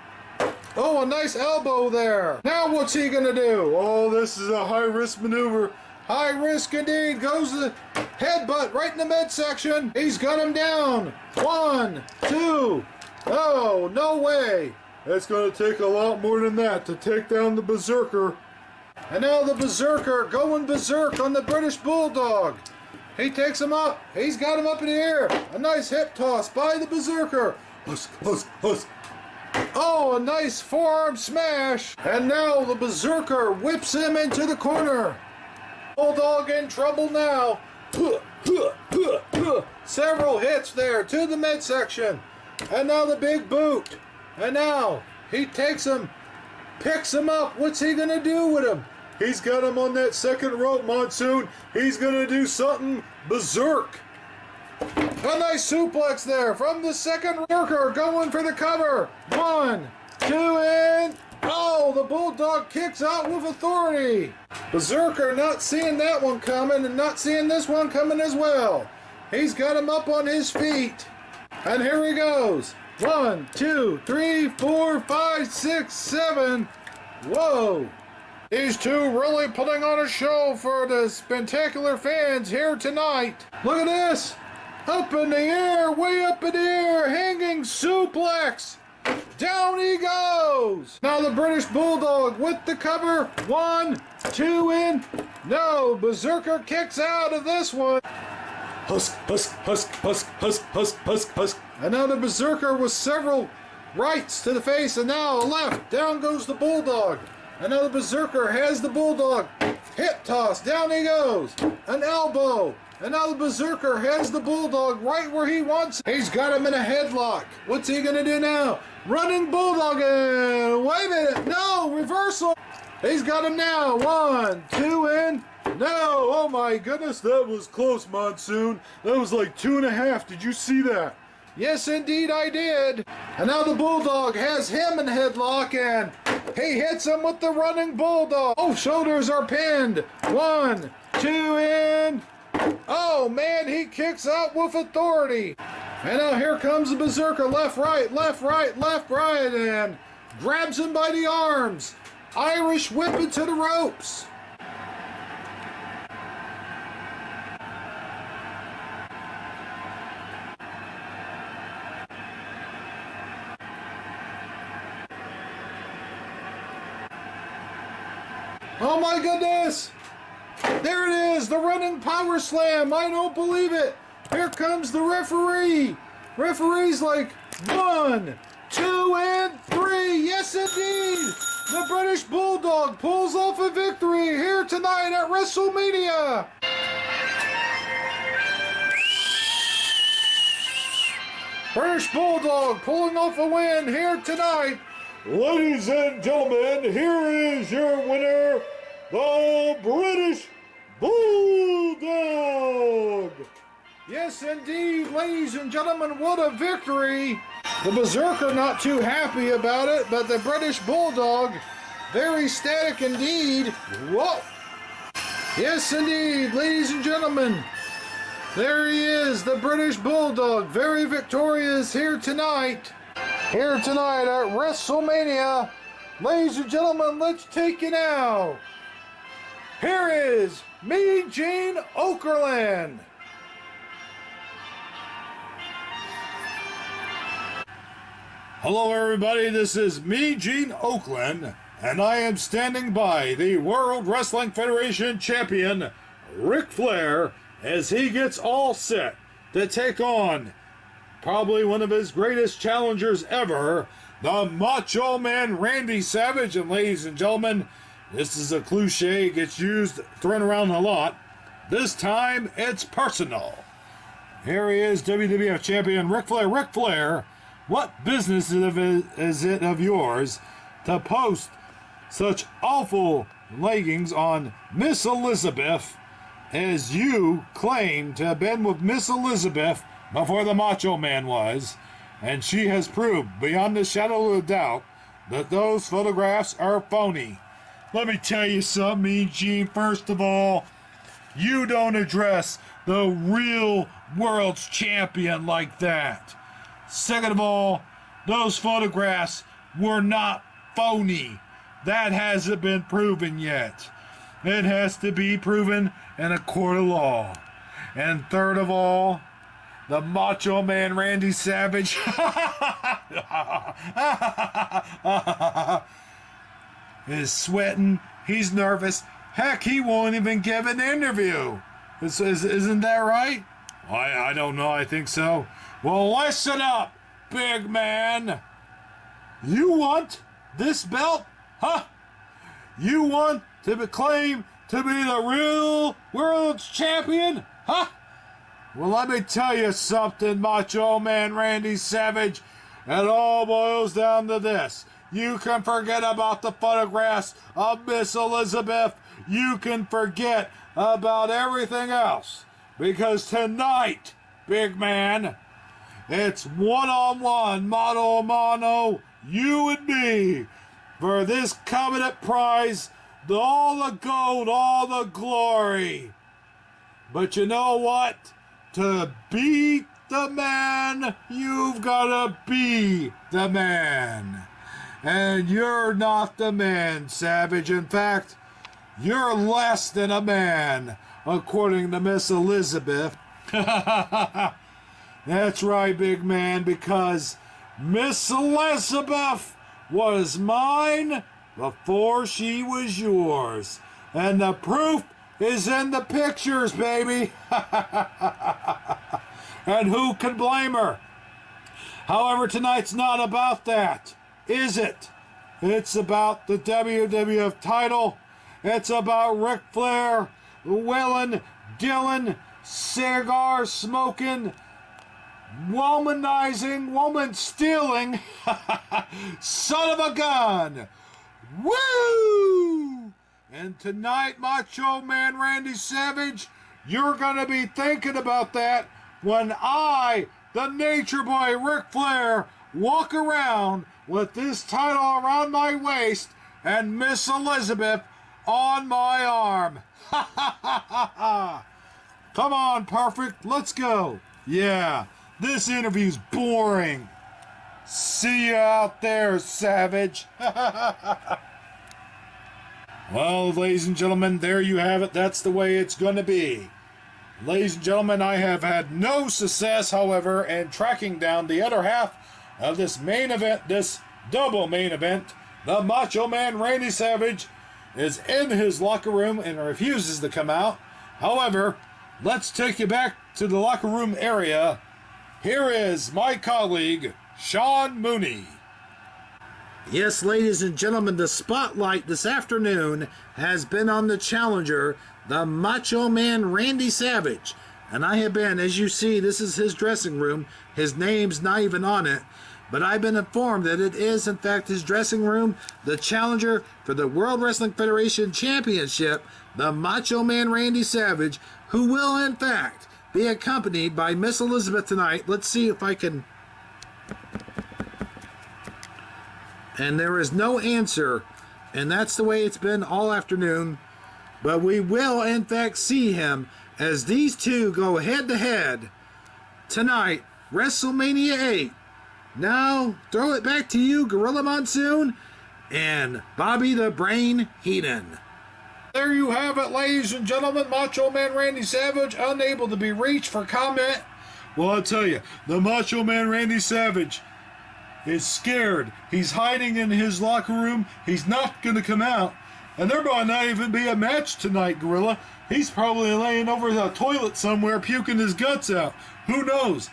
Oh, a nice elbow there. Now what's he going to do? Oh, this is a high-risk maneuver. High risk indeed. Goes the headbutt right in the midsection. He's got him down. 1, 2. Oh, no way. It's going to take a lot more than that to take down the Berserker. And now the Berserker going berserk on the British Bulldog. He takes him up. He's got him up in the air. A nice hip toss by the Berserker. Husk, husk, husk. Oh, a nice forearm smash. And now the Berserker whips him into the corner. Bulldog in trouble now. Several hits there to the midsection. And now the big boot. And now he takes him, picks him up. What's he going to do with him? He's got him on that second rope, Monsoon. He's going to do something berserk. A nice suplex there from the second worker going for the cover. 1, 2, and oh, the Bulldog kicks out with authority. Berserker not seeing that one coming and not seeing this one coming as well. He's got him up on his feet. And here he goes. 1, 2, 3, 4, 5, 6, 7. Whoa. These two really putting on a show for the spectacular fans here tonight. Look at this. Up in the air, way up in the air, hanging suplex. Down he goes. Now the British Bulldog with the cover. 1, 2, and no. Berserker kicks out of this one. Husk, husk, husk, husk, husk, husk, husk, husk. And now the Berserker with several rights to the face, and now a left. Down goes the Bulldog. And now the Berserker has the Bulldog. Hip toss. Down he goes. An elbow. And now the Berserker has the Bulldog right where he wants it. He's got him in a headlock. What's he going to do now? Running Bulldog. Wait a minute. No. Reversal. He's got him now. 1, 2, and no. Oh my goodness, that was close, Monsoon. That was like 2.5. Did you see that? Yes, indeed I did. And now the Bulldog has him in headlock, and he hits him with the running Bulldog. Both shoulders are pinned. 1, 2, and oh man, he kicks out with authority. And now here comes the Berserker. Left, right, left, right, left, right, and grabs him by the arms. Irish whip into the ropes. Oh my goodness! There it is, the running power slam. I don't believe it. Here comes the referee. Referee's like 1, 2, and 3. Yes, indeed. The British Bulldog pulls off a victory here tonight at Wrestlemania. British Bulldog pulling off a win here tonight. Ladies and gentlemen, here is your winner, the British Bulldog. Yes, indeed, ladies and gentlemen, what a victory. The Berserker not too happy about it, but the British Bulldog, very ecstatic indeed. Whoa. Yes, indeed, ladies and gentlemen. There he is, the British Bulldog, very victorious here tonight. Here tonight at WrestleMania. Ladies and gentlemen, let's take it now. Here is Mean Gene Okerlund. Hello, everybody. This is me, Gene Okerlund, and I am standing by the World Wrestling Federation champion, Ric Flair, as he gets all set to take on probably one of his greatest challengers ever, the Macho Man Randy Savage. And ladies and gentlemen, this is a cliche, it gets used, thrown around a lot. This time, it's personal. Here he is, WWF Champion Ric Flair. Ric Flair, what business is it of yours to post such awful leggings on Miss Elizabeth, as you claim to have been with Miss Elizabeth before the Macho Man was, and she has proved beyond the shadow of a doubt that those photographs are phony. Let me tell you something, Mean Gene. First of all, you don't address the real world's champion like that. Second of all, those photographs were not phony. That hasn't been proven yet. It has to be proven in a court of law. And third of all, the Macho Man Randy Savage is sweating. He's nervous. Heck, he won't even give an interview. Isn't that right? I don't know. I think so. Well, listen up, big man. You want this belt? Huh? You want to claim to be the real world's champion? Huh? Well, let me tell you something, Macho Man Randy Savage. It all boils down to this. You can forget about the photographs of Miss Elizabeth. You can forget about everything else. Because tonight, big man, it's one-on-one, mano a mano, you and me, for this coveted prize, all the gold, all the glory. But you know what? To beat the man, you've got to be the man. And you're not the man, Savage. In fact, you're less than a man, according to Miss Elizabeth. That's right, big man, because Miss Elizabeth was mine before she was yours. And the proof is in the pictures, baby. And who can blame her? However, tonight's not about that, is it? It's about the WWF title. It's about Ric Flair, Wheeling, Dylan, cigar smoking, womanizing, woman stealing, son of a gun. Woo! And tonight, Macho Man Randy Savage, you're going to be thinking about that when I, the Nature Boy Ric Flair, walk around with this title around my waist and Miss Elizabeth on my arm. Ha ha ha ha ha. Come on, Perfect, let's go. Yeah, this interview's boring. See you out there, Savage. Well, ladies and gentlemen, there you have it. That's the way it's going to be. Ladies and gentlemen, I have had no success, however, in tracking down the other half of this main event, this double main event. The Macho Man Randy Savage is in his locker room and refuses to come out. However, let's take you back to the locker room area. Here is my colleague, Shawn Mooney. Yes, ladies and gentlemen, the spotlight this afternoon has been on the challenger, the Macho Man Randy Savage. And I have been, as you see, this is his dressing room. His name's not even on it. But I've been informed that it is, in fact, his dressing room, the challenger for the World Wrestling Federation Championship, the Macho Man Randy Savage, who will, in fact, be accompanied by Miss Elizabeth tonight. Let's see if I can... And there is no answer, and that's the way it's been all afternoon. But we will, in fact, see him as these two go head-to-head tonight, WrestleMania 8. Now, throw it back to you, Gorilla Monsoon, and Bobby the Brain Heenan. There you have it, ladies and gentlemen. Macho Man Randy Savage, unable to be reached for comment. Well, I'll tell you, the Macho Man Randy Savage is scared. He's hiding in his locker room. He's not going to come out. And there might not even be a match tonight, Gorilla. He's probably laying over the toilet somewhere puking his guts out. Who knows?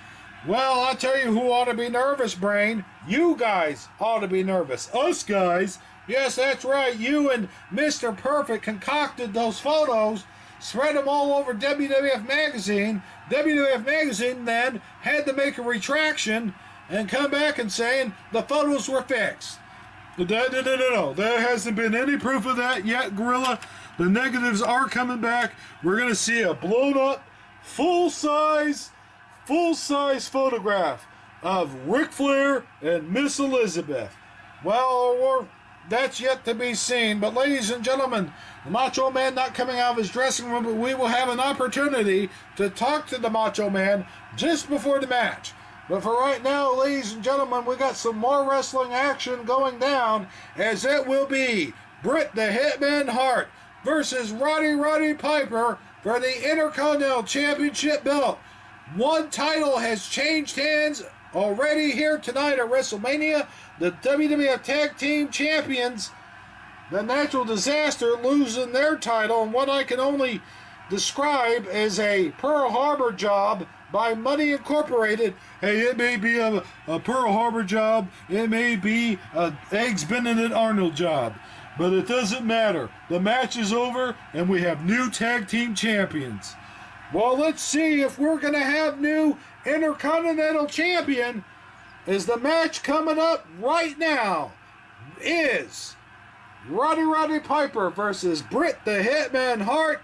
Well, I'll tell you who ought to be nervous, Brain. You guys ought to be nervous. Us guys. Yes, that's right. You and Mr. Perfect concocted those photos, spread them all over WWF Magazine. WWF Magazine then had to make a retraction and come back and saying the photos were fixed. No. There hasn't been any proof of that yet, Gorilla. The negatives are coming back. We're going to see a blown up, full-size photograph of Ric Flair and Miss Elizabeth. Well, that's yet to be seen. But ladies and gentlemen, the Macho Man not coming out of his dressing room, but we will have an opportunity to talk to the Macho Man just before the match. But for right now, ladies and gentlemen, we got some more wrestling action going down, as it will be Bret the Hitman Hart versus Roddy Piper for the Intercontinental Championship belt. One title has changed hands already here tonight at WrestleMania. The WWF Tag Team Champions, the Natural Disaster, losing their title in what I can only describe as a Pearl Harbor job by Money Incorporated. Hey, it may be a Pearl Harbor job. It may be a Eggs Benedict Arnold job. But it doesn't matter. The match is over, and we have new tag team champions. Well, let's see if we're going to have new Intercontinental Champion. Is the match coming up right now is Roddy Piper versus Bret the Hitman Hart.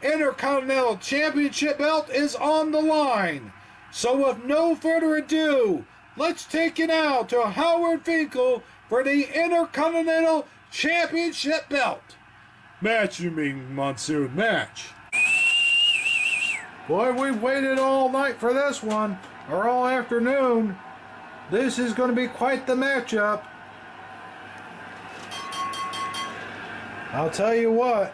Intercontinental Championship belt is on the line. So with no further ado, let's take it now to Howard Finkel for the Intercontinental Championship belt. Match, you mean, Monsoon? Match. Boy, we've waited all night for this one, or all afternoon. This is going to be quite the matchup. I'll tell you what.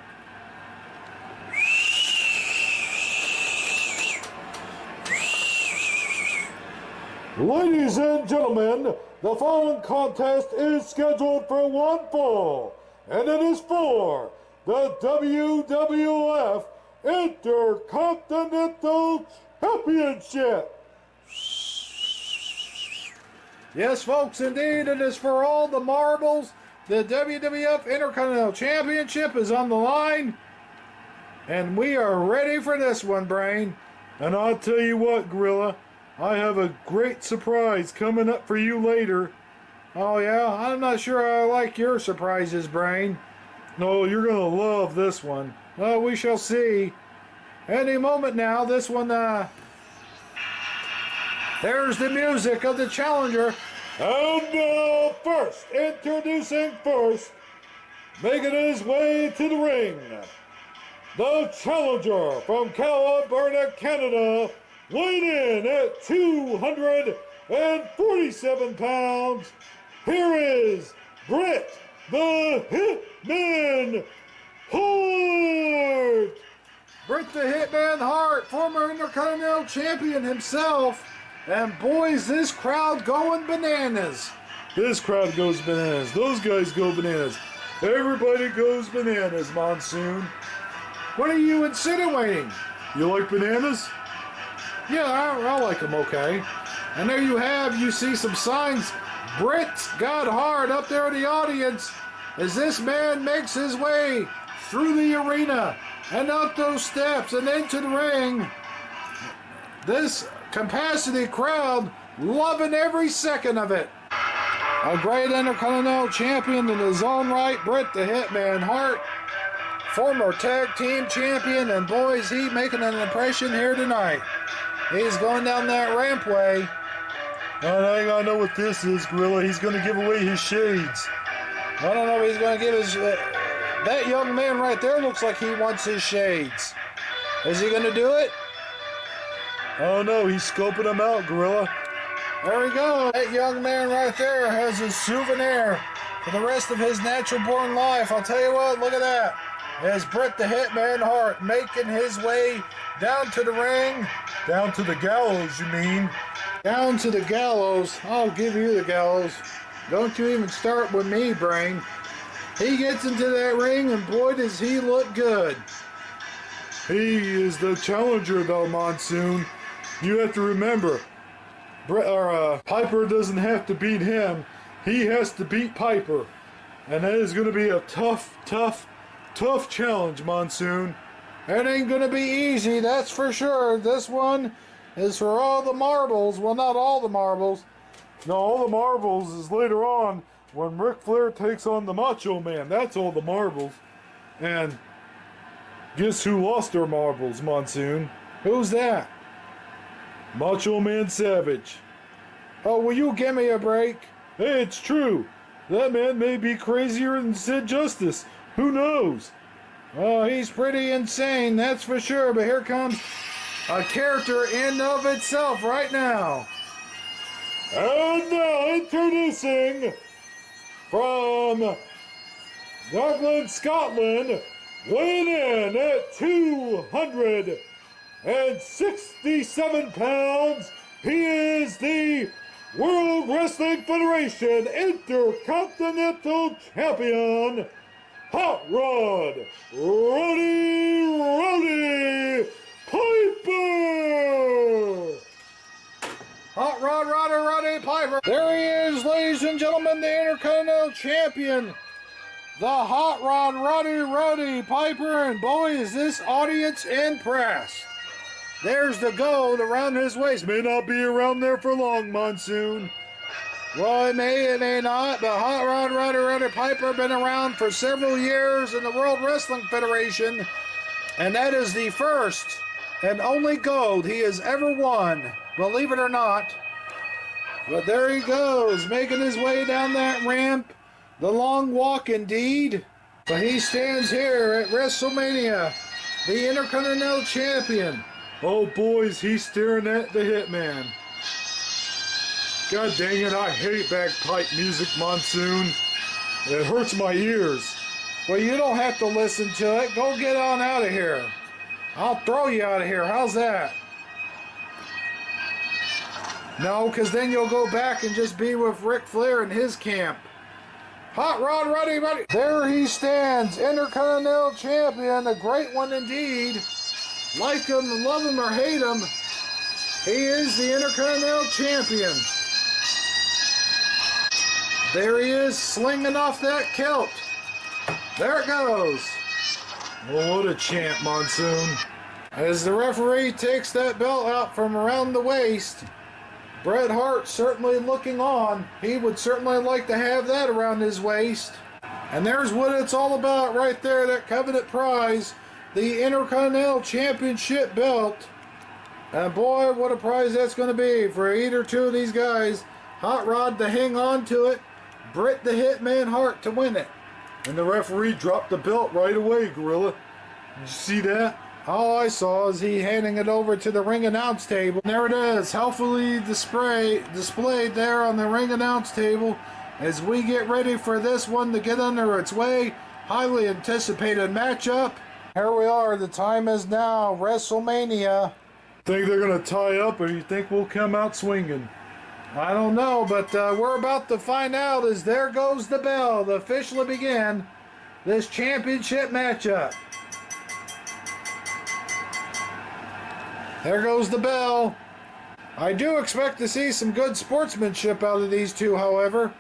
Ladies and gentlemen, the following contest is scheduled for one fall, and it is for the WWF Intercontinental Championship. Yes, folks, indeed, it is for all the marbles. The WWF Intercontinental Championship is on the line, and we are ready for this one, Brain. And I'll tell you what, Gorilla, I have a great surprise coming up for you later. Oh, yeah? I'm not sure I like your surprises, Brain. No, you're going to love this one. Well, we shall see. Any moment now, this one, there's the music of the challenger. And introducing first, making his way to the ring, the challenger from Alberta, Canada, weighing in at 247 pounds. Here is Bret the Hitman Hart. Bret the Hitman Hart, former Intercontinental Champion himself. And boys, this crowd going bananas. This crowd goes bananas. Those guys go bananas. Everybody goes bananas, Monsoon. What are you insinuating? You like bananas? Yeah, I like them okay. And there you see some signs. Bret's got hard up there in the audience as this man makes his way through the arena and up those steps and into the ring. This capacity crowd loving every second of it. A great Intercontinental Champion in his own right, Bret the Hitman Hart. Former tag team champion, and boys, he making an impression here tonight. He's going down that rampway. I know what this is, Gorilla. He's going to give away his shades. I don't know if he's going to give his... that young man right there looks like he wants his shades. Is he going to do it? Oh no, he's scoping them out, Gorilla. There we go. That young man right there has a souvenir for the rest of his natural-born life. I'll tell you what, look at that. There's Bret the Hitman Hart making his way down to the ring. Down to the gallows, you mean? Down to the gallows. I'll give you the gallows. Don't you even start with me, Brain. He gets into that ring, and boy, does he look good. He is the challenger, though, Monsoon. You have to remember, Piper doesn't have to beat him. He has to beat Piper. And that is going to be a tough challenge, Monsoon. It ain't gonna be easy, that's for sure. This one is for all the marbles. Well, not all the marbles. No, all the marbles is later on when Ric Flair takes on the Macho Man. That's all the marbles. And guess who lost their marbles, Monsoon? Who's that? Macho Man Savage. Oh, will you give me a break? Hey, it's true. That man may be crazier than Sid Justice. Who knows? Oh, he's pretty insane, that's for sure. But here comes a character in of itself right now. And now introducing from Dublin, Scotland, weighing in at 267 pounds, he is the World Wrestling Federation Intercontinental Champion, Hot Rod Roddy Piper! Hot Rod Roddy Piper. There he is, ladies and gentlemen, the Intercontinental Champion, the Hot Rod Roddy Piper, and boy, is this audience impressed. There's the gold around his waist. May not be around there for long, Monsoon. Well, it may not, but Hot Rod Roddy Piper been around for several years in the World Wrestling Federation, and that is the first and only gold he has ever won, believe it or not. But there he goes, making his way down that ramp. The long walk indeed. But he stands here at Wrestlemania, the Intercontinental Champion. Oh, boys, he's staring at the Hitman. God dang it, I hate bagpipe music, Monsoon. It hurts my ears. Well, you don't have to listen to it. Go get on out of here. I'll throw you out of here. How's that? No, because then you'll go back and just be with Ric Flair and his camp. Hot Rod Roddy. There he stands, Intercontinental Champion, a great one indeed. Like him, love him, or hate him, he is the Intercontinental Champion. There he is, slinging off that kilt. There it goes. Well, what a champ, Monsoon. As the referee takes that belt out from around the waist, Bret Hart certainly looking on. He would certainly like to have that around his waist. And there's what it's all about right there, that coveted prize, the Intercontinental Championship belt. And boy, what a prize that's going to be for either two of these guys. Hot Rod to hang on to it, Bret the Hitman Hart to win it. And the referee dropped the belt right away, Gorilla. Did you see that? All I saw is he handing it over to the ring announce table. And there it is, helpfully displayed there on the ring announce table as we get ready for this one to get under its way. Highly anticipated matchup. Here we are, the time is now, WrestleMania. Think they're going to tie up, or you think we'll come out swinging? I don't know, but we're about to find out as there goes the bell to officially begin this championship matchup. There goes the bell. I do expect to see some good sportsmanship out of these two, however.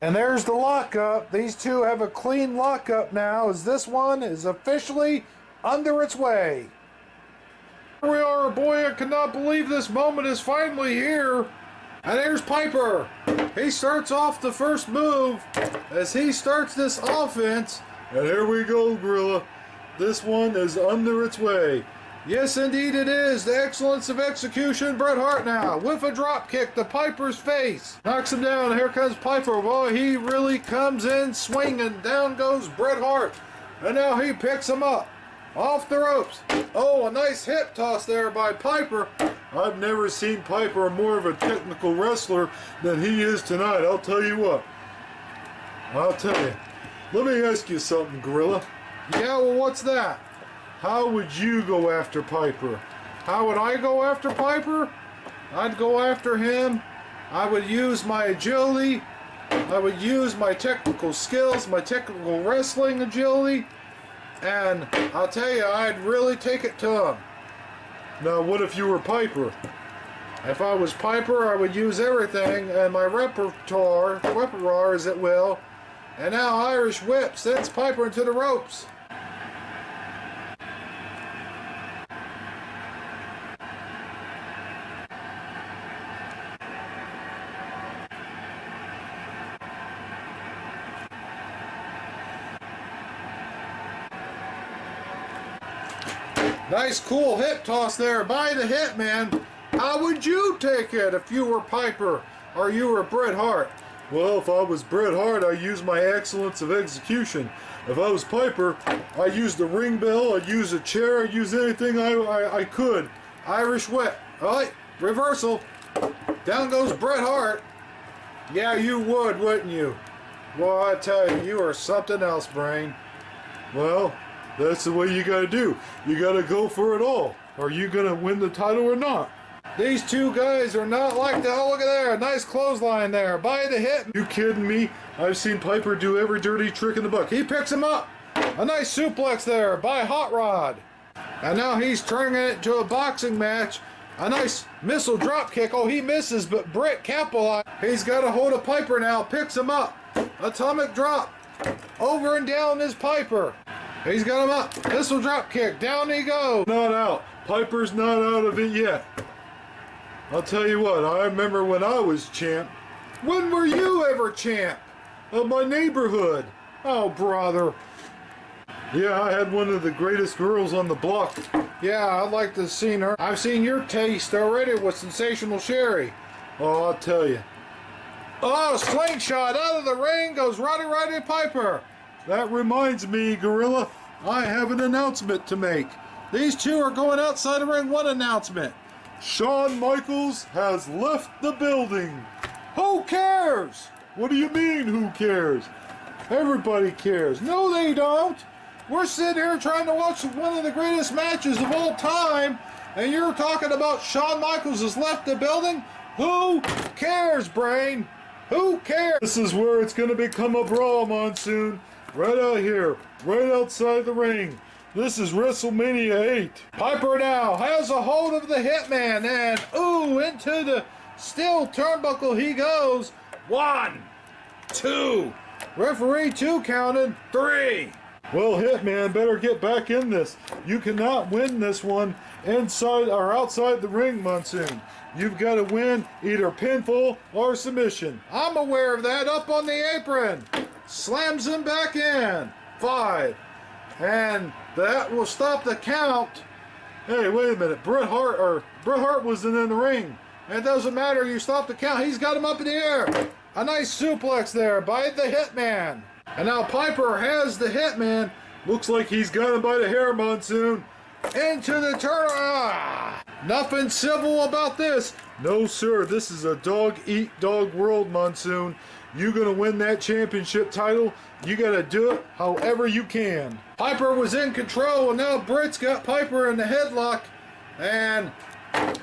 And there's the lockup. These two have a clean lockup now, as this one is officially under its way. Here we are, boy, I cannot believe this moment is finally here. And there's Piper. He starts off the first move as he starts this offense. And here we go, Gorilla. This one is under its way. Yes, indeed it is. The excellence of execution. Bret Hart now with a drop kick to Piper's face. Knocks him down. Here comes Piper. Boy, he really comes in swinging. Down goes Bret Hart. And now he picks him up. Off the ropes. Oh, a nice hip toss there by Piper. I've never seen Piper more of a technical wrestler than he is tonight. I'll tell you what. I'll tell you. Let me ask you something, Gorilla. Yeah, well, what's that? How would you go after Piper? How would I go after Piper? I'd go after him. I would use my agility I would use my technical skills, my technical wrestling agility, and I'll tell you, I'd really take it to him. Now, what if you were Piper? If I was Piper, I would use everything and my repertoire as it will. And now Irish Whip sends Piper into the ropes. Nice cool hip toss there by the Hitman. How would you take it if you were Piper or you were Bret Hart? Well, if I was Bret Hart, I used my excellence of execution. If I was Piper, I used the ring bell, I'd use a chair, I'd use anything I could. Irish Whip. All right, reversal. Down goes Bret Hart. Yeah, you would, wouldn't you? Well, I tell you, you are something else, Brain. Well, that's the way you gotta do. You gotta go for it all. Are you gonna win the title or not? These two guys are not like that. Oh, look at there. Nice clothesline there by the hit. You kidding me? I've seen Piper do every dirty trick in the book. He picks him up. A nice suplex there by Hot Rod. And now he's turning it to a boxing match. A nice missile drop kick. Oh, he misses, but Bret capitalized. He's got a hold of Piper now. Picks him up. Atomic drop. Over and down is Piper. He's got him up. Missile drop kick. Down he goes. Not out. Piper's not out of it yet. I'll tell you what, I remember when I was champ. When were you ever champ? Of my neighborhood. Oh, brother. Yeah, I had one of the greatest girls on the block. Yeah, I'd like to have seen her. I've seen your taste already with Sensational Sherry. Oh, I'll tell you. Oh, slingshot out of the ring goes Roddy Piper. That reminds me, Gorilla, I have an announcement to make. These two are going outside the ring. What announcement? Shawn Michaels has left the building. Who cares? What do you mean, who cares? Everybody cares. No, they don't. We're sitting here trying to watch one of the greatest matches of all time, and you're talking about Shawn Michaels has left the building? Who cares, Brain? Who cares? This is where it's going to become a brawl, Monsoon. Right out here, right outside the ring. This is WrestleMania 8. Piper now has a hold of the Hitman, and ooh, into the steel turnbuckle he goes. 1, 2. Referee 2 counted. 3. Well, Hitman, better get back in this. You cannot win this one inside or outside the ring, Monsoon. You've got to win either pinfall or submission. I'm aware of that. Up on the apron. Slams him back in. 5. And that will stop the count. Hey, wait a minute. Bret Hart wasn't in the ring. It doesn't matter. You stop the count. He's got him up in the air. A nice suplex there by the Hitman. And now Piper has the Hitman. Looks like he's got him by the hair, Monsoon. Into the turn. Nothing civil about this. No, sir. This is a dog-eat-dog world, Monsoon. You're going to win that championship title. You got to do it however you can. Piper was in control, and now Bret's got Piper in the headlock. And,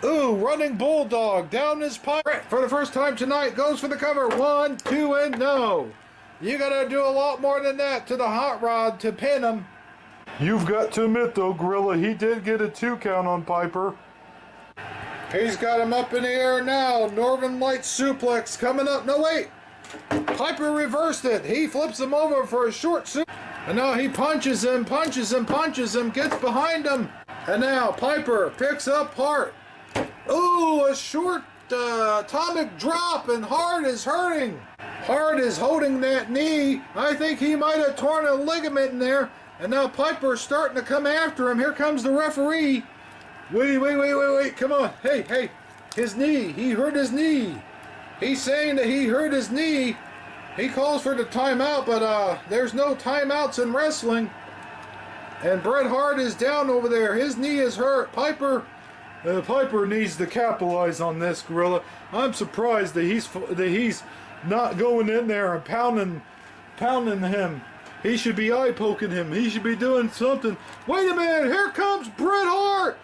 ooh, running Bulldog down his pipe. Bret, for the first time tonight, goes for the cover. 1, 2, and no. You got to do a lot more than that to the Hot Rod to pin him. You've got to admit, though, Gorilla, he did get a 2 count on Piper. He's got him up in the air now. Northern Light suplex coming up. No, wait. Piper reversed it. He flips him over for a short suplex. And now he punches him, gets behind him. And now Piper picks up Hart. Ooh, a short atomic drop, and Hart is hurting. Hart is holding that knee. I think he might have torn a ligament in there. And now Piper's starting to come after him. Here comes the referee. Wait. Come on. Hey. His knee. He hurt his knee. He's saying that he hurt his knee. He calls for the timeout, but there's no timeouts in wrestling. And Bret Hart is down over there. His knee is hurt. Piper needs to capitalize on this, Gorilla. I'm surprised that he's not going in there and pounding him. He should be eye-poking him. He should be doing something. Wait a minute. Here comes Bret Hart.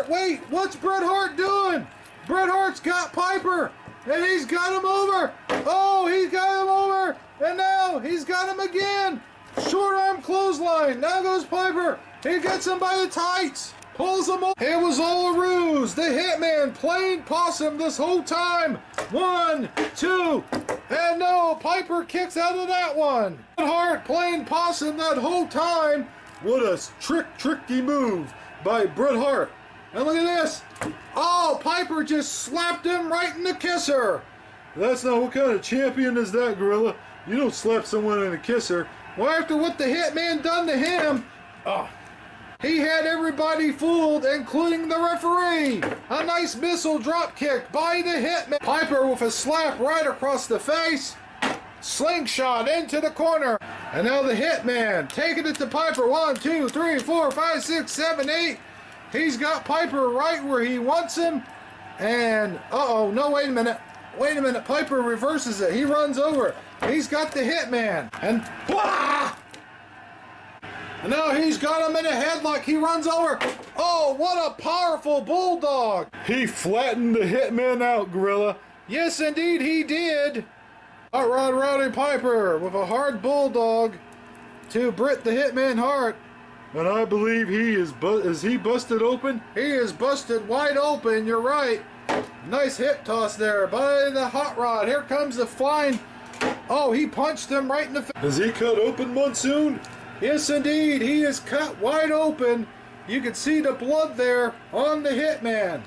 Wait. What's Bret Hart doing? Bret Hart's got Piper, and he's got him over. Oh, And now he's got him again. Short arm clothesline. Now goes Piper. He gets him by the tights. Pulls him up. It was all a ruse. The Hitman playing possum this whole time. 1, 2, and no, Piper kicks out of that one. Hart playing possum that whole time. What a tricky move by Bret Hart. And look at this. Oh, Piper just slapped him right in the kisser. That's not what kind of champion is that, Gorilla. You don't slap someone in a kisser. Well, after what the Hitman done to him, he had everybody fooled, including the referee. A nice missile drop kick by the Hitman. Piper with a slap right across the face. Slingshot into the corner. And now the Hitman taking it to Piper. 1, 2, 3, 4, 5, 6, 7, 8. He's got Piper right where he wants him. And, no, wait a minute. Wait a minute. Piper reverses it. He runs over. He's got the Hitman. And, and now he's got him in a headlock. He runs over. Oh, what a powerful Bulldog. He flattened the Hitman out, Gorilla. Yes, indeed, he did. Hot Rod Roddy Piper with a hard Bulldog to Bret the Hitman Hart. And I believe he is he busted open? He is busted wide open, you're right. Nice hip toss there by the Hot Rod. Here comes the flying. Oh, he punched him right in the face. Is he cut open, Monsoon? Yes, indeed. He is cut wide open. You can see the blood there on the Hitman.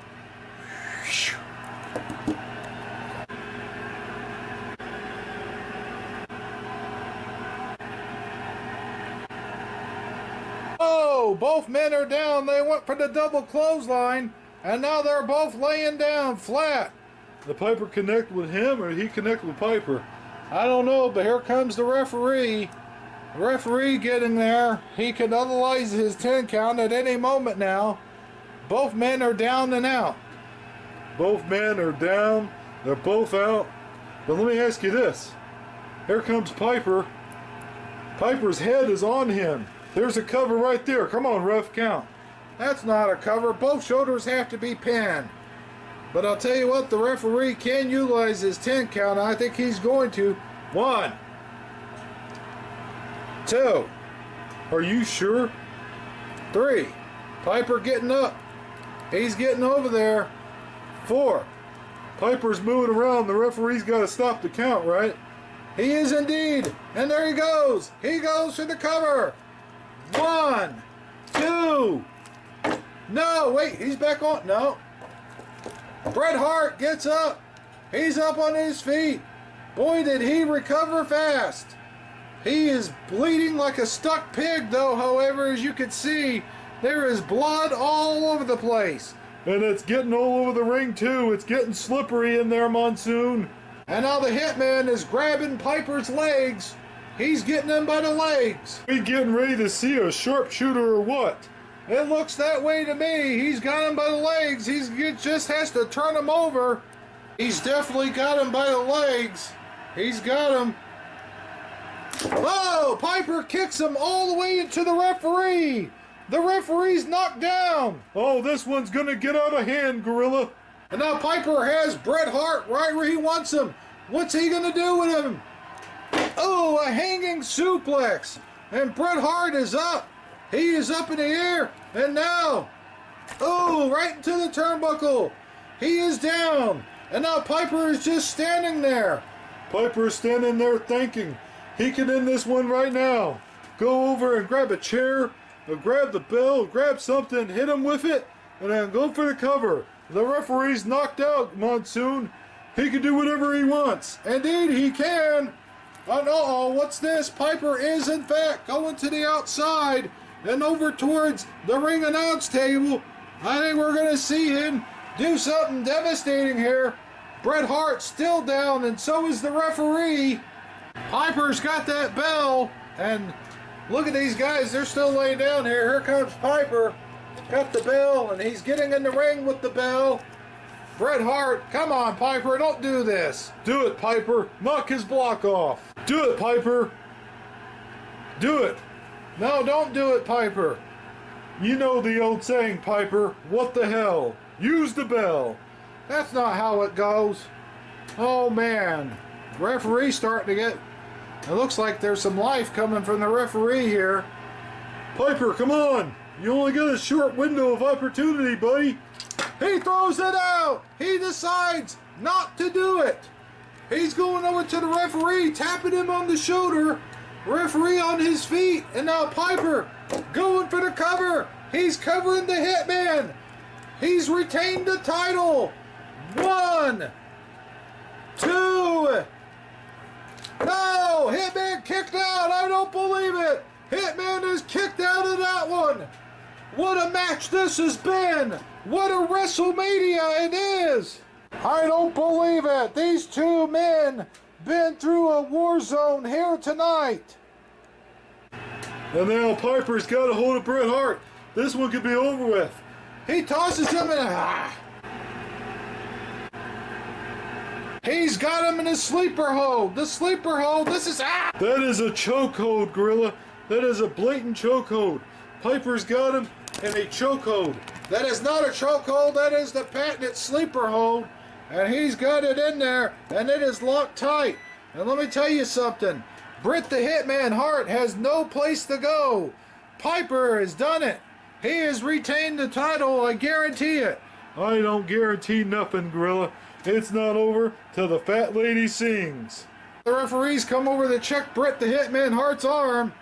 Oh, both men are down. They went for the double clothesline, and now they're both laying down flat. The Piper connect with him, or he connect with Piper? I don't know, but here comes the referee. The referee getting there. He could otherwise his 10 count at any moment now. Both men are down and out. Both men are down. They're both out. But let me ask you this. Here comes Piper. Piper's head is on him. There's a cover right there. Come on, ref, count. That's not a cover. Both shoulders have to be pinned. But I'll tell you what, the referee can utilize his 10 count. I think he's going to. 1, 2. Are you sure? 3. Piper getting up. He's getting over there. 4. Piper's moving around. The referee's got to stop the count, right? He is indeed. And there he goes. He goes for the cover. 1, 2. No, wait, he's back on. No. Bret Hart gets up. He's up on his feet. Boy, did he recover fast. He is bleeding like a stuck pig, though, however, as you can see, there is blood all over the place. And it's getting all over the ring, too. It's getting slippery in there, Monsoon. And now the Hitman is grabbing Piper's legs. He's getting him by the legs. We getting ready to see a sharpshooter or what? It looks that way to me. He's got him by the legs. He just has to turn him over. He's definitely got him by the legs. He's got him. Oh, Piper kicks him all the way into the referee. The referee's knocked down. Oh, this one's gonna get out of hand, Gorilla. And now Piper has Bret Hart right where he wants him. What's he gonna do with him? Oh, a hanging suplex. And Bret Hart is up. He is up in the air. And now, oh, right into the turnbuckle. He is down. And now Piper is just standing there. Piper is standing there thinking he can end this one right now. Go over and grab a chair, or grab the bell, grab something, hit him with it, and then go for the cover. The referee's knocked out, Monsoon. He can do whatever he wants. Indeed, he can. Uh-oh, what's this? Piper is, in fact, going to the outside and over towards the ring announce table. I think we're going to see him do something devastating here. Bret Hart still down, and so is the referee. Piper's got that bell, and look at these guys. They're still laying down here. Here comes Piper. Got the bell, and he's getting in the ring with the bell. Bret Hart, come on, Piper, don't do this. Do it, Piper. Knock his block off. Do it, Piper. Do it. No, don't do it, Piper. You know the old saying, Piper. What the hell? Use the bell. That's not how it goes. Oh, man. Referee's starting to get It looks like there's some life coming from the referee here. Piper, come on! You only got a short window of opportunity, buddy. He throws it out. He decides not to do it. He's going over to the referee, tapping him on the shoulder. Referee on his feet, and now Piper going for the cover. He's covering the Hitman. He's retained the title. 1, 2. No, Hitman kicked out. I don't believe it. Hitman is kicked out of that one. What a match this has been. What a WrestleMania it is. I don't believe it. These two men been through a war zone here tonight. And now Piper's got a hold of Bret Hart. This one could be over with. He tosses him in He's got him in a sleeper hold. The sleeper hold. This is That is a chokehold, Gorilla. That is a blatant chokehold. Piper's got him in a chokehold. That is not a chokehold. That is the patented sleeper hold. And he's got it in there, and it is locked tight. And let me tell you something. Bret the Hitman Hart has no place to go. Piper has done it. He has retained the title, I guarantee it. I don't guarantee nothing, Gorilla. It's not over till the fat lady sings. The referees come over to check Bret the Hitman Hart's arm.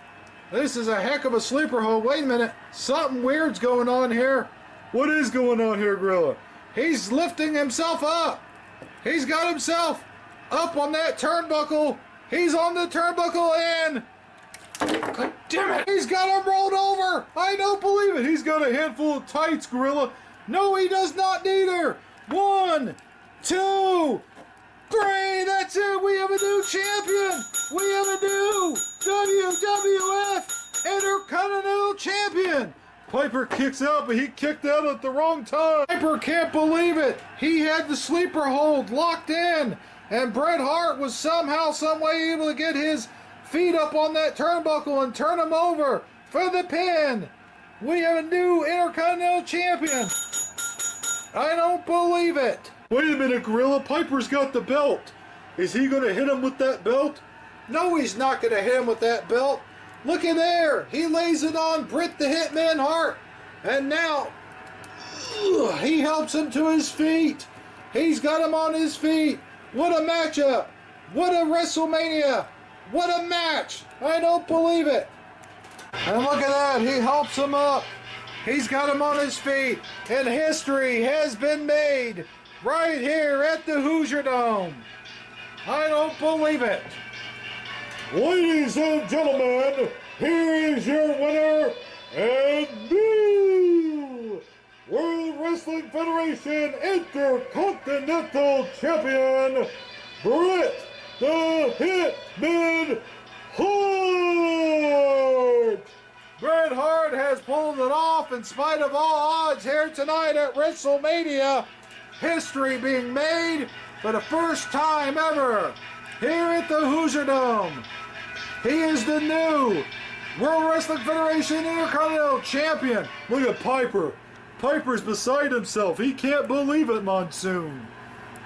This is a heck of a sleeper hold. Wait a minute. Something weird's going on here. What is going on here, Gorilla? He's lifting himself up. He's got himself up on that turnbuckle. He's on the turnbuckle and... God damn it! He's got him rolled over! I don't believe it! He's got a handful of tights, Gorilla. No, he does not neither! 1, 2, 3! That's it! We have a new champion! We have a new WWF Intercontinental Champion! Piper kicks out, but he kicked out at the wrong time. Piper can't believe it! He had the sleeper hold locked in, and Bret Hart was somehow, someway able to get his feet up on that turnbuckle and turn him over for the pin. We have a new Intercontinental Champion. I don't believe it. Wait a minute, Gorilla. Piper's got the belt. Is he going to hit him with that belt? No, he's not going to hit him with that belt. Look at there. He lays it on Bret the Hitman Hart. And now he helps him to his feet. He's got him on his feet. What a matchup. What a WrestleMania. What a match. I don't believe it. And look at that. He helps him up. He's got him on his feet. And history has been made right here at the Hoosier Dome. I don't believe it. Ladies and gentlemen, here is your winner and new World Wrestling Federation Intercontinental Champion, Bret the Hitman Hart! Bret Hart has pulled it off in spite of all odds here tonight at WrestleMania. History being made for the first time ever here at the Hoosier Dome. He is the new World Wrestling Federation Intercontinental Champion. Look at Piper. Piper's beside himself. He can't believe it, Monsoon.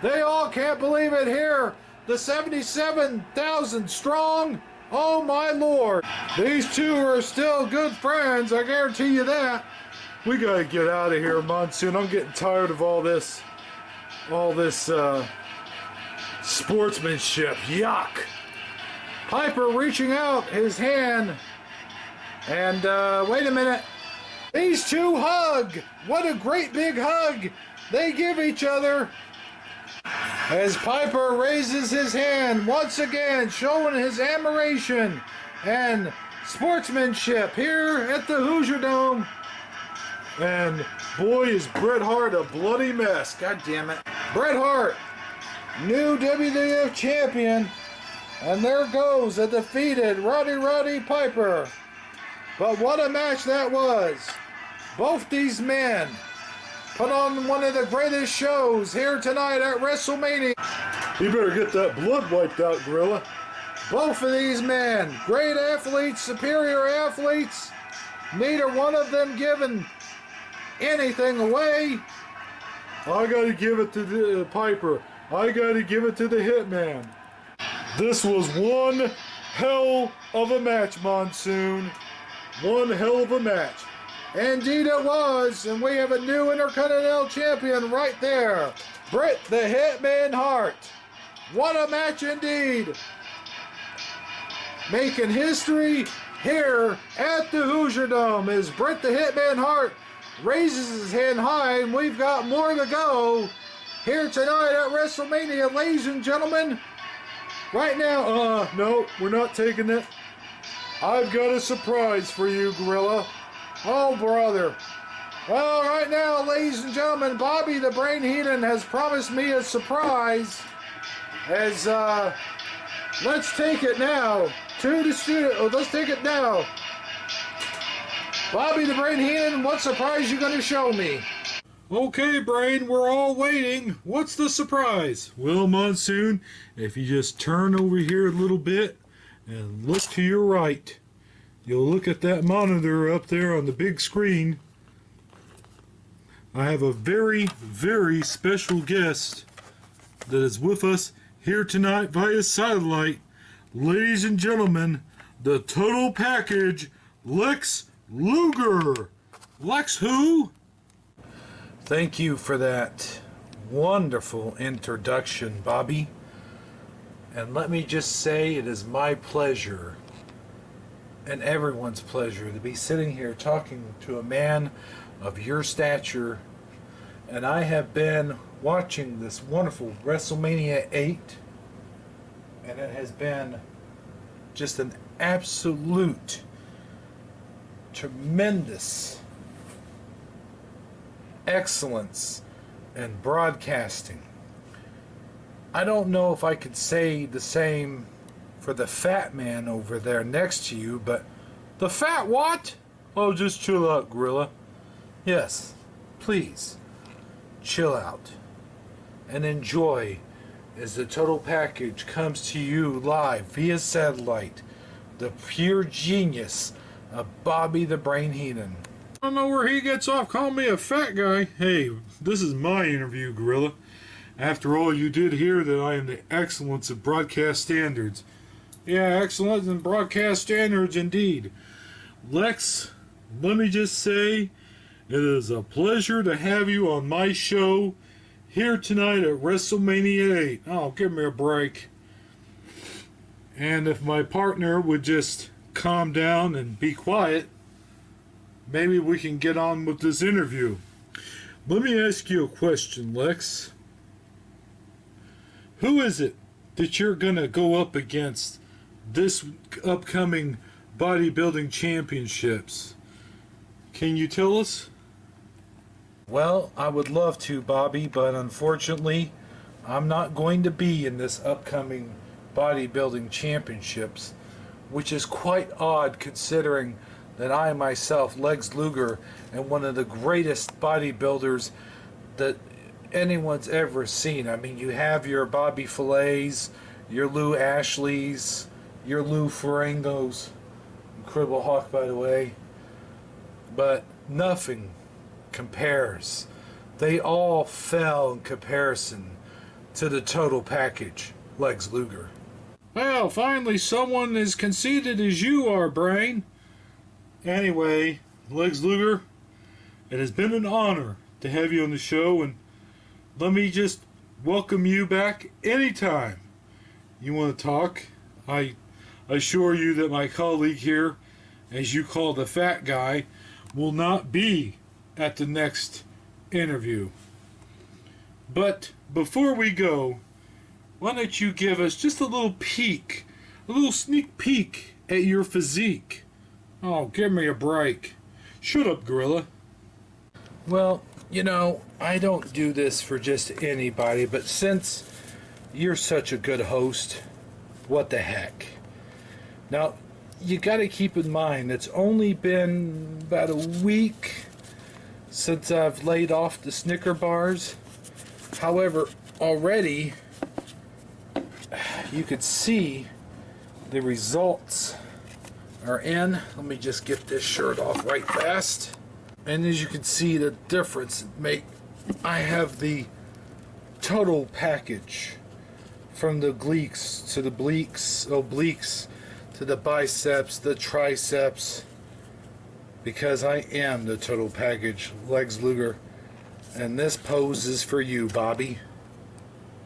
They all can't believe it here. The 77,000 strong. Oh my Lord. These two are still good friends, I guarantee you that. We gotta get out of here, Monsoon. I'm getting tired of all this sportsmanship. Yuck. Piper reaching out his hand. And wait a minute. These two hug. What a great big hug they give each other. As Piper raises his hand once again, showing his admiration and sportsmanship here at the Hoosier Dome. And boy, is Bret Hart a bloody mess. God damn it. Bret Hart, new WWF champion. And there goes a defeated Roddy Piper. But what a match that was. Both these men put on one of the greatest shows here tonight at WrestleMania. You better get that blood wiped out, Gorilla. Both of these men, great athletes, superior athletes. Neither one of them giving anything away. I gotta give it to the Piper. I gotta give it to the Hitman. This was one hell of a match, Monsoon. One hell of a match. Indeed it was, and we have a new Intercontinental Champion right there. Bret the Hitman Hart. What a match indeed. Making history here at the Hoosier Dome as Bret the Hitman Hart raises his hand high, and we've got more to go here tonight at WrestleMania, ladies and gentlemen. Right now, no, we're not taking it. I've got a surprise for you, Gorilla. Oh, brother. Well, right now, ladies and gentlemen, Bobby the Brain Heenan has promised me a surprise. As, let's take it now to the studio. Oh, let's take it now. Bobby the Brain Heenan, what surprise you going to show me? Okay, Brain, we're all waiting. What's the surprise? Well, Monsoon, if you just turn over here a little bit and look to your right, you'll look at that monitor up there on the big screen. I have a very, very special guest that is with us here tonight via satellite. Ladies and gentlemen, the total package, Lex Luger. Lex who? Thank you for that wonderful introduction, Bobby. And let me just say it is my pleasure and everyone's pleasure to be sitting here talking to a man of your stature. And I have been watching this wonderful WrestleMania 8, and it has been just an absolute tremendous excellence in broadcasting. I don't know if I could say the same for the fat man over there next to you, but the fat what? Oh, just chill out, Gorilla. Yes, please, chill out and enjoy as the total package comes to you live via satellite. The pure genius of Bobby the Brain Heenan. I don't know where he gets off calling me a fat guy. Hey, this is my interview, Gorilla. After all, you did hear that I am the excellence of broadcast standards. Yeah, excellence in broadcast standards indeed. Lex, let me just say, it is a pleasure to have you on my show here tonight at WrestleMania 8. Oh, give me a break. And if my partner would just calm down and be quiet, maybe we can get on with this interview. Let me ask you a question, Lex. Who is it that you're going to go up against this upcoming bodybuilding championships? Can you tell us? Well, I would love to, Bobby, but unfortunately, I'm not going to be in this upcoming bodybuilding championships, which is quite odd considering that I myself, Lex Luger, am one of the greatest bodybuilders that anyone's ever seen. I mean, you have your Bobby Fillets, your Lou Ashleys, your Lou Ferrangos, Incredible Hawk, by the way, but nothing compares. They all fell in comparison to the total package, Lex Luger. Well, finally someone as conceited as you are, Brain. Anyway, Lex Luger, it has been an honor to have you on the show, and let me just welcome you back anytime you want to talk. I assure you that my colleague here, as you call the fat guy, will not be at the next interview. But before we go, why don't you give us just a little peek, a little sneak peek at your physique? Oh, give me a break. Shut up, Gorilla. Well, you know, I don't do this for just anybody, but since you're such a good host, what the heck? Now, you got to keep in mind, it's only been about a week since I've laid off the Snicker bars. However, already you could see the results are in. Let me just get this shirt off right fast. And as you can see, the difference it make. I have the total package from the obliques to the biceps, the triceps, because I am the total package, Lex Luger. And this pose is for you, Bobby.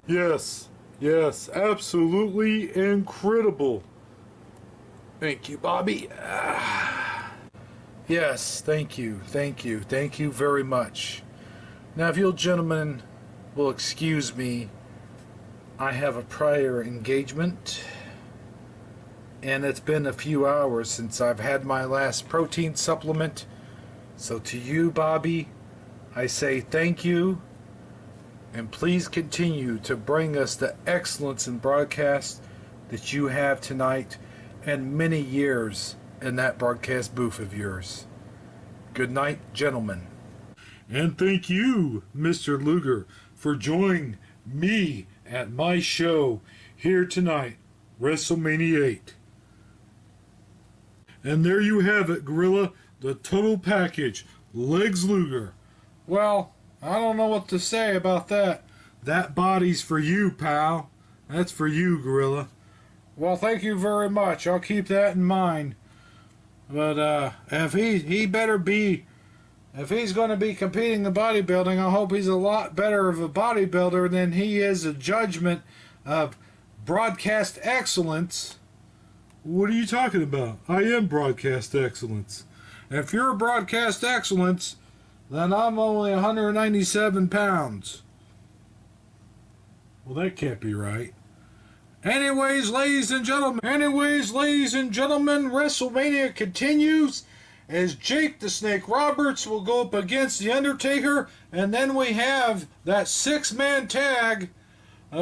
Yes, absolutely incredible. Thank you, Bobby. Yes, thank you very much. Now, if you gentlemen will excuse me, I have a prior engagement, and it's been a few hours since I've had my last protein supplement. So to you, Bobby, I say thank you, and please continue to bring us the excellence in broadcast that you have tonight and many years in that broadcast booth of yours. Good night, gentlemen. And thank you, Mr. Luger, for joining me at my show here tonight, WrestleMania 8. And there you have it, Gorilla, the total package, Lex Luger. Well, I don't know what to say about that. That body's for you, pal. That's for you, Gorilla. Well, thank you very much. I'll keep that in mind. But if he better be, if he's going to be competing in bodybuilding, I hope he's a lot better of a bodybuilder than he is a judgment of broadcast excellence. What are you talking about? I am broadcast excellence. If you're broadcast excellence, then I'm only 197 pounds. Well, that can't be right. Anyways, ladies and gentlemen, WrestleMania continues as Jake the Snake Roberts will go up against the Undertaker, and then we have that 6-man tag.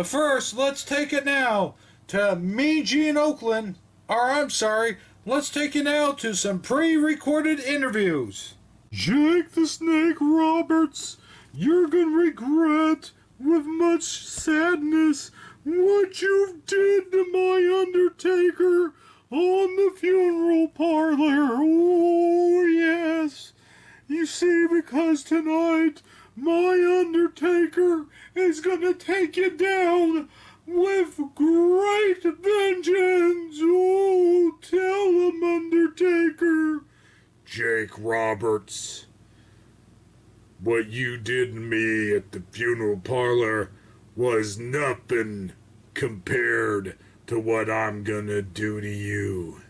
First, let's take it now to Mean Gene Oakland, let's take it now to some pre-recorded interviews. Jake the Snake Roberts, you're gonna regret with much sadness what you did to my Undertaker on the funeral parlor. Oh, yes. You see, because tonight my Undertaker is gonna take you down with great vengeance. Oh, tell him, Undertaker. Jake Roberts, what you did to me at the funeral parlor was nothing compared to what I'm gonna do to you.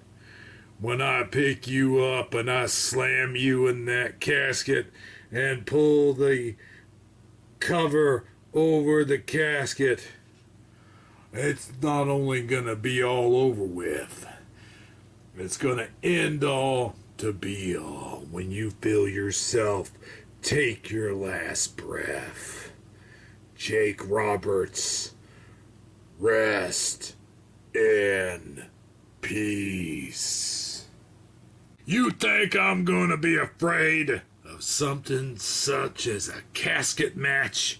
When I pick you up and I slam you in that casket and pull the cover over the casket, it's not only gonna be all over with, it's gonna end all to be all when you feel yourself take your last breath. Jake Roberts, rest in peace. You think I'm gonna be afraid of something such as a casket match?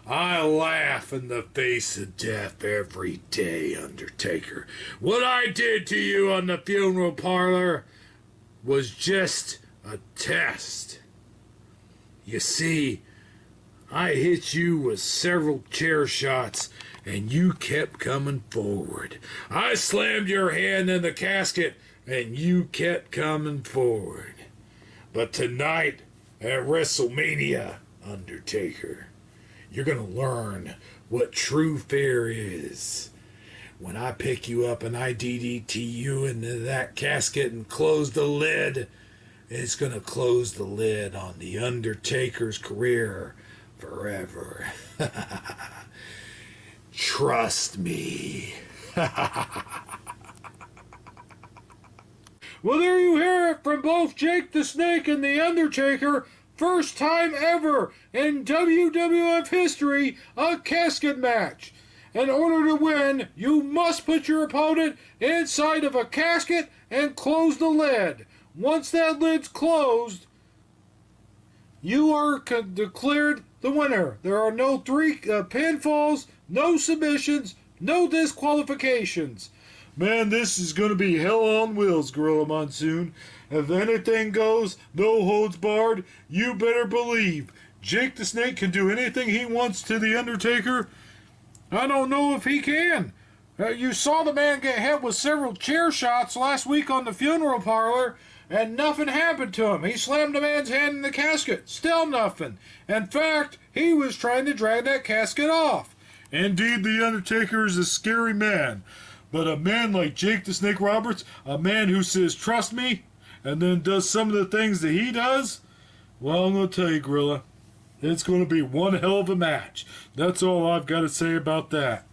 I laugh in the face of death every day, Undertaker. What I did to you on the funeral parlor was just a test. You see, I hit you with several chair shots and you kept coming forward. I slammed your hand in the casket and you kept coming forward. But tonight at WrestleMania, Undertaker, you're gonna learn what true fear is. When I pick you up and I DDT you into that casket and close the lid, it's gonna close the lid on the Undertaker's career forever. Trust me. Well, there you hear it from both Jake the Snake and the Undertaker. First time ever in WWF history, a casket match. In order to win, you must put your opponent inside of a casket and close the lid. Once that lid's closed, you are declared the winner. There are no three pinfalls, no submissions, no disqualifications. Man, this is going to be hell on wheels, Gorilla Monsoon. If anything goes, no holds barred, you better believe Jake the Snake can do anything he wants to the Undertaker. I don't know if he can. You saw the man get hit with several chair shots last week on the funeral parlor, and nothing happened to him. He slammed the man's hand in the casket. Still nothing. In fact, he was trying to drag that casket off. Indeed, the Undertaker is a scary man. But a man like Jake the Snake Roberts, a man who says, trust me, and then does some of the things that he does, well, I'm going to tell you, Gorilla, it's going to be one hell of a match. That's all I've got to say about that.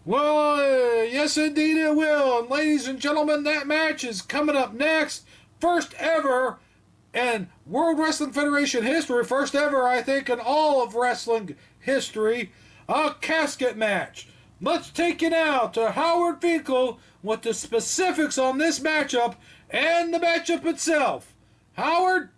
Well, yes, indeed it will. And ladies and gentlemen, that match is coming up next. First ever in World Wrestling Federation history. First ever, I think, in all of wrestling history. A casket match. Let's take you now to Howard Finkel with the specifics on this matchup and the matchup itself. Howard?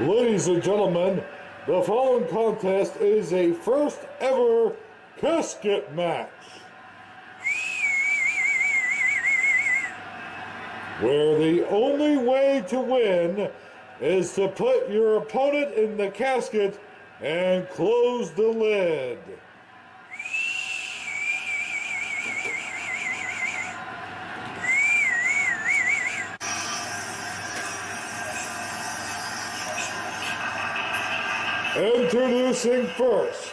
Ladies and gentlemen, the following contest is a first ever casket match, where the only way to win is to put your opponent in the casket and close the lid. Introducing first,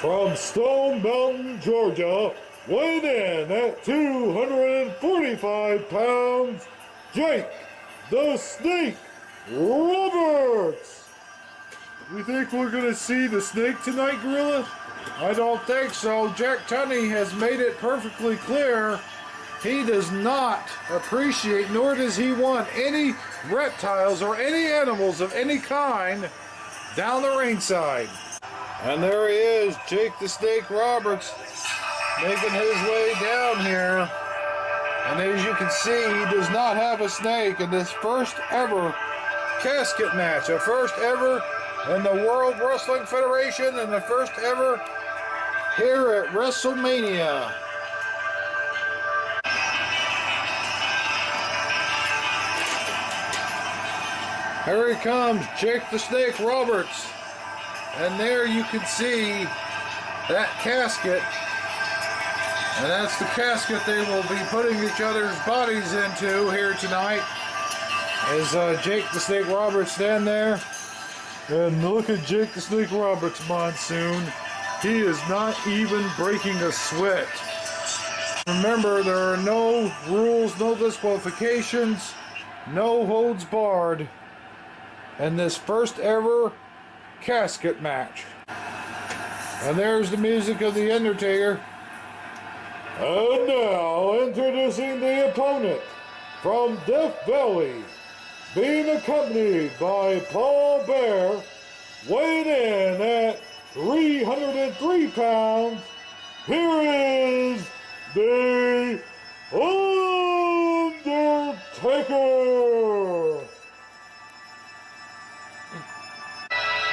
from Stone Mountain, Georgia, weighing in at 245 pounds, Jake the Snake Roberts. You think we're going to see the Snake tonight, Gorilla? I don't think so. Jack Tunney has made it perfectly clear he does not appreciate, nor does he want any reptiles or any animals of any kind down the ringside. And there he is, Jake the Snake Roberts, making his way down here. And as you can see, he does not have a snake in this first ever casket match. A first ever in the World Wrestling Federation and the first ever here at WrestleMania. Here he comes, Jake the Snake Roberts. And there you can see that casket. And that's the casket they will be putting each other's bodies into here tonight. As Jake the Snake Roberts stand there. And look at Jake the Snake Roberts, Monsoon. He is not even breaking a sweat. Remember, there are no rules, no disqualifications, no holds barred in this first ever casket match. And there's the music of the Undertaker. And now, introducing the opponent from Death Valley, being accompanied by Paul Bear, weighing in at 303 pounds, here is the Undertaker!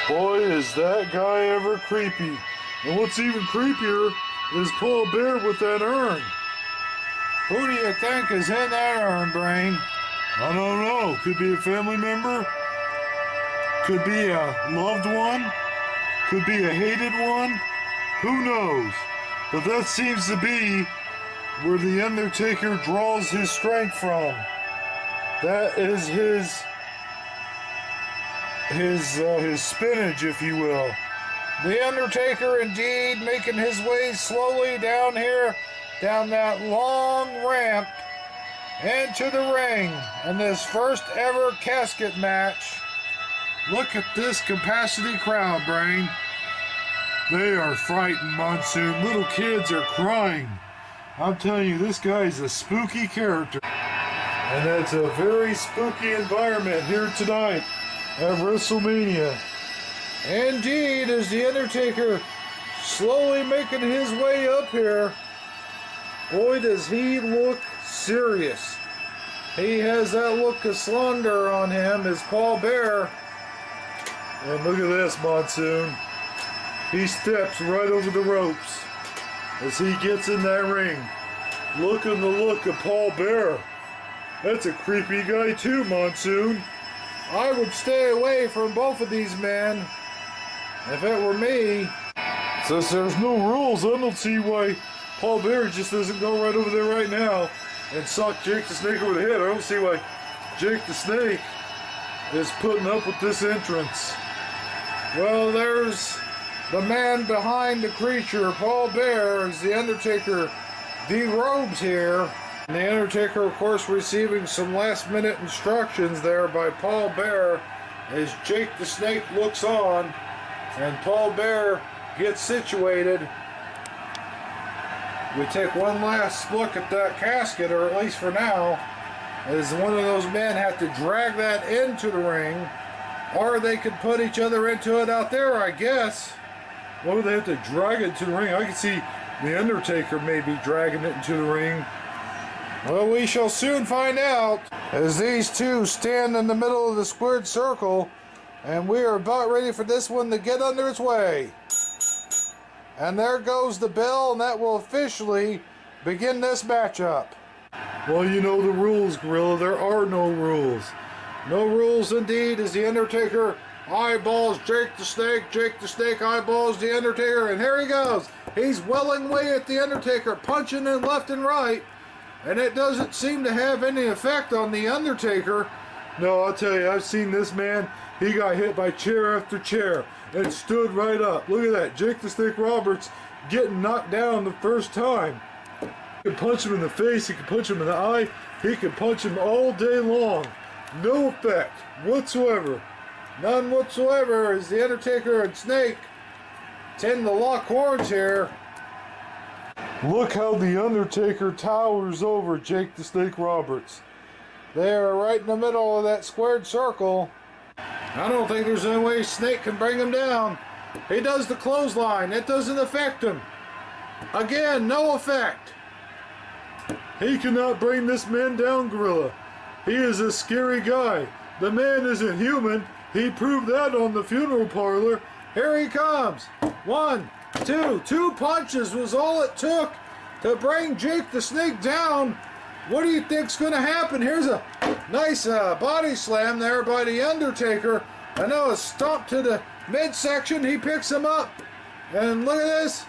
Boy, is that guy ever creepy. And what's even creepier is Paul Bear with that urn. Who do you think is in that urn, Brain? I don't know. Could be a family member. Could be a loved one. Could be a hated one. Who knows? But that seems to be where the Undertaker draws his strength from. That is his spinach, if you will. The Undertaker indeed making his way slowly down here, down that long ramp into the ring in this first ever casket match. Look at this capacity crowd, Brain. They are frightened, Monsoon. Little kids are crying. I'm telling you, this guy is a spooky character. And that's a very spooky environment here tonight at WrestleMania. Indeed, as the Undertaker slowly making his way up here, boy does he look serious. He has that look of slender on him as Paul Bear. And look at this, Monsoon. he steps right over the ropes as he gets in that ring. Looking the look of Paul Bearer. That's a creepy guy too, Monsoon. I would stay away from both of these men if it were me. Since there's no rules, I don't see why Paul Bearer just doesn't go right over there right now and sock Jake the Snake over the head. I don't see why Jake the Snake is putting up with this entrance. Well, there's the man behind the creature, Paul Bearer, as the Undertaker derobes here. And the Undertaker, of course, receiving some last-minute instructions there by Paul Bearer as Jake the Snake looks on, and Paul Bearer gets situated. We take one last look at that casket, or at least for now, as one of those men have to drag that into the ring, or they could put each other into it out there, I guess. Why would they have to drag it to the ring? I can see the Undertaker maybe dragging it into the ring. Well, we shall soon find out as these two stand in the middle of the squared circle, and we are about ready for this one to get under its way. And there goes the bell, and that will officially begin this matchup. Well, you know the rules, Gorilla. There are no rules. No rules indeed, as the Undertaker eyeballs Jake the Snake eyeballs the Undertaker, and here he goes. He's welling away at the Undertaker, punching him left and right, and it doesn't seem to have any effect on the Undertaker. No, I'll tell you, I've seen this man. He got hit by chair after chair and stood right up. Look at that. Jake the Snake Roberts getting knocked down the first time. He can punch him in the face. He can punch him in the eye. He can punch him all day long. No effect whatsoever. None whatsoever, as the Undertaker and Snake tend to lock horns here. Look how the Undertaker towers over Jake the Snake Roberts. They are right in the middle of that squared circle. I don't think there's any way Snake can bring him down. He does the clothesline. It doesn't affect him. Again, no effect. He cannot bring this man down, Gorilla. He is a scary guy. The man isn't human. He proved that on the funeral parlor. Here he comes. 1, 2. 2 punches was all it took to bring Jake the Snake down. What do you think's going to happen? Here's a nice body slam there by the Undertaker. And now a stomp to the midsection. He picks him up. And look at this.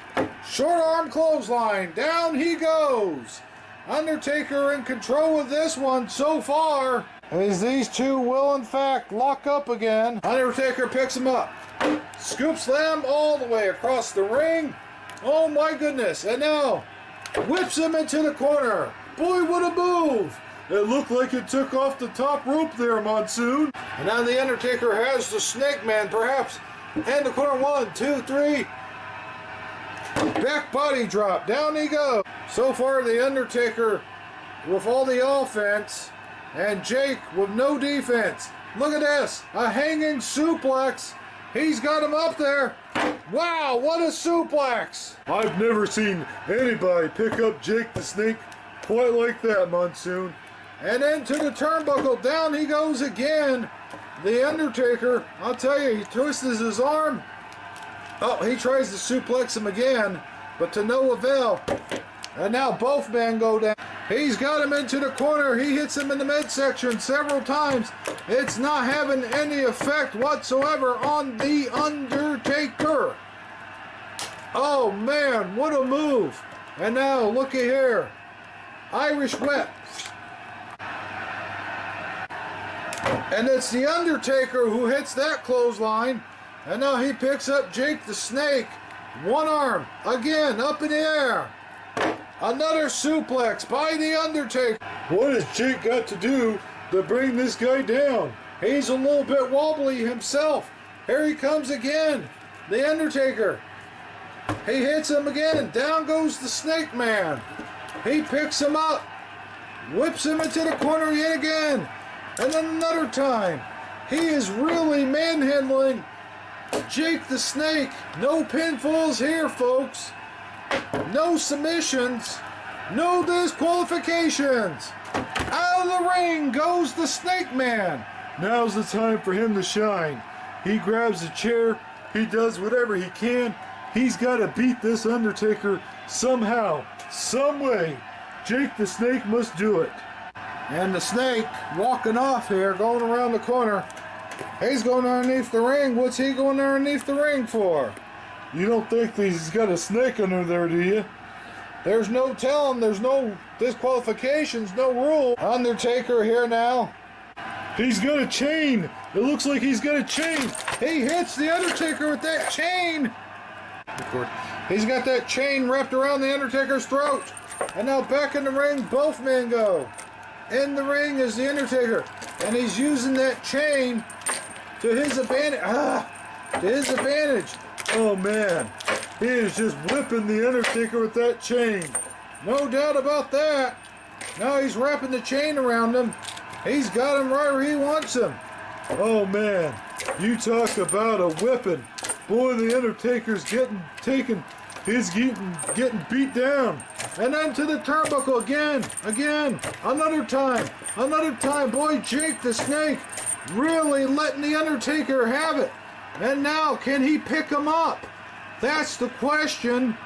Short arm clothesline. Down he goes. Undertaker in control of this one so far, as these two will in fact lock up again. Undertaker picks him up. Scoop slam all the way across the ring. Oh my goodness. And now whips him into the corner. Boy, what a move. It looked like it took off the top rope there, Monsoon. And now the Undertaker has the Snake Man perhaps in the corner. 1, 2, 3. Back body drop. Down he goes. So far the Undertaker with all the offense and Jake with no defense. Look at this. A hanging suplex. He's got him up there. Wow, what a suplex. I've never seen anybody pick up Jake the Snake quite like that, Monsoon. And into the turnbuckle. Down he goes again. The Undertaker, I'll tell you, he twists his arm. Oh, he tries to suplex him again, but to no avail. And now both men go down. He's got him into the corner. He hits him in the midsection several times. It's not having any effect whatsoever on the Undertaker. Oh man, what a move. And now, looky here. Irish whip. And it's the Undertaker who hits that clothesline. And now he picks up Jake the Snake. One arm, again, up in the air. Another suplex by the Undertaker. What has Jake got to do to bring this guy down? He's a little bit wobbly himself. Here he comes again. The Undertaker. He hits him again. Down goes the Snake Man. He picks him up. Whips him into the corner yet again. And then another time. He is really manhandling Jake the Snake. No pinfalls here, folks. No submissions. No disqualifications. Out of the ring goes the Snake Man. Now's the time for him to shine. He grabs a chair. He does whatever he can He's got to beat this Undertaker somehow, some way. Jake the Snake must do it. And the Snake walking off here, going around the corner. He's going underneath the ring. What's he going underneath the ring for? You don't think he's got a snake under there, do you? There's no telling. There's no disqualifications, no rule. Undertaker here now. He's got a chain. It looks like he's got a chain. He hits the Undertaker with that chain. He's got that chain wrapped around the Undertaker's throat. And now back in the ring, both men go. In the ring is the Undertaker. And he's using that chain to his advantage. To his advantage. Oh man, he is just whipping the Undertaker with that chain. No doubt about that. Now he's wrapping the chain around him. He's got him right where he wants him. Oh man, you talk about a whipping. Boy, the Undertaker's getting taken. He's getting beat down. And then to the turnbuckle again, another time. Boy, Jake the Snake really letting the Undertaker have it. And now, can he pick him up? That's the question.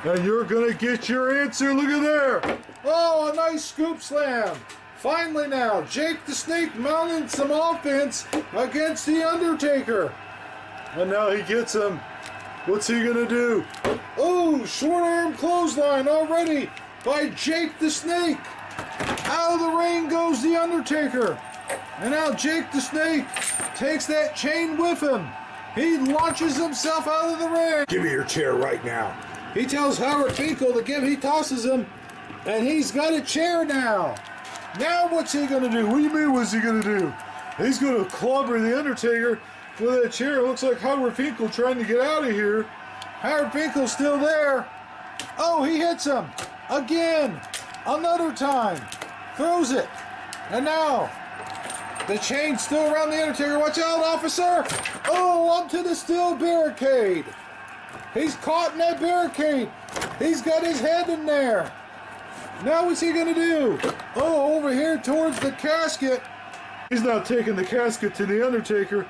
And you're gonna get your answer. Look at there. Oh, a nice scoop slam. Finally now, Jake the Snake mounting some offense against the Undertaker. And now he gets him. What's he gonna do? Oh, short arm clothesline already by Jake the Snake. Out of the ring goes the Undertaker. And now Jake the Snake takes that chain with him. He launches himself out of the ring. Give me your chair right now. He tells Howard Finkel to he tosses him, and he's got a chair now. Now what's he gonna do? What do you mean what's he gonna do? He's gonna clobber the Undertaker with that chair. It looks like Howard Finkel trying to get out of here. Howard Finkel's still there. Oh, he hits him. Again. Another time. Throws it. And now, the chain's still around the Undertaker. Watch out, officer. Oh, onto the steel barricade. He's caught in that barricade. He's got his head in there. Now what's he gonna do? Oh, over here towards the casket. He's not taking the casket to the Undertaker.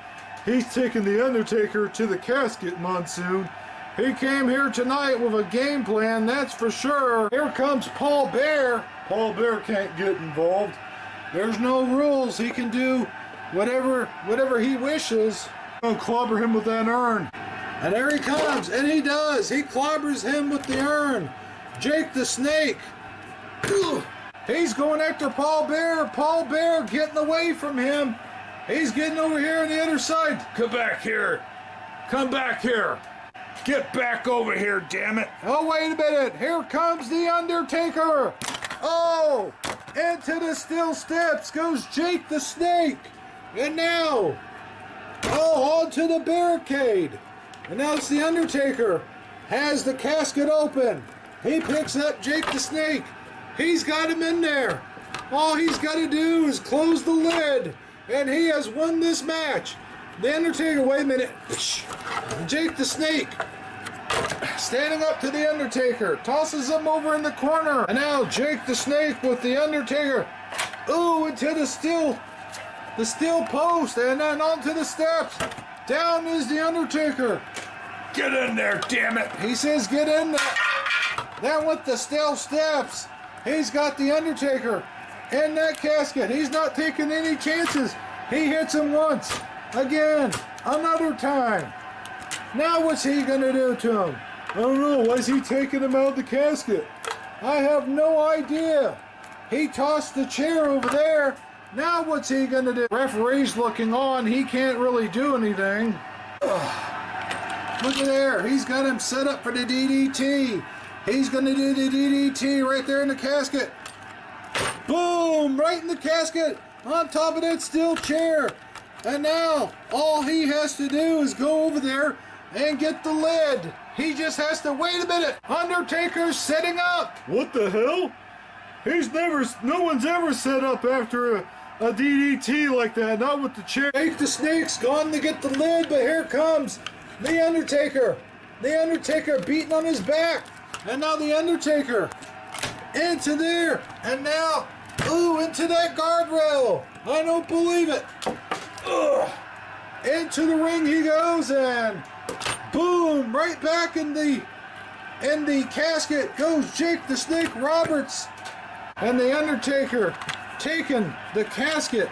He's taking the Undertaker to the casket, Monsoon. He came here tonight with a game plan, that's for sure. Here comes Paul Bear. Paul Bear can't get involved. There's no rules. He can do whatever he wishes. I'll clobber him with that urn. And there he comes, and he does. He clobbers him with the urn. Jake the Snake. He's going after Paul Bear. Paul Bear getting away from him. He's getting over here on the other side. Come back here. Come back here. Get back over here, damn it. Oh, wait a minute. Here comes the Undertaker. Oh, into the steel steps goes Jake the Snake. And now, onto the barricade. And now it's the Undertaker. Has the casket open. He picks up Jake the Snake. He's got him in there. All he's got to do is close the lid. And he has won this match. The Undertaker, wait a minute. Jake the Snake, standing up to the Undertaker, tosses him over in the corner. And now Jake the Snake with the Undertaker. Ooh, into the steel post, and then onto the steps. Down is the Undertaker. Get in there, damn it. He says get in there. Then with the steel steps, he's got the Undertaker in that casket. He's not taking any chances. He hits him once. Again. Another time. Now what's he going to do to him? I don't know. Why is he taking him out of the casket? I have no idea. He tossed the chair over there. Now what's he going to do? Referee's looking on. He can't really do anything. Look at there. He's got him set up for the DDT. He's going to do the DDT right there in the casket. Boom! Right in the casket. On top of that steel chair. And now, all he has to do is go over there and get the lid. He just has to wait a minute. Undertaker's setting up. What the hell? No one's ever set up after a DDT like that, not with the chair. Jake the Snake's gone to get the lid, but here comes the Undertaker. The Undertaker beating on his back. And now the Undertaker into there. And now, into that guardrail. I don't believe it. Into the ring he goes, and Boom! Right back in the casket goes Jake the Snake Roberts. And the Undertaker taking the casket.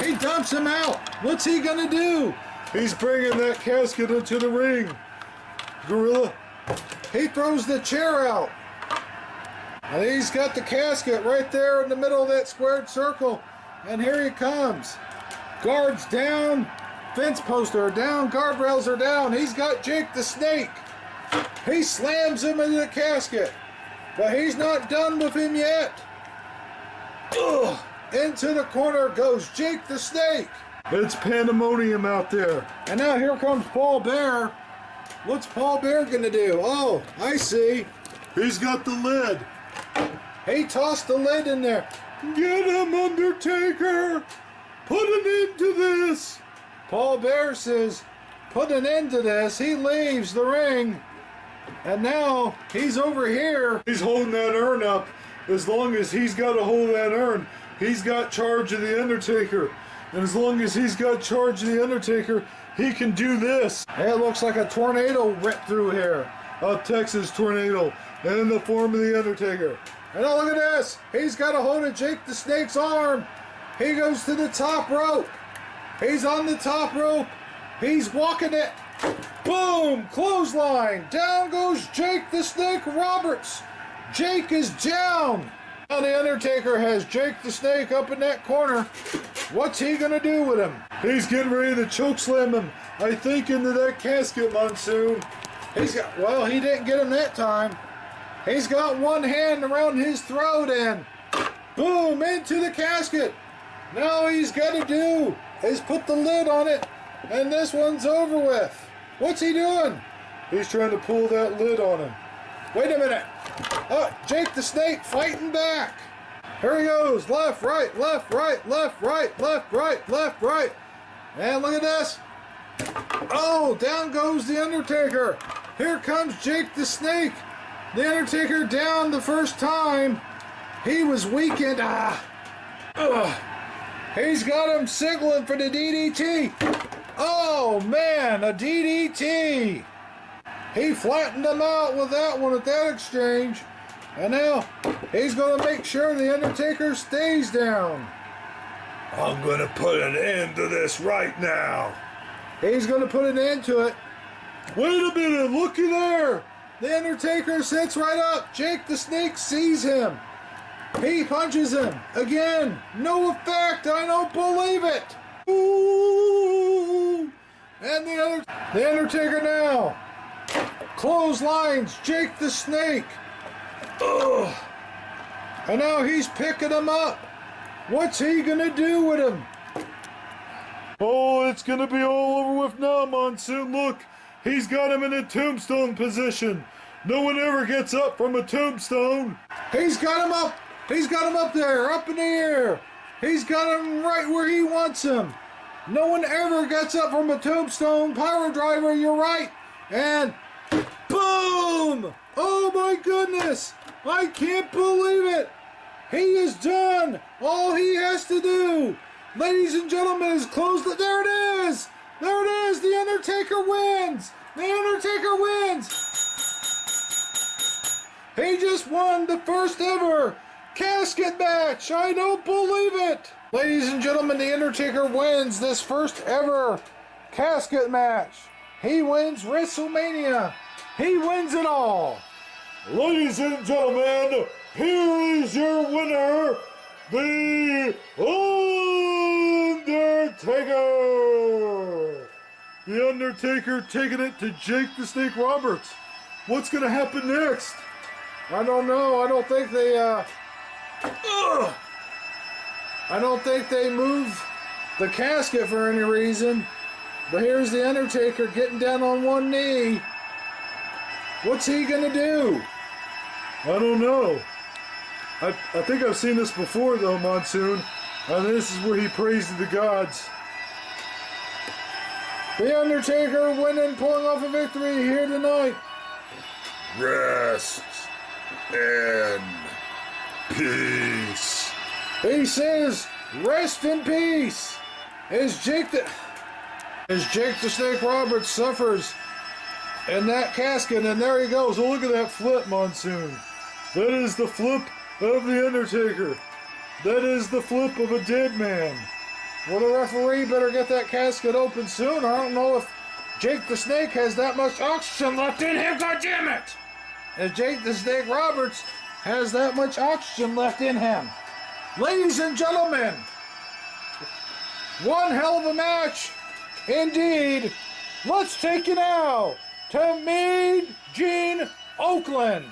He dumps him out. What's he gonna do? He's bringing that casket into the ring. Gorilla. He throws the chair out. And he's got the casket right there in the middle of that squared circle. And here he comes. Guards down. Fence posts are down. Guardrails are down. He's got Jake the Snake. He slams him into the casket. But he's not done with him yet. Ugh. Into the corner goes Jake the Snake. It's pandemonium out there. And now here comes Paul Bear. What's Paul Bear gonna do? Oh, I see. He's got the lid. He tossed the lid in there. Get him, Undertaker. Put an end to this. Paul Bear says, put an end to this. He leaves the ring. And now he's over here. He's holding that urn up. As long as he's got a hold of that urn, he's got charge of the Undertaker. And as long as he's got charge of the Undertaker, he can do this. It looks like a tornado ripped through here. A Texas tornado in the form of the Undertaker. And now look at this. He's got a hold of Jake the Snake's arm. He goes to the top rope. He's on the top rope. He's walking it. Boom! Clothesline. Down goes Jake the Snake Roberts. Jake is down. Now the Undertaker has Jake the Snake up in that corner. What's he gonna do with him? He's getting ready to choke slam him, I think, into that casket, Monsoon. He didn't get him that time. He's got one hand around his throat and boom, into the casket. Now he's got to do is put the lid on it, and this one's over with. What's he doing? He's trying to pull that lid on him. Wait a minute. Oh, Jake the Snake fighting back. Here he goes. Left, right, left, right, left, right, left, right, left, right. And look at this. Oh, down goes the Undertaker. Here comes Jake the Snake. The Undertaker down the first time. He was weakened. He's got him signaling for the DDT. Oh, man, a DDT. He flattened him out with that one at that exchange. And now he's going to make sure the Undertaker stays down. I'm gonna put an end to this right now. He's going to put an end to it. Wait a minute, looky there. The Undertaker sits right up. Jake the Snake sees him. He punches him. Again, no effect. I don't believe it. Ooh. And the Undertaker now clotheslines Jake the Snake. Ugh. And now he's picking him up. What's he gonna do with him? Oh, it's gonna be all over with now, Monsoon. Look, he's got him in a tombstone position. No one ever gets up from a tombstone. He's got him up. He's got him up there, up in the air. He's got him right where he wants him. No one ever gets up from a tombstone. Power driver, you're right. And boom! Oh my goodness! I can't believe it. He is done. All he has to do, ladies and gentlemen, is close the... There it is. There it is. The Undertaker wins. The Undertaker wins. He just won the first ever casket match. I don't believe it. Ladies and gentlemen, The Undertaker wins this first ever casket match. He wins WrestleMania. He wins it all. Ladies and gentlemen, here is your winner, The Undertaker. The Undertaker taking it to Jake the Snake Roberts. What's going to happen next? I don't know. I don't think they moved the casket for any reason. But here's the Undertaker getting down on one knee. What's he gonna do? I don't know. I think I've seen this before though, Monsoon. And this is where he prays to the gods. The Undertaker winning, pulling off a victory here tonight. Rest in peace. He says, rest in peace. As Jake the Snake Roberts suffers in that casket, and there he goes. Oh, look at that flip, Monsoon. That is the flip of the Undertaker. That is the flip of a dead man. Well, the referee better get that casket open soon. I don't know if Jake the Snake has that much oxygen left in him. God damn it! If Jake the Snake Roberts has that much oxygen left in him. Ladies and gentlemen, one hell of a match indeed. Let's take it now to Mean Gene Oakland.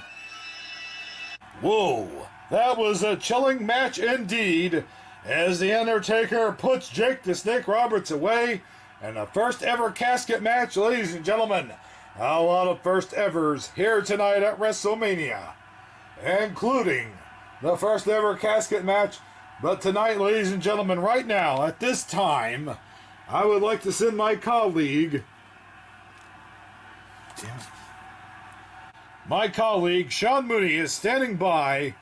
Whoa, that was a chilling match indeed, as The Undertaker puts Jake the Snake Roberts away in the first ever casket match, ladies and gentlemen. A lot of first evers here tonight at WrestleMania, including the first ever casket match. But tonight, ladies and gentlemen, right now, at this time, I would like to send my colleague, Shawn Mooney, is standing by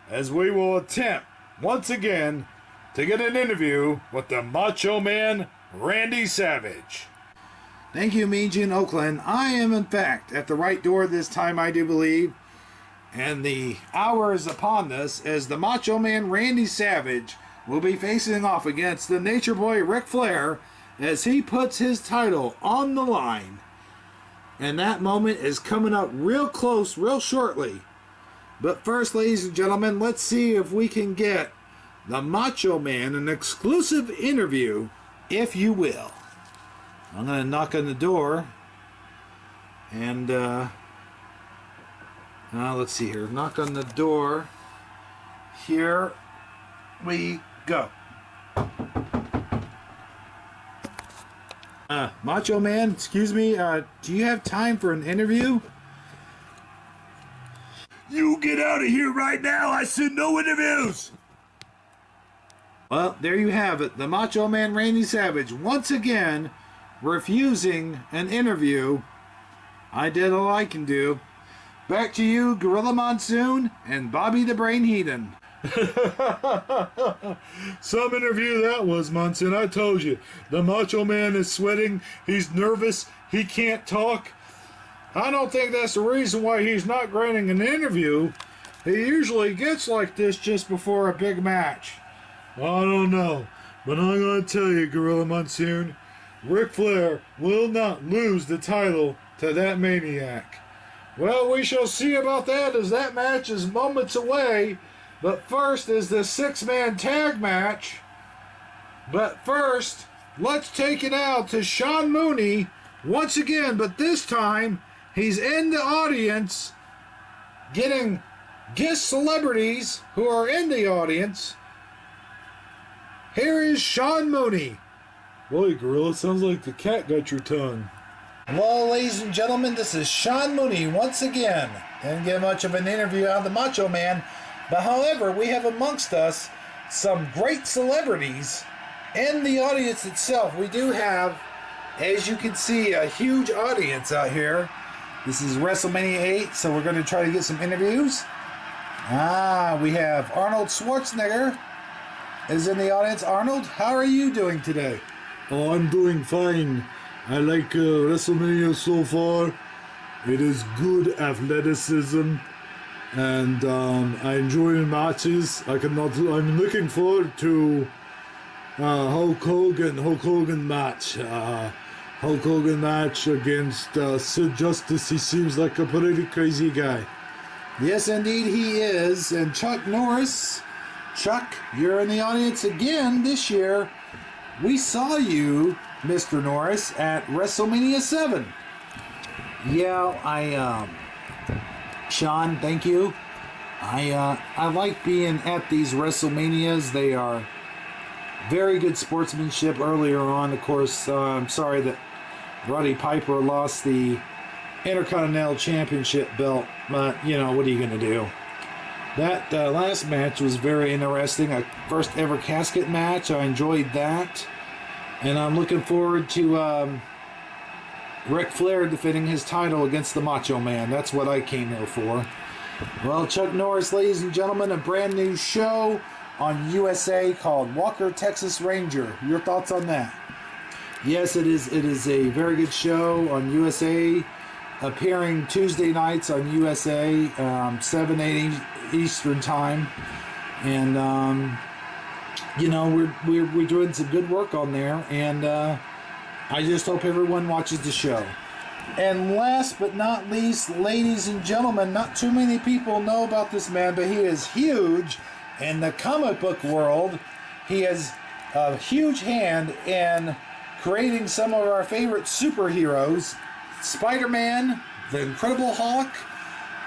as we will attempt, once again, to get an interview with the Macho Man, Randy Savage. Thank you, Mean Gene Oakland. I am, in fact, at the right door this time, I do believe. And the hour is upon us as the Macho Man Randy Savage will be facing off against the Nature Boy Ric Flair as he puts his title on the line. And that moment is coming up real close, real shortly. But first, ladies and gentlemen, let's see if we can get the Macho Man an exclusive interview, if you will. I'm going to knock on the door. And, let's see here. Knock on the door. Here we go. Macho Man, excuse me, do you have time for an interview? You get out of here right now. I said no interviews. Well, there you have it. The Macho Man Randy Savage once again refusing an interview. I did all I can do. Back to you, Gorilla Monsoon and Bobby the Brain Heathen. Some interview that was, Monsoon. I told you. The Macho Man is sweating. He's nervous. He can't talk. I don't think that's the reason why he's not granting an interview. He usually gets like this just before a big match. I don't know. But I'm going to tell you, Gorilla Monsoon, Ric Flair will not lose the title to that maniac. Well, we shall see about that as that match is moments away. But first is the six-man tag match. But first, let's take it out to Shawn Mooney once again. But this time, he's in the audience getting guest celebrities who are in the audience. Here is Shawn Mooney. Boy, Gorilla, sounds like the cat got your tongue. Well, ladies and gentlemen, this is Shawn Mooney once again. Didn't get much of an interview out of the Macho Man, but however, we have amongst us some great celebrities in the audience itself. We do have, as you can see, a huge audience out here. This is WrestleMania 8, so we're going to try to get some interviews. We have Arnold Schwarzenegger is in the audience. Arnold, how are you doing today? Oh, I'm doing fine. I like WrestleMania so far. It is good athleticism, and I enjoy the matches. I'm looking forward to Hulk Hogan match. Hulk Hogan match against Sid Justice. He seems like a pretty crazy guy. Yes, indeed he is. And Chuck Norris. Chuck, you're in the audience again this year. We saw you, Mr. Norris, at WrestleMania 7. Yeah, Shawn, thank you. I like being at these WrestleManias. They are very good sportsmanship earlier on. Of course, I'm sorry that Roddy Piper lost the Intercontinental Championship belt, but, you know, what are you going to do? That last match was very interesting. A first ever casket match. I enjoyed that. And I'm looking forward to Ric Flair defending his title against the Macho Man. That's what I came here for. Well, Chuck Norris, ladies and gentlemen, a brand new show on USA called Walker, Texas Ranger. Your thoughts on that? Yes, it is a very good show on USA. appearing Tuesday nights on USA, 7, 8 Eastern time. And, you know, we're doing some good work on there. And I just hope everyone watches the show. And last but not least, ladies and gentlemen, not too many people know about this man, but he is huge in the comic book world. He has a huge hand in creating some of our favorite superheroes. Spider-Man, the Incredible Hulk.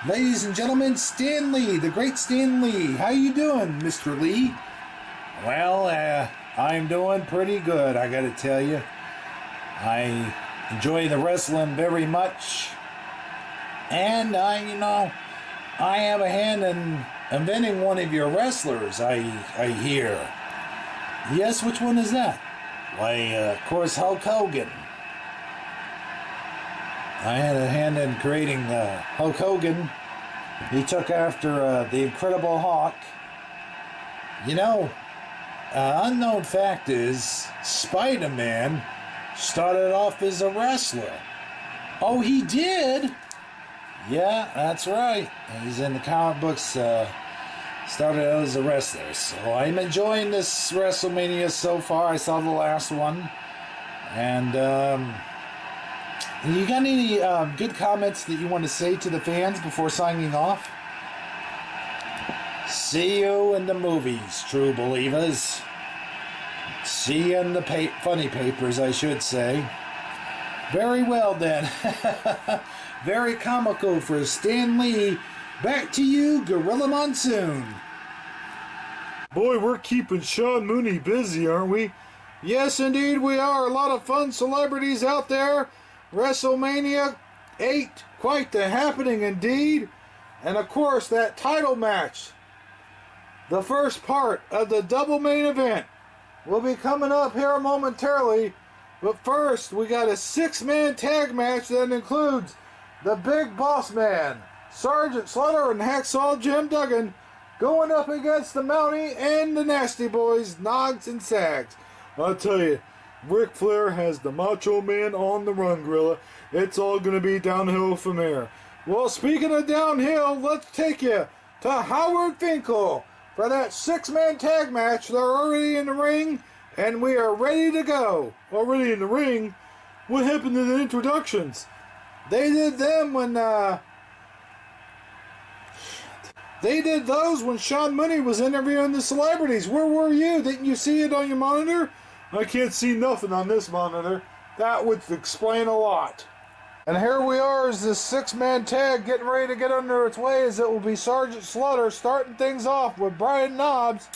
Ladies and gentlemen, Stan Lee, the great Stan Lee. How you doing, Mr. Lee? Well, I'm doing pretty good, I gotta tell you. I enjoy the wrestling very much. And I have a hand in inventing one of your wrestlers, I hear. Yes, which one is that? Why, of course, Hulk Hogan. I had a hand in creating Hulk Hogan. He took after the Incredible Hulk. You know, unknown fact is, Spider-Man started off as a wrestler. Oh, he did? Yeah, that's right. He's in the comic books, started out as a wrestler. So I'm enjoying this WrestleMania so far. I saw the last one. And, you got any good comments that you want to say to the fans before signing off? See you in the movies, true believers. See you in the funny papers, I should say. Very well then. Very comical for Stan Lee. Back to you, Gorilla Monsoon. Boy, we're keeping Sean Mooney busy, aren't we? Yes, indeed we are. A lot of fun celebrities out there. WrestleMania 8, quite the happening indeed. And of course, that title match, the first part of the double main event, will be coming up here momentarily. But first, we got a 6-man tag match that includes the Big Boss Man, Sergeant Slaughter and Hacksaw Jim Duggan, going up against the Mountie and the Nasty Boys, Noggs and Sags. I'll tell you, Ric Flair has the Macho Man on the run, Gorilla. It's all going to be downhill from there. Well, speaking of downhill, let's take you to Howard Finkel for that 6-man tag match. They're already in the ring, and we are ready to go. Already in the ring? What happened to the introductions? They did them when, they did those when Sean Mooney was interviewing the celebrities. Where were you? Didn't you see it on your monitor? I can't see nothing on this monitor. That would explain a lot. And here we are as this 6-man tag getting ready to get under its way, as it will be Sergeant Slaughter starting things off with Brian Knobbs.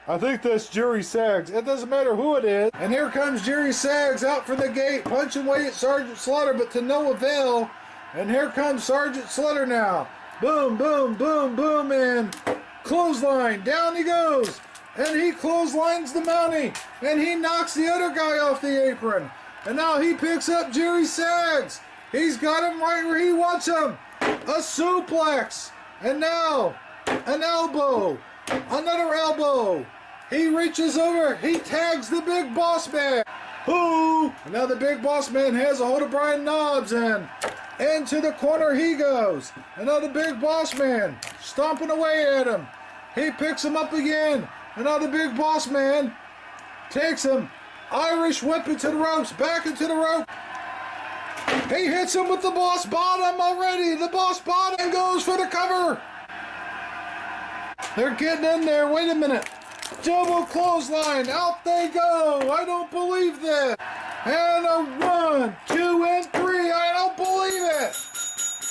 I think that's Jerry Sags. It doesn't matter who it is. And here comes Jerry Sags out from the gate, punching away at Sergeant Slaughter, but to no avail. And here comes Sergeant Slaughter now. Boom, boom, boom, boom, and clothesline. Down he goes. And he clotheslines the Mountie. And he knocks the other guy off the apron. And now he picks up Jerry Sags. He's got him right where he wants him. A suplex. And now an elbow. Another elbow. He reaches over. He tags the Big Boss Man. Who? And now the Big Boss Man has a hold of Brian Knobbs, and into the corner he goes. And now the Big Boss Man stomping away at him. He picks him up again. And now the Big Boss Man takes him. Irish whip into the ropes. Back into the rope. He hits him with the Boss Bottom already. The Boss Bottom goes for the cover. They're getting in there. Wait a minute. Double clothesline. Out they go. I don't believe this. And a 1, 2, and 3. I don't believe it.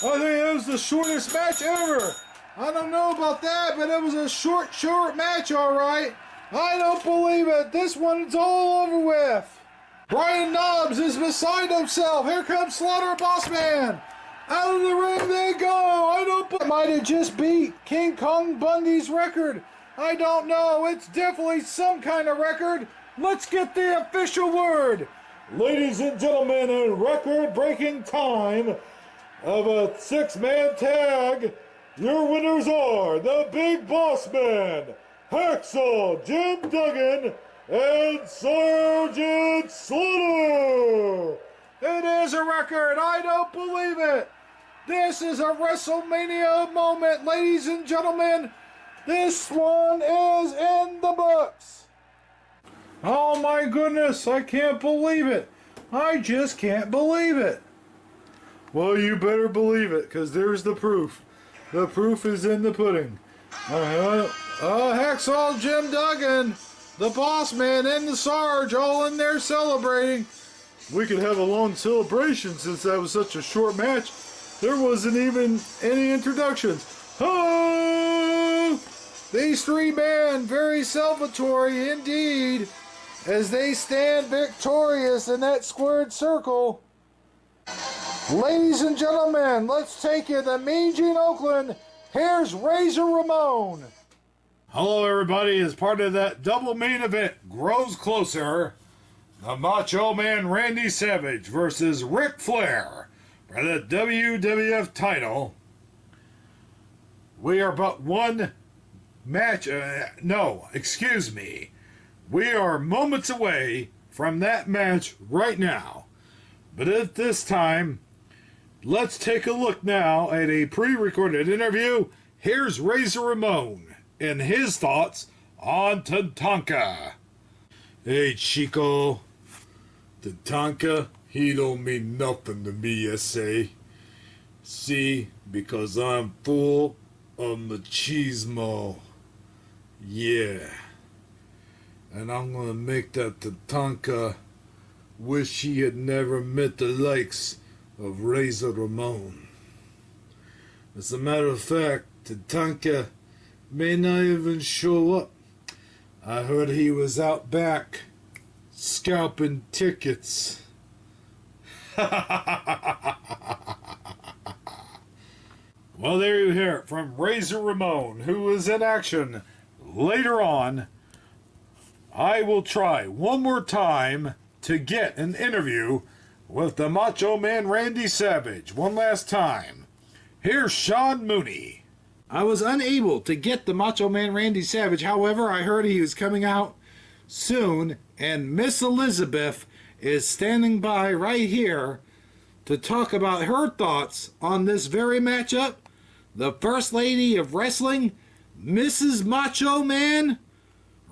I think that was the shortest match ever. I don't know about that, but it was a short match, all right. I don't believe it. This one's all over with. Brian Knobbs is beside himself. Here comes Slaughter Boss Man. Out of the ring they go. I don't. Might have just beat King Kong Bundy's record. I don't know. It's definitely some kind of record. Let's get the official word. Ladies and gentlemen, a record-breaking time of a 6-man tag. Your winners are the Big Boss Man, Hacksaw Jim Duggan, and Sergeant Slaughter. It is a record. I don't believe it. This is a WrestleMania moment, ladies and gentlemen. This one is in the books. Oh my goodness, I can't believe it. I just can't believe it. Well, you better believe it, because there's the proof. The proof is in the pudding. Hacksaw Jim Duggan, the boss man, and the Sarge all in there celebrating. We could have a long celebration since that was such a short match. There wasn't even any introductions. Oh! These three men, very celebratory indeed, as they stand victorious in that squared circle. Ladies and gentlemen, let's take you to Mean Gene, Oakland. Here's Razor Ramon. Hello, everybody. As part of that double main event grows closer, the Macho Man Randy Savage versus Ric Flair for the WWF title. We are but one match. We are moments away from that match right now. But at this time, let's take a look now at a pre-recorded interview. Here's Razor Ramon and his thoughts on Tatanka. Hey, Chico. Tatanka, he don't mean nothing to me, I say. See, because I'm full of machismo. Yeah. And I'm gonna make that Tatanka wish he had never met the likes of Razor Ramon. As a matter of fact, Tatanka may not even show up. I heard he was out back scalping tickets. Well, there you hear it from Razor Ramon, who is in action later on. I will try one more time to get an interview with the Macho Man Randy Savage one last time. Here's Sean Mooney. I was unable to get the Macho Man Randy Savage. However, I heard he was coming out soon, and Miss Elizabeth is standing by right here to talk about her thoughts on this very matchup. The First Lady of Wrestling, Mrs. Macho Man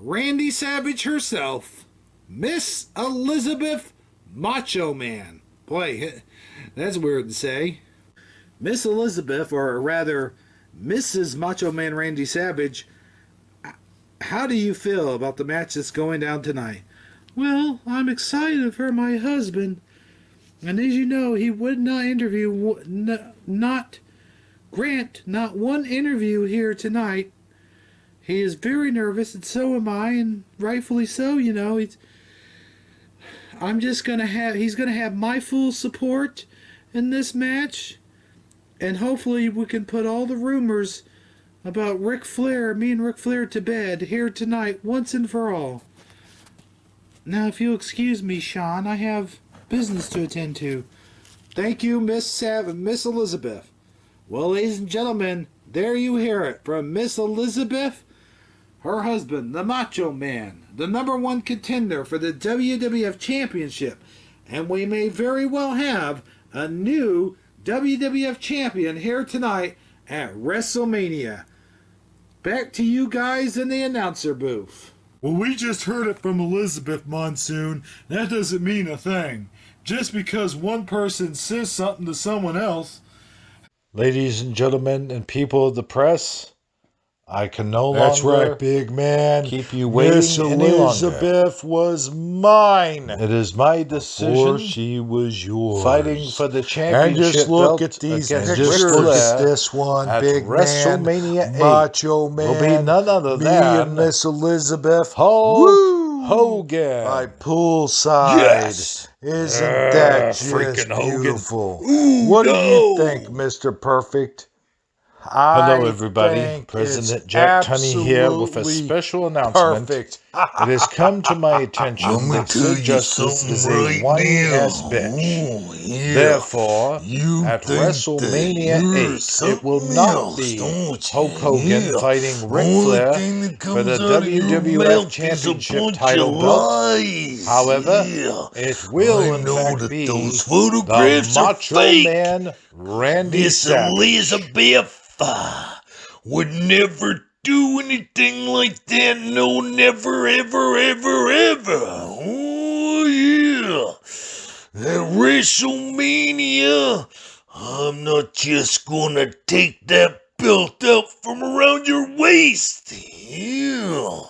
Randy Savage herself, Miss Elizabeth Macho Man. Boy, that's weird to say. Miss Elizabeth, or rather, Mrs. Macho Man Randy Savage, how do you feel about the match that's going down tonight? Well, I'm excited for my husband. And as you know, he would not grant not one interview here tonight. He is very nervous, and so am I, and rightfully so, you know. He's gonna have my full support in this match, and hopefully we can put all the rumors about me and Ric Flair to bed here tonight once and for all. Now, if you'll excuse me, Shawn, I have business to attend to. Thank you, Miss Elizabeth. Well, ladies and gentlemen, there you hear it from Miss Elizabeth, her husband, the Macho Man, the #1 contender for the WWF Championship. And we may very well have a new WWF Champion here tonight at WrestleMania. Back to you guys in the announcer booth. Well, we just heard it from Elizabeth Monsoon. That doesn't mean a thing. Just because one person says something to someone else. Ladies and gentlemen and people of the press, I can no That's longer right, big man. keep you waiting Miss any longer. Elizabeth was mine. It is my decision. Or she was yours. Fighting for the championship And just look belt at these against pictures. Ric Look Flair at this one, at big WrestleMania man, 8 Macho Man. will be none other me than and Miss Elizabeth Hulk Hogan. by poolside. Yes. Isn't that just freaking Hogan. beautiful? Ooh, What do no. you think, Mr. Perfect? Hello, everybody. President Jack Tunney here with a special announcement. Perfect. It has come to my attention that Sid Justice is a whiny-ass bitch. Therefore, at WrestleMania 8, it will not be Hulk Hogan fighting Ric Flair for the WWF Championship title belt. However, it will in fact be the Macho Man Randy Savage. Elizabeth would never do anything like that. No, never, ever, ever, ever. Oh, yeah. At WrestleMania, I'm not just gonna take that belt out from around your waist. Yeah.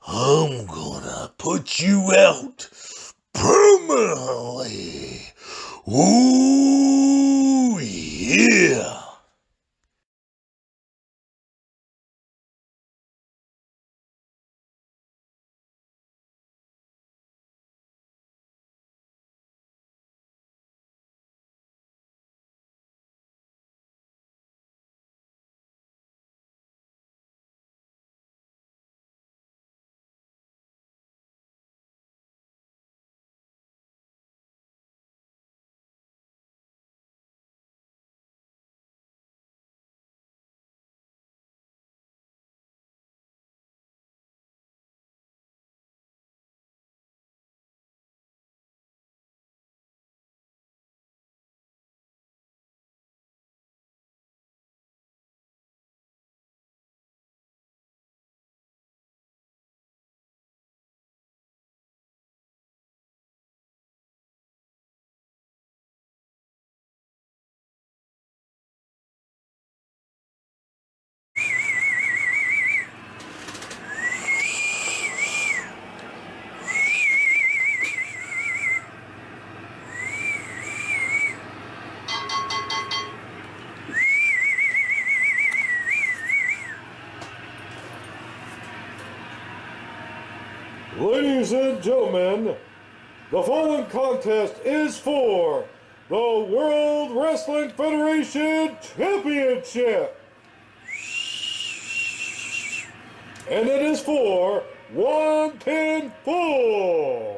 I'm gonna put you out permanently. Ooh, yeah. Ladies and gentlemen, the following contest is for the World Wrestling Federation Championship. And it is for one pinfall.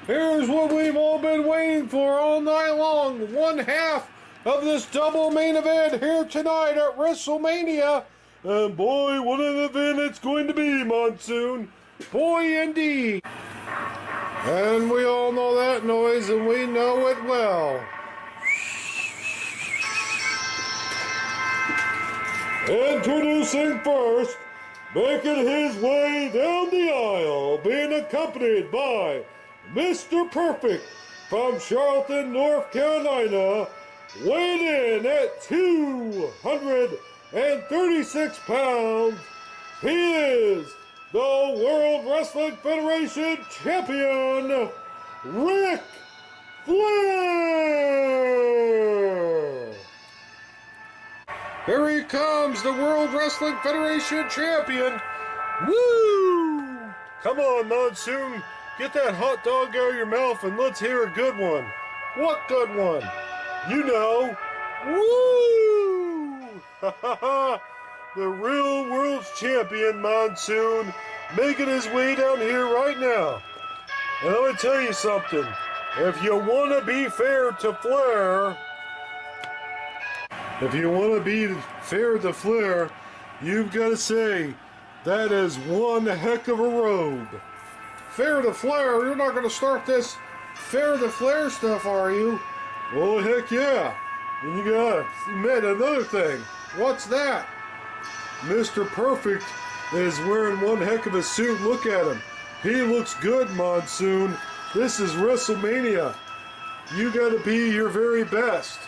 Here's what we've all been waiting for all night long. One half of this double main event here tonight at WrestleMania. And boy, what an event it's going to be, Monsoon. Boy, indeed. And we all know that noise, and we know it well. Introducing first, making his way down the aisle, being accompanied by Mr. Perfect from Charlotte, North Carolina, weighing in at 236 pounds. He is the World Wrestling Federation Champion, Ric Flair. Here he comes, the World Wrestling Federation Champion. Woo! Come on, Monsoon. Get that hot dog out of your mouth and let's hear a good one. What good one? You know. Woo! The real world's champion, Monsoon, making his way down here right now. And I'm going to tell you something. If you want to be fair to Flair, you've got to say, that is one heck of a robe. Fair to Flair? You're not going to start this Fair to Flair stuff, are you? Oh, heck yeah. And you got to admit another thing. What's that? Mr. Perfect is wearing one heck of a suit. Look at him. He looks good, Monsoon. This is WrestleMania. You got to be your very best.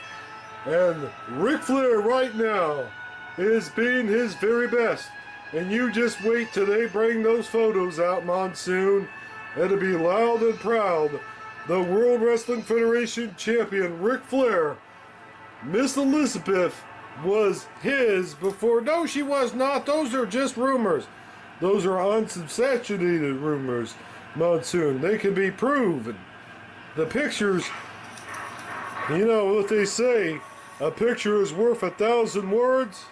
And Ric Flair right now is being his very best. And you just wait till they bring those photos out, Monsoon. It'll be loud and proud. The World Wrestling Federation Champion, Ric Flair. Miss Elizabeth was his before. No, she was not. Those are just rumors. Those are unsubstantiated rumors, Monsoon. They can be proven. The pictures, you know what they say, A picture is worth 1,000 words.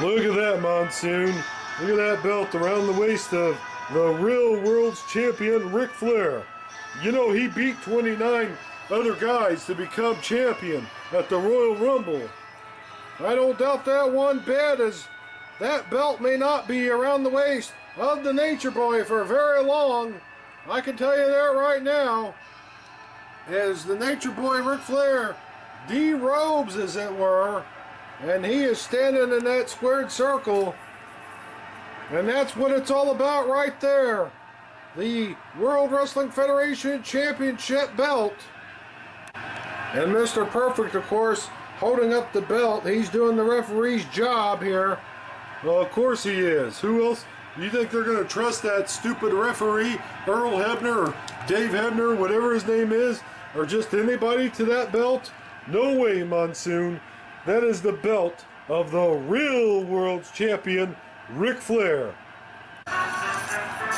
Look at that, Monsoon. Look at that belt around the waist of the real world's champion, Ric Flair. You know, he beat 29 other guys to become champion at the Royal Rumble. I don't doubt that one bit, as that belt may not be around the waist of the Nature Boy for very long. I can tell you that right now, as the Nature Boy Ric Flair derobes, as it were, and he is standing in that squared circle, and that's what it's all about right there. The World Wrestling Federation Championship belt. And Mr. Perfect, of course, holding up the belt. He's doing the referee's job here. Well, of course he is. Who else? You think they're going to trust that stupid referee, Earl Hebner, or Dave Hebner, whatever his name is, or just anybody to that belt? No way, Monsoon. That is the belt of the real world's champion, Ric Flair.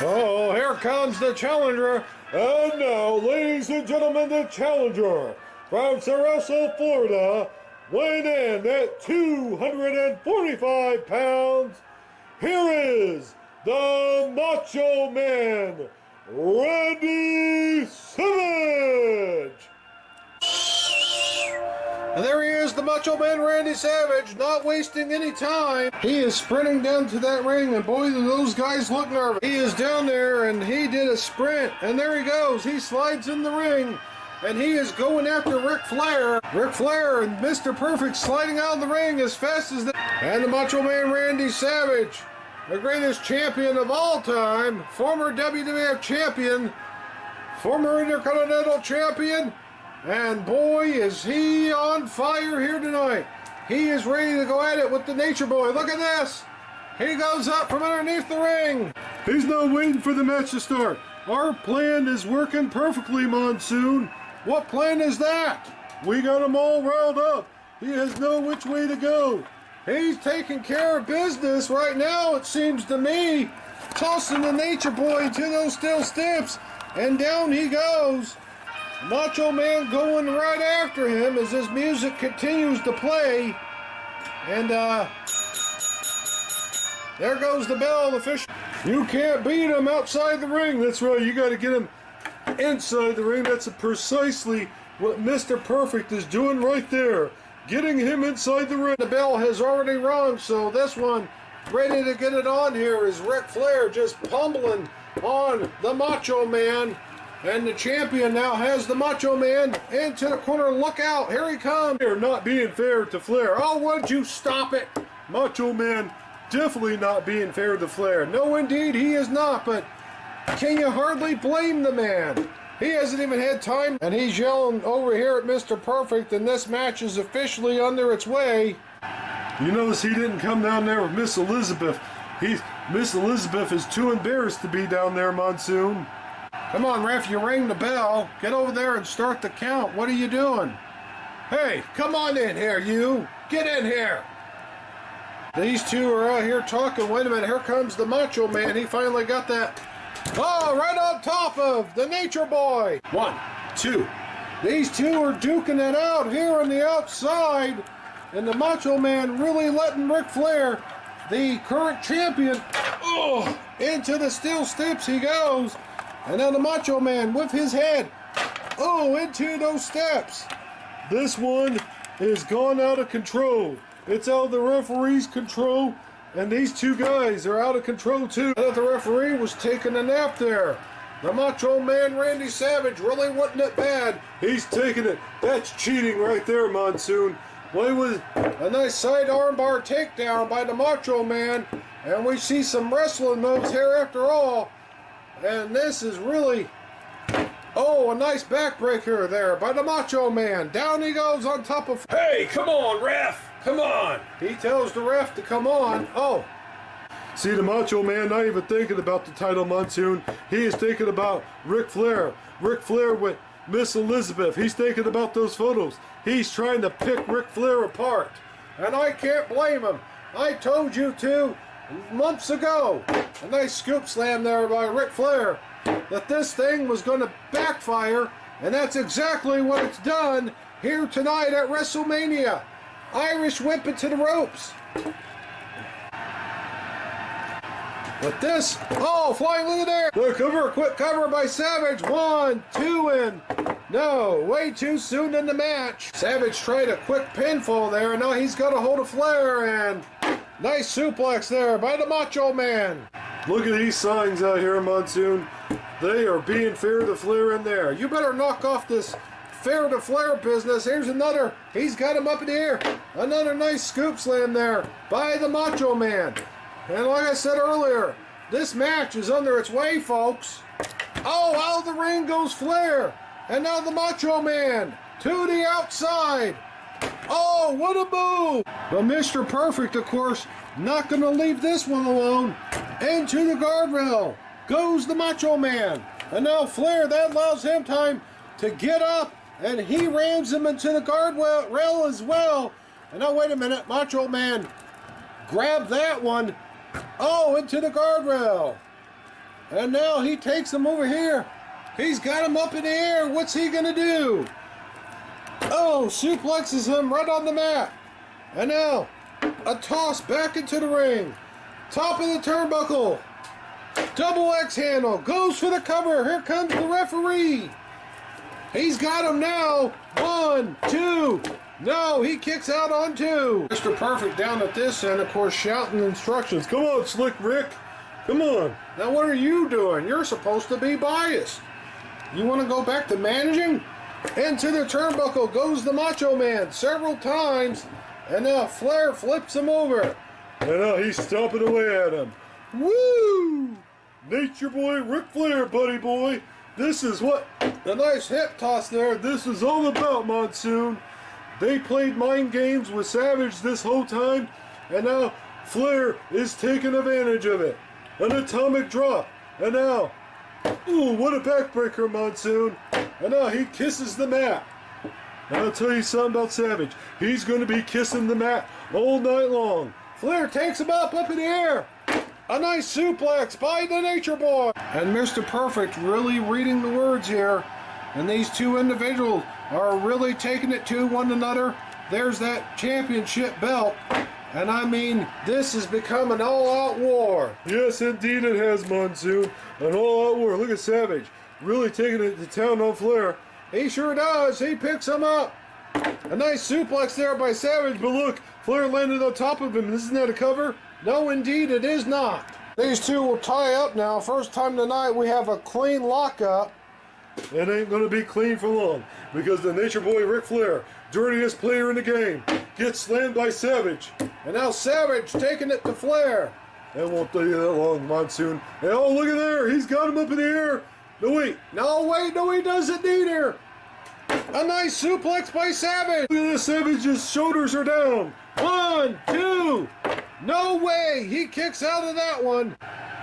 Oh, here comes the challenger. And now, ladies and gentlemen, the challenger from Sarasota, Florida, weighing in at 245 pounds. Here is the Macho Man, Randy Savage. And there he is, the Macho Man Randy Savage, not wasting any time. He is sprinting down to that ring, and boy, do those guys look nervous. He is down there, and he did a sprint, and there he goes. He slides in the ring, and he is going after Ric Flair. Ric Flair and Mr. Perfect sliding out of the ring as fast as they... And the Macho Man Randy Savage, the greatest champion of all time, former WWF champion, former Intercontinental champion, and boy, is he on fire here tonight. He is ready to go at it with the Nature Boy. Look at this. He goes up from underneath the ring. He's not waiting for the match to start. Our plan is working perfectly, Monsoon. What plan is that? We got him all riled up. He has no which way to go. He's taking care of business right now, it seems to me. Tossing the Nature Boy to those steel steps. And down he goes. Macho Man going right after him as this music continues to play. And there goes the bell, the fish. You can't beat him outside the ring. That's right, you got to get him inside the ring. That's precisely what Mr. Perfect is doing right there. Getting him inside the ring. The bell has already rung, so this one ready to get it on here is Ric Flair just pummeling on the Macho Man. And the champion now has the Macho Man into the corner. Look out, here he comes. They're not being fair to Flair. Oh, would you stop it? Macho Man definitely not being fair to Flair. No, indeed, he is not, but can you hardly blame the man? He hasn't even had time, and he's yelling over here at Mr. Perfect, and this match is officially under its way. You notice he didn't come down there with Miss Elizabeth. Miss Elizabeth is too embarrassed to be down there, Monsoon. Come on, ref, you ring the bell. Get over there and start the count. What are you doing? Hey, come on in here, you. Get in here. These two are out here talking. Wait a minute, here comes the Macho Man. He finally got that. Oh, right on top of the Nature Boy. 1, 2. These two are duking it out here on the outside. And the Macho Man really letting Ric Flair, the current champion, into the steel steps he goes. And now the Macho Man with his head, into those steps. This one is gone out of control. It's out of the referee's control, and these two guys are out of control too. I thought the referee was taking a nap there. The Macho Man Randy Savage really wasn't it bad. He's taking it. That's cheating right there, Monsoon. Boy, was a nice side armbar takedown by the Macho Man, and we see some wrestling moves here after all. And this is really, a nice backbreaker there by the Macho Man. Down he goes on top of... Hey, come on, ref! Come on! He tells the ref to come on. See, the Macho Man not even thinking about the title, Monsoon. He is thinking about Ric Flair. Ric Flair with Miss Elizabeth. He's thinking about those photos. He's trying to pick Ric Flair apart. And I can't blame him. I told you to months ago. A nice scoop slam there by Ric Flair. That this thing was going to backfire. And that's exactly what it's done. here tonight at WrestleMania. Irish whip it to the ropes. With this, oh, flying Lou there. The cover, quick cover by Savage. 1, 2, and no, way too soon in the match. Savage tried a quick pinfall there, and now he's got a hold of Flair, and nice suplex there by the Macho Man. Look at these signs out here, Monsoon. They are being fair to Flair in there. You better knock off this fair to Flair business. Here's another. He's got him up in the air. Another nice scoop slam there by the Macho Man. And like I said earlier, this match is under its way, folks. Oh, out of the ring goes Flair. And now the Macho Man to the outside. Oh, what a move. But Mr. Perfect, of course, not going to leave this one alone. Into the guardrail goes the Macho Man. And now Flair, that allows him time to get up. And he rams him into the guardrail as well. And now, wait a minute, Macho Man grabbed that one. Oh, into the guardrail. And now he takes him over here. He's got him up in the air. What's he going to do? Oh, suplexes him right on the mat. And now, a toss back into the ring. Top of the turnbuckle. Double X handle. Goes for the cover. Here comes the referee. He's got him now. 1, 2. No, he kicks out on 2. Mr. Perfect down at this end, of course, shouting instructions. Come on, Slick Rick. Come on. Now, what are you doing? You're supposed to be biased. You want to go back to managing? Into the turnbuckle goes the Macho Man several times. And now Flair flips him over. And now he's stomping away at him. Woo! Nature Boy Ric Flair, buddy boy. This is what a nice hip toss there. This is all about, Monsoon. They played mind games with Savage this whole time, and now Flair is taking advantage of it. An atomic drop, and now, ooh, what a backbreaker, Monsoon. And now he kisses the mat. And I'll tell you something about Savage. He's going to be kissing the mat all night long. Flair takes him up in the air. A nice suplex by the Nature Boy. And Mr. Perfect really reading the words here. And these two individuals are really taking it to one another. There's that championship belt. And I mean, this has become an all-out war. Yes, indeed it has, Monsoon. An all-out war. Look at Savage really taking it to town on Flair. He sure does. He picks him up. A nice suplex there by Savage. But look, Flair landed on top of him. Isn't that a cover? No, indeed, it is not. These two will tie up now. First time tonight we have a clean lockup. It ain't going to be clean for long because the Nature Boy Ric Flair, dirtiest player in the game, gets slammed by Savage. And now Savage taking it to Flair. That won't take you that long, Monsoon. And oh, look at there. He's got him up in the air. No, wait. No, he doesn't either. A nice suplex by Savage. Look at this. Savage's shoulders are down. 1, 2. No way. He kicks out of that one.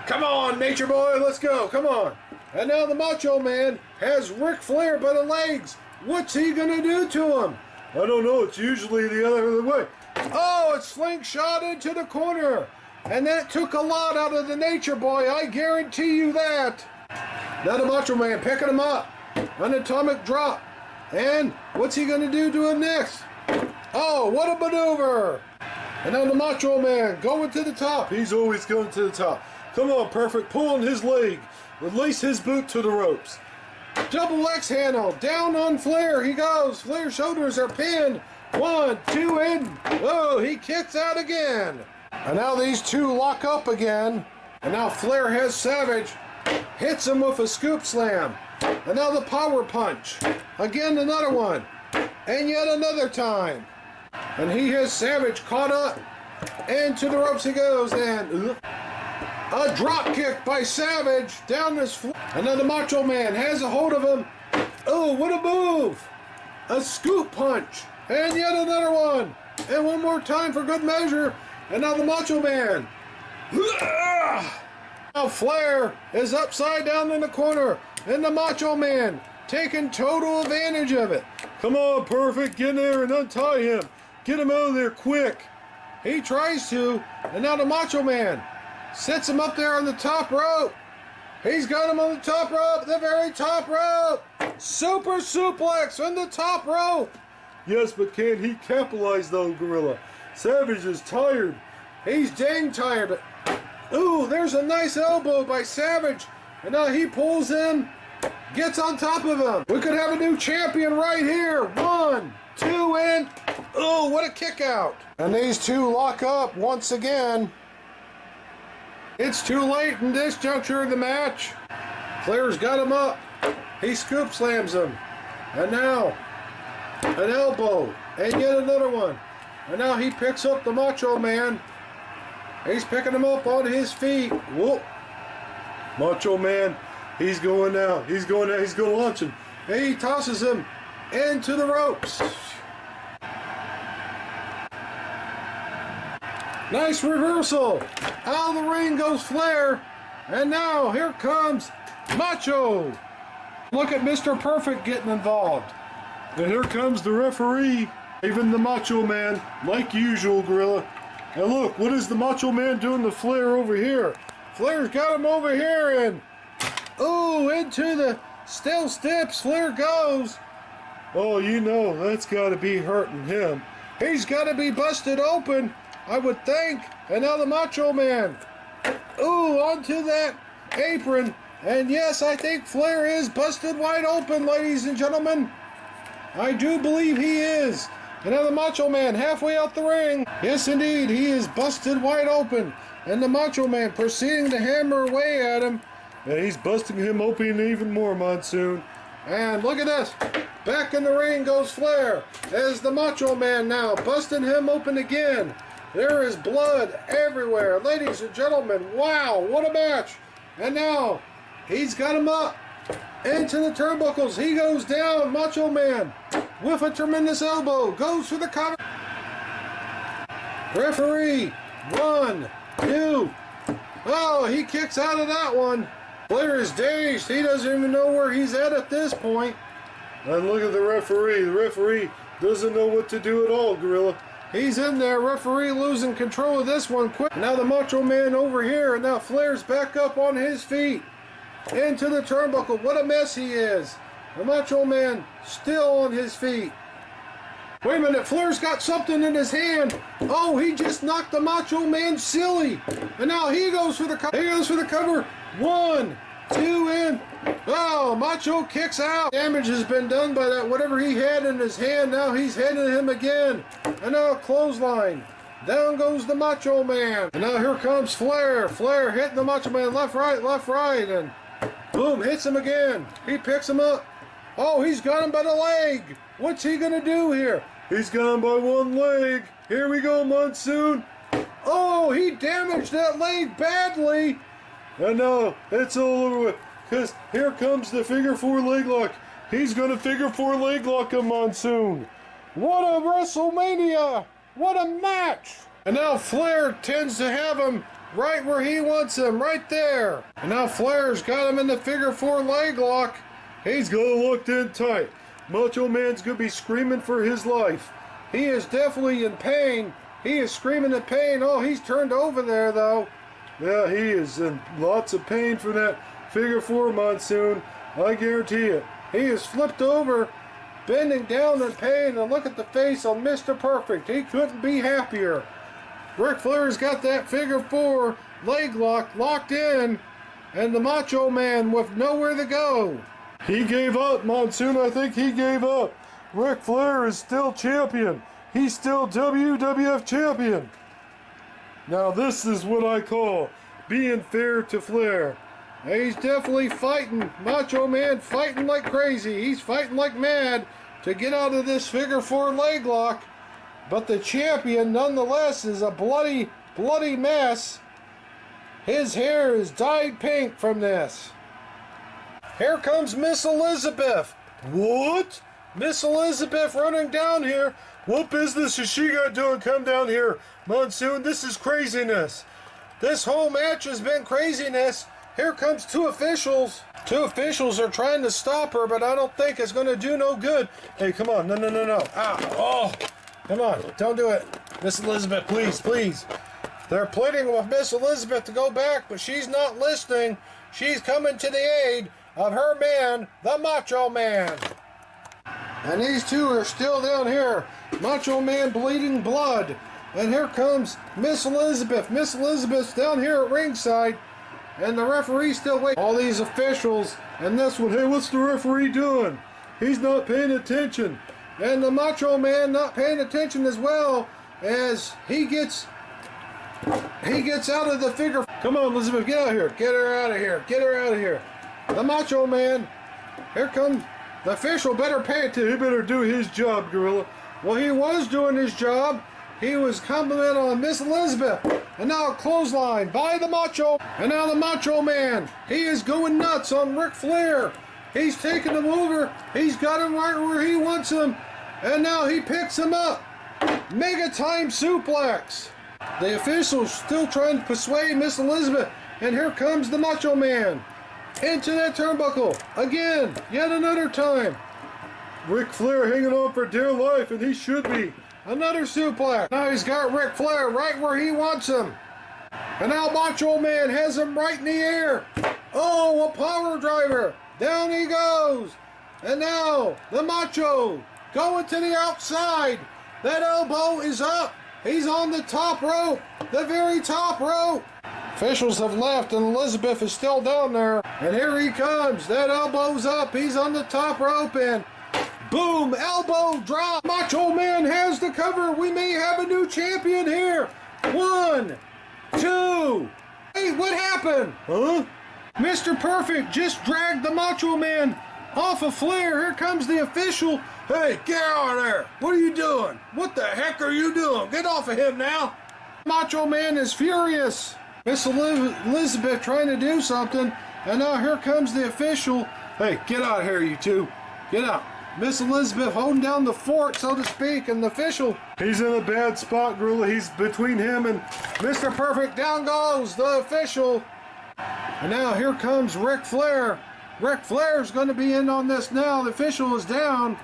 Come on, Nature Boy. Let's go. Come on. And now the Macho Man has Ric Flair by the legs. What's he going to do to him? I don't know. It's usually the other way. Oh, it's slingshot into the corner. And that took a lot out of the Nature Boy. I guarantee you that. Now the Macho Man picking him up. An atomic drop. And what's he going to do to him next? Oh, what a maneuver. And now the Macho Man going to the top. He's always going to the top. Come on, Perfect. Pull on his leg. Release his boot to the ropes. Double X handle. Down on Flair. He goes. Flair's shoulders are pinned. 1, 2, and oh, he kicks out again. And now these two lock up again. And now Flair has Savage. Hits him with a scoop slam. And now the power punch. Again, another one. And yet another time. And he has Savage caught up. And to the ropes he goes. And a drop kick by Savage down this floor. And then the Macho Man has a hold of him. Oh, what a move. A scoop punch. And yet another one. And one more time for good measure. And now the Macho Man. Now Flair is upside down in the corner. And the Macho Man taking total advantage of it. Come on, Perfect. Get in there and untie him. Get him out of there quick. He tries to. And now the Macho Man sets him up there on the top rope. He's got him on the top rope, the very top rope. Super suplex on the top rope. Yes, but can he capitalize though, Gorilla? Savage is tired. He's dang tired. Ooh, there's a nice elbow by Savage. And now he pulls in, gets on top of him. We could have a new champion right here. 1, 2, and... Oh, what a kick out. And these two lock up once again. It's too late in this juncture of the match. Flair's got him up. He scoop slams him. And now, an elbow. And yet another one. And now he picks up the Macho Man. He's picking him up on his feet. Whoop. Macho Man, he's going now. He's going now. He's going to launch him. And he tosses him into the ropes. Nice reversal. Out of the ring goes Flair. And now here comes Macho. Look at Mr. Perfect getting involved. And here comes the referee. Even the Macho Man, like usual, Gorilla. And look, what is the Macho Man doing to Flair over here? Flair's got him over here and... Ooh, into the steel steps. Flair goes. Oh, you know, that's got to be hurting him. He's got to be busted open, I would think. And now the Macho Man. Ooh, onto that apron. And yes, I think Flair is busted wide open, ladies and gentlemen. I do believe he is. And now the Macho Man halfway out the ring. Yes, indeed, he is busted wide open. And the Macho Man proceeding to hammer away at him. And he's busting him open even more, Monsoon. And look at this. Back in the ring goes Flair. As the Macho Man now busting him open again. There is blood everywhere. Ladies and gentlemen, wow, what a match. And now, he's got him up into the turnbuckles. He goes down, Macho Man, with a tremendous elbow. Goes for the cover. Referee, 1, 2. Oh, he kicks out of that one. Flair is dazed. He doesn't even know where he's at this point. And look at the referee. The referee doesn't know what to do at all, Gorilla. He's in there. Referee losing control of this one quick. Now the Macho Man over here. And now Flair's back up on his feet. Into the turnbuckle. What a mess he is. The Macho Man still on his feet. Wait a minute. Flair's got something in his hand. Oh, he just knocked the Macho Man silly. And now he goes for the cover. He goes for the cover. 1, 2, and... Oh, Macho kicks out. Damage has been done by that. Whatever he had in his hand, now he's heading him again. And now a clothesline. Down goes the Macho Man. And now here comes Flair. Flair hitting the Macho Man left, right. And boom, hits him again. He picks him up. Oh, he's got him by the leg. What's he going to do here? He's got him by one leg. Here we go, Monsoon. Oh, he damaged that leg badly. And now it's all over with. Because here comes the figure 4 leg lock. He's going to figure 4 leg lock him, Monsoon. What a WrestleMania. What a match. And now Flair tends to have him right where he wants him, right there. And now Flair's got him in the figure 4 leg lock. He's got him locked in tight. Macho Man's going to be screaming for his life. He is definitely in pain. He is screaming in pain. Oh, he's turned over there, though. Yeah, he is in lots of pain for that figure 4, Monsoon. I guarantee it. He is flipped over, bending down in pain, and look at the face on Mr. Perfect. He couldn't be happier. Ric Flair's got that figure 4 leg lock locked in, and the Macho Man with nowhere to go. He gave up, Monsoon. I think he gave up. Ric Flair is still champion. He's still WWF champion. Now this is what I call being fair to Flair. He's definitely fighting. Macho Man fighting like crazy. He's fighting like mad to get out of this figure 4 leg lock. But the champion, nonetheless, is a bloody, bloody mess. His hair is dyed pink from this. Here comes Miss Elizabeth. What? Miss Elizabeth running down here. What business is she got doing? Come down here, Monsoon. This is craziness. This whole match has been craziness. Here comes 2 officials. 2 officials are trying to stop her, but I don't think it's going to do no good. Hey, come on. No. Ah, oh, come on. Don't do it. Miss Elizabeth, please. They're pleading with Miss Elizabeth to go back, but she's not listening. She's coming to the aid of her man, the Macho Man. And these two are still down here. Macho Man bleeding blood. And here comes Miss Elizabeth. Miss Elizabeth's down here at ringside. And the referee's still waiting. All these officials. And this one, hey, what's the referee doing? He's not paying attention. And the Macho Man not paying attention as well, as he gets out of the figure. Come on, Elizabeth, get out of here. Get her out of here. Get her out of here. The Macho Man. Here comes the official. Better pay attention. He better do his job, Gorilla. Well, he was doing his job. He was complimenting on Miss Elizabeth. And now a clothesline by the Macho. And now the Macho Man. He is going nuts on Ric Flair. He's taking him over. He's got him right where he wants him. And now he picks him up. Mega time suplex. The officials still trying to persuade Miss Elizabeth. And here comes the Macho Man. Into that turnbuckle. Again. Yet another time. Ric Flair hanging on for dear life, and he should be. Another suplex. Now he's got Ric Flair right where he wants him. And now Macho Man has him right in the air. Oh, a power driver. Down he goes. And now the Macho going to the outside. That elbow is up. He's on the top rope. The very top rope. Officials have left and Elizabeth is still down there. And here he comes. That elbow's up. He's on the top rope and boom, elbow drop. Macho Man has the cover. We may have a new champion here. 1, 2. Hey, what happened? Huh? Mr. Perfect just dragged the Macho Man off of Flair. Here comes the official. Hey, get out of there. What are you doing? What the heck are you doing? Get off of him now. Macho Man is furious. Miss Elizabeth trying to do something. And now here comes the official. Hey, get out of here, you two. Get out. Miss Elizabeth holding down the fort, so to speak, and the official. He's in a bad spot, Gorilla. He's between him and Mr. Perfect. Down goes the official. And now here comes Ric Flair. Ric Flair's going to be in on this now. The official is down.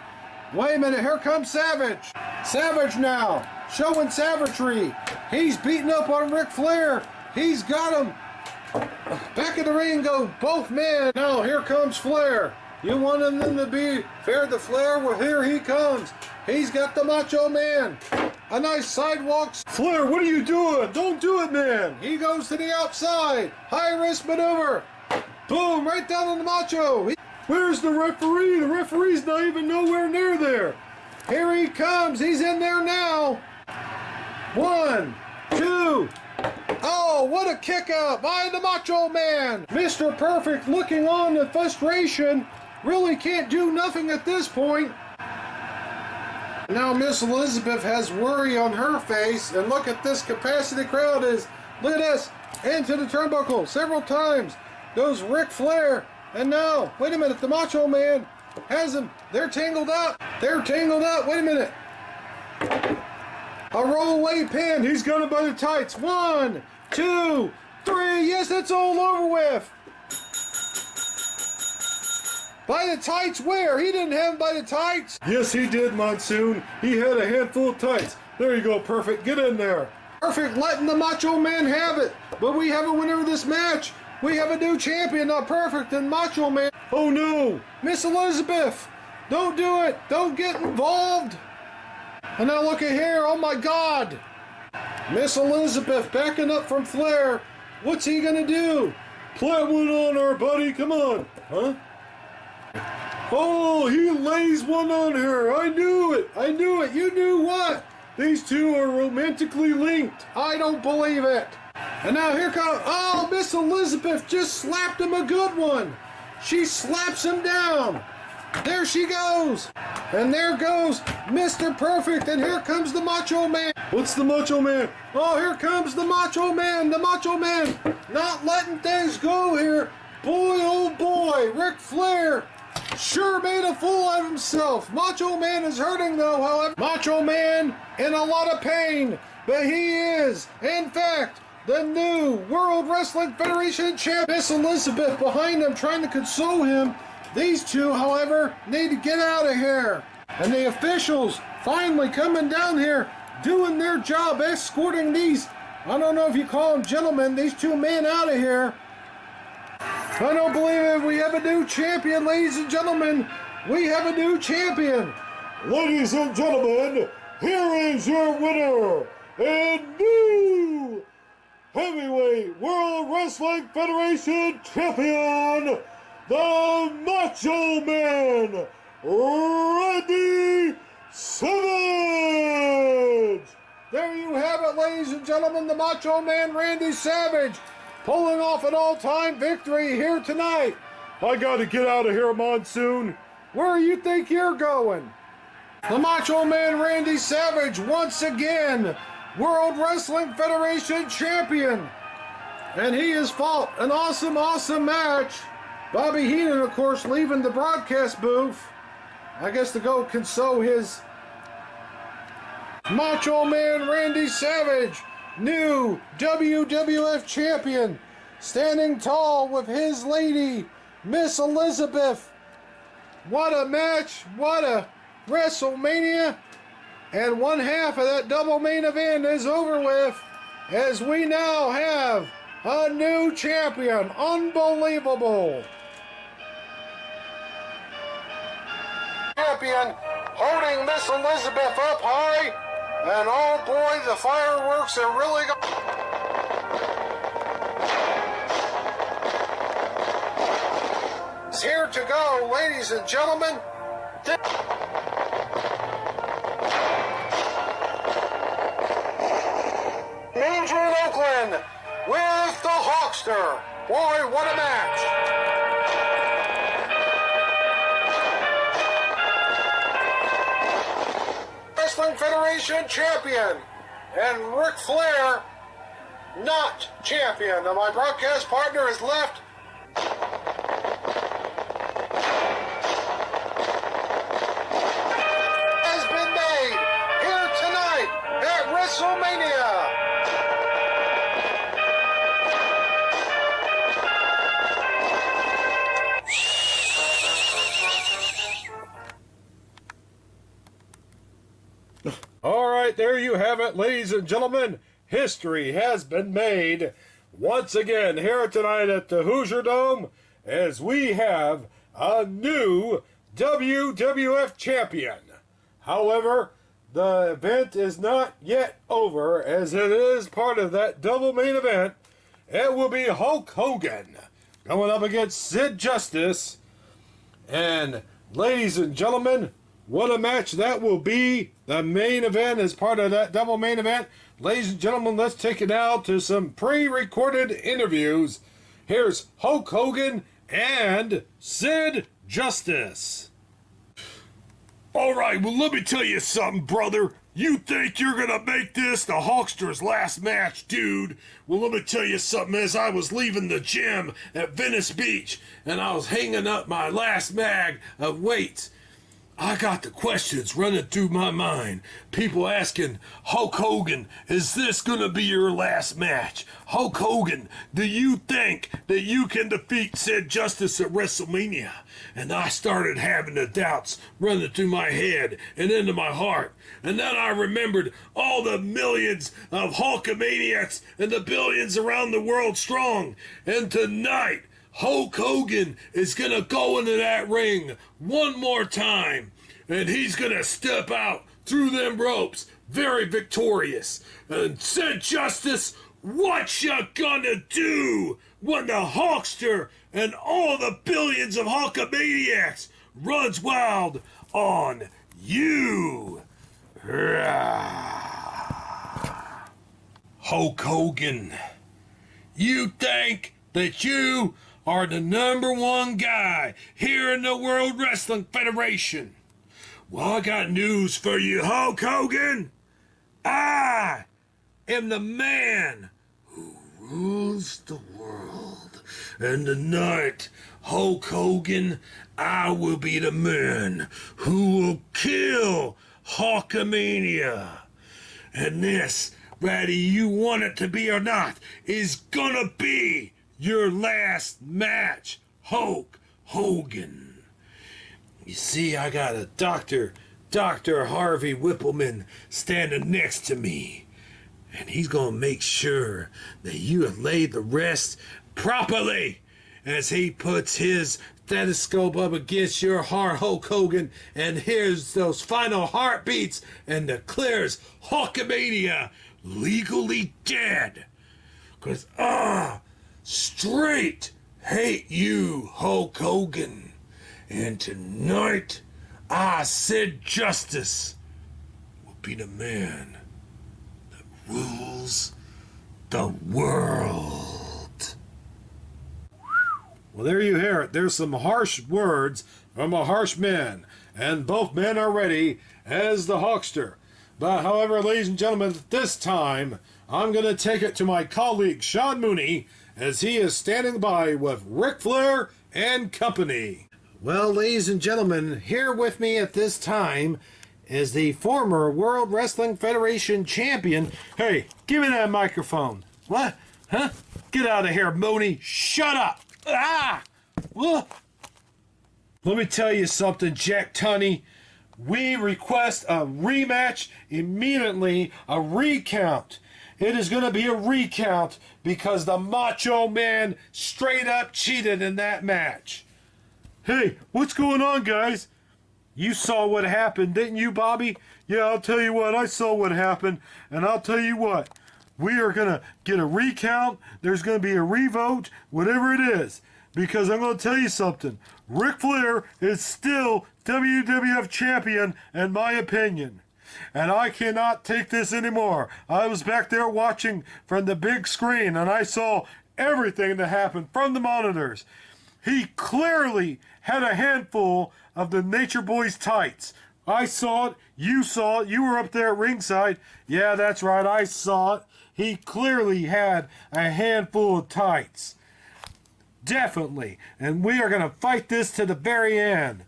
Wait a minute, here comes Savage. Savage now, showing savagery. He's beating up on Ric Flair. He's got him. Back in the ring go both men. Now here comes Flair. You wanted them to be fair to Flair? Well, here he comes. He's got the Macho Man. A nice sidewalk. Flair, what are you doing? Don't do it, man. He goes to the outside. High risk maneuver. Boom, right down on the Macho. Where's the referee? The referee's not even nowhere near there. Here he comes. He's in there now. 1, 2. Oh, what a kick out by the Macho Man. Mr. Perfect looking on in frustration. Really can't do nothing at this point. Now Miss Elizabeth has worry on her face. And look at this capacity crowd is. Look at this. Into the turnbuckle several times. Goes Ric Flair. And now, wait a minute, the Macho Man has him. They're tangled up. They're tangled up. Wait a minute. A rollaway pin. He's got him by the tights. 1, 2, 3. Yes, it's all over with. By the tights where? He didn't have him by the tights. Yes, he did, Monsoon. He had a handful of tights. There you go, Perfect. Get in there. Perfect letting the Macho Man have it. But we have a winner of this match. We have a new champion, not Perfect, and Macho Man. Oh, no. Miss Elizabeth, don't do it. Don't get involved. And now look at here. Oh, my God. Miss Elizabeth backing up from Flair. What's he going to do? Plant one on her, buddy. Come on. Huh? Oh, he lays one on her. I knew it. I knew it. You knew what? These two are romantically linked. I don't believe it. And now here comes, oh, Miss Elizabeth just slapped him a good one. She slaps him down. There she goes. And there goes Mr. Perfect. And here comes the Macho Man. What's the Macho Man? Oh, here comes the Macho Man. The Macho Man not letting things go here. Boy, oh boy, Ric Flair sure made a fool out of himself. Macho Man is hurting though, however. Macho Man in a lot of pain. But he is, in fact, the new World Wrestling Federation champion. Miss Elizabeth behind him trying to console him. These two, however, need to get out of here. And the officials finally coming down here, doing their job, escorting these, I don't know if you call them gentlemen, these two men out of here. I don't believe it. We have a new champion, ladies and gentlemen. We have a new champion. Ladies and gentlemen, here is your winner and new Heavyweight World Wrestling Federation Champion, the Macho Man, Randy Savage! There you have it, ladies and gentlemen, the Macho Man Randy Savage pulling off an all-time victory here tonight. I gotta get out of here, Monsoon. Where do you think you're going? The Macho Man Randy Savage, once again, World Wrestling Federation Champion. And he has fought an awesome, awesome match. Bobby Heenan, of course, leaving the broadcast booth, I guess to go console his Macho Man Randy Savage, new WWF Champion, standing tall with his lady, Miss Elizabeth. What a match, what a WrestleMania. And one half of that double main event is over with, as we now have a new champion. Unbelievable. Champion holding Miss Elizabeth up high, and oh boy, the fireworks are really going. It's here to go, ladies and gentlemen. Major in Oakland with the Hawkster. Boy, what a match. Wrestling Federation champion, and Ric Flair not champion. Now my broadcast partner has left. Has been made here tonight at WrestleMania. All right, there you have it, ladies and gentlemen. History has been made once again here tonight at the Hoosier Dome, as we have a new WWF champion. However, the event is not yet over, as it is part of that double main event. It will be Hulk Hogan going up against Sid Justice. And ladies and gentlemen, what a match that will be. The main event is part of that double main event. Ladies and gentlemen, let's take it now to some pre-recorded interviews. Here's Hulk Hogan and Sid Justice. All right, well, let me tell you something, brother. You think you're gonna make this the Hulkster's last match, dude? Well, let me tell you something. As I was leaving the gym at Venice Beach and I was hanging up my last mag of weights, I got the questions running through my mind. People asking, Hulk Hogan, is this gonna be your last match? Hulk Hogan, do you think that you can defeat Sid Justice at WrestleMania? And I started having the doubts running through my head and into my heart. And then I remembered all the millions of Hulkamaniacs and the billions around the world strong. And tonight, Hulk Hogan is gonna go into that ring one more time, and he's gonna step out through them ropes very victorious. And Sid Justice, what you gonna do when the Hulkster and all the billions of Hulkamaniacs runs wild on you? Hulk Hogan, you think that you are the #1 guy here in the World Wrestling Federation? Well, I got news for you, Hulk Hogan. I am the man who rules the world. And tonight, Hulk Hogan, I will be the man who will kill Hulkamania. And this, whether you want it to be or not, is gonna be your last match, Hulk Hogan. You see, I got a Dr. Harvey Whippleman standing next to me. And he's gonna make sure that you have laid the rest properly as he puts his stethoscope up against your heart, Hulk Hogan, and here's those final heartbeats and declares Hulkamania legally dead. 'Cause straight hate you, Hulk Hogan. And tonight, I said justice will be the man that rules the world. Well, there you hear it. There's some harsh words from a harsh man, and both men are ready as the Hulkster. But however, ladies and gentlemen, this time I'm going to take it to my colleague Shawn Mooney as he is standing by with Ric Flair and company. Well, ladies and gentlemen, here with me at this time is the former World Wrestling Federation champion. Hey, give me that microphone. What? Huh? Get out of here, Mooney. Shut up. Let me tell you something, Jack Tunney. We request a rematch immediately, a recount. It is going to be a recount because the Macho Man straight up cheated in that match. Hey, what's going on, guys? You saw what happened, didn't you, Bobby? Yeah, I'll tell you what, I saw what happened, and I'll tell you what. We are going to get a recount. There's going to be a revote, whatever it is. Because I'm going to tell you something. Ric Flair is still WWF champion, in my opinion. And I cannot take this anymore. I was back there watching from the big screen, and I saw everything that happened from the monitors. He clearly had a handful of the Nature Boy's tights. I saw it. You were up there at ringside. Yeah, that's right. I saw it. He clearly had a handful of tights. Definitely. And we are going to fight this to the very end.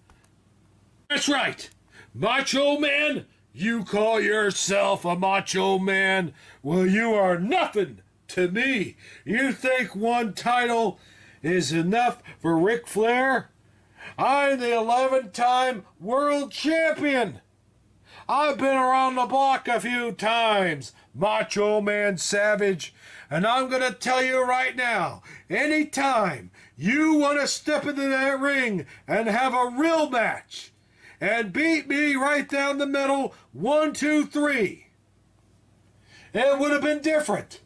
That's right. Macho Man, you call yourself a Macho Man? Well, you are nothing to me. You think one title is enough for Ric Flair? I'm the 11-time world champion. I've been around the block a few times, Macho Man Savage, and I'm going to tell you right now, anytime you want to step into that ring and have a real match and beat me right down the middle, 1, 2, 3, it would have been different.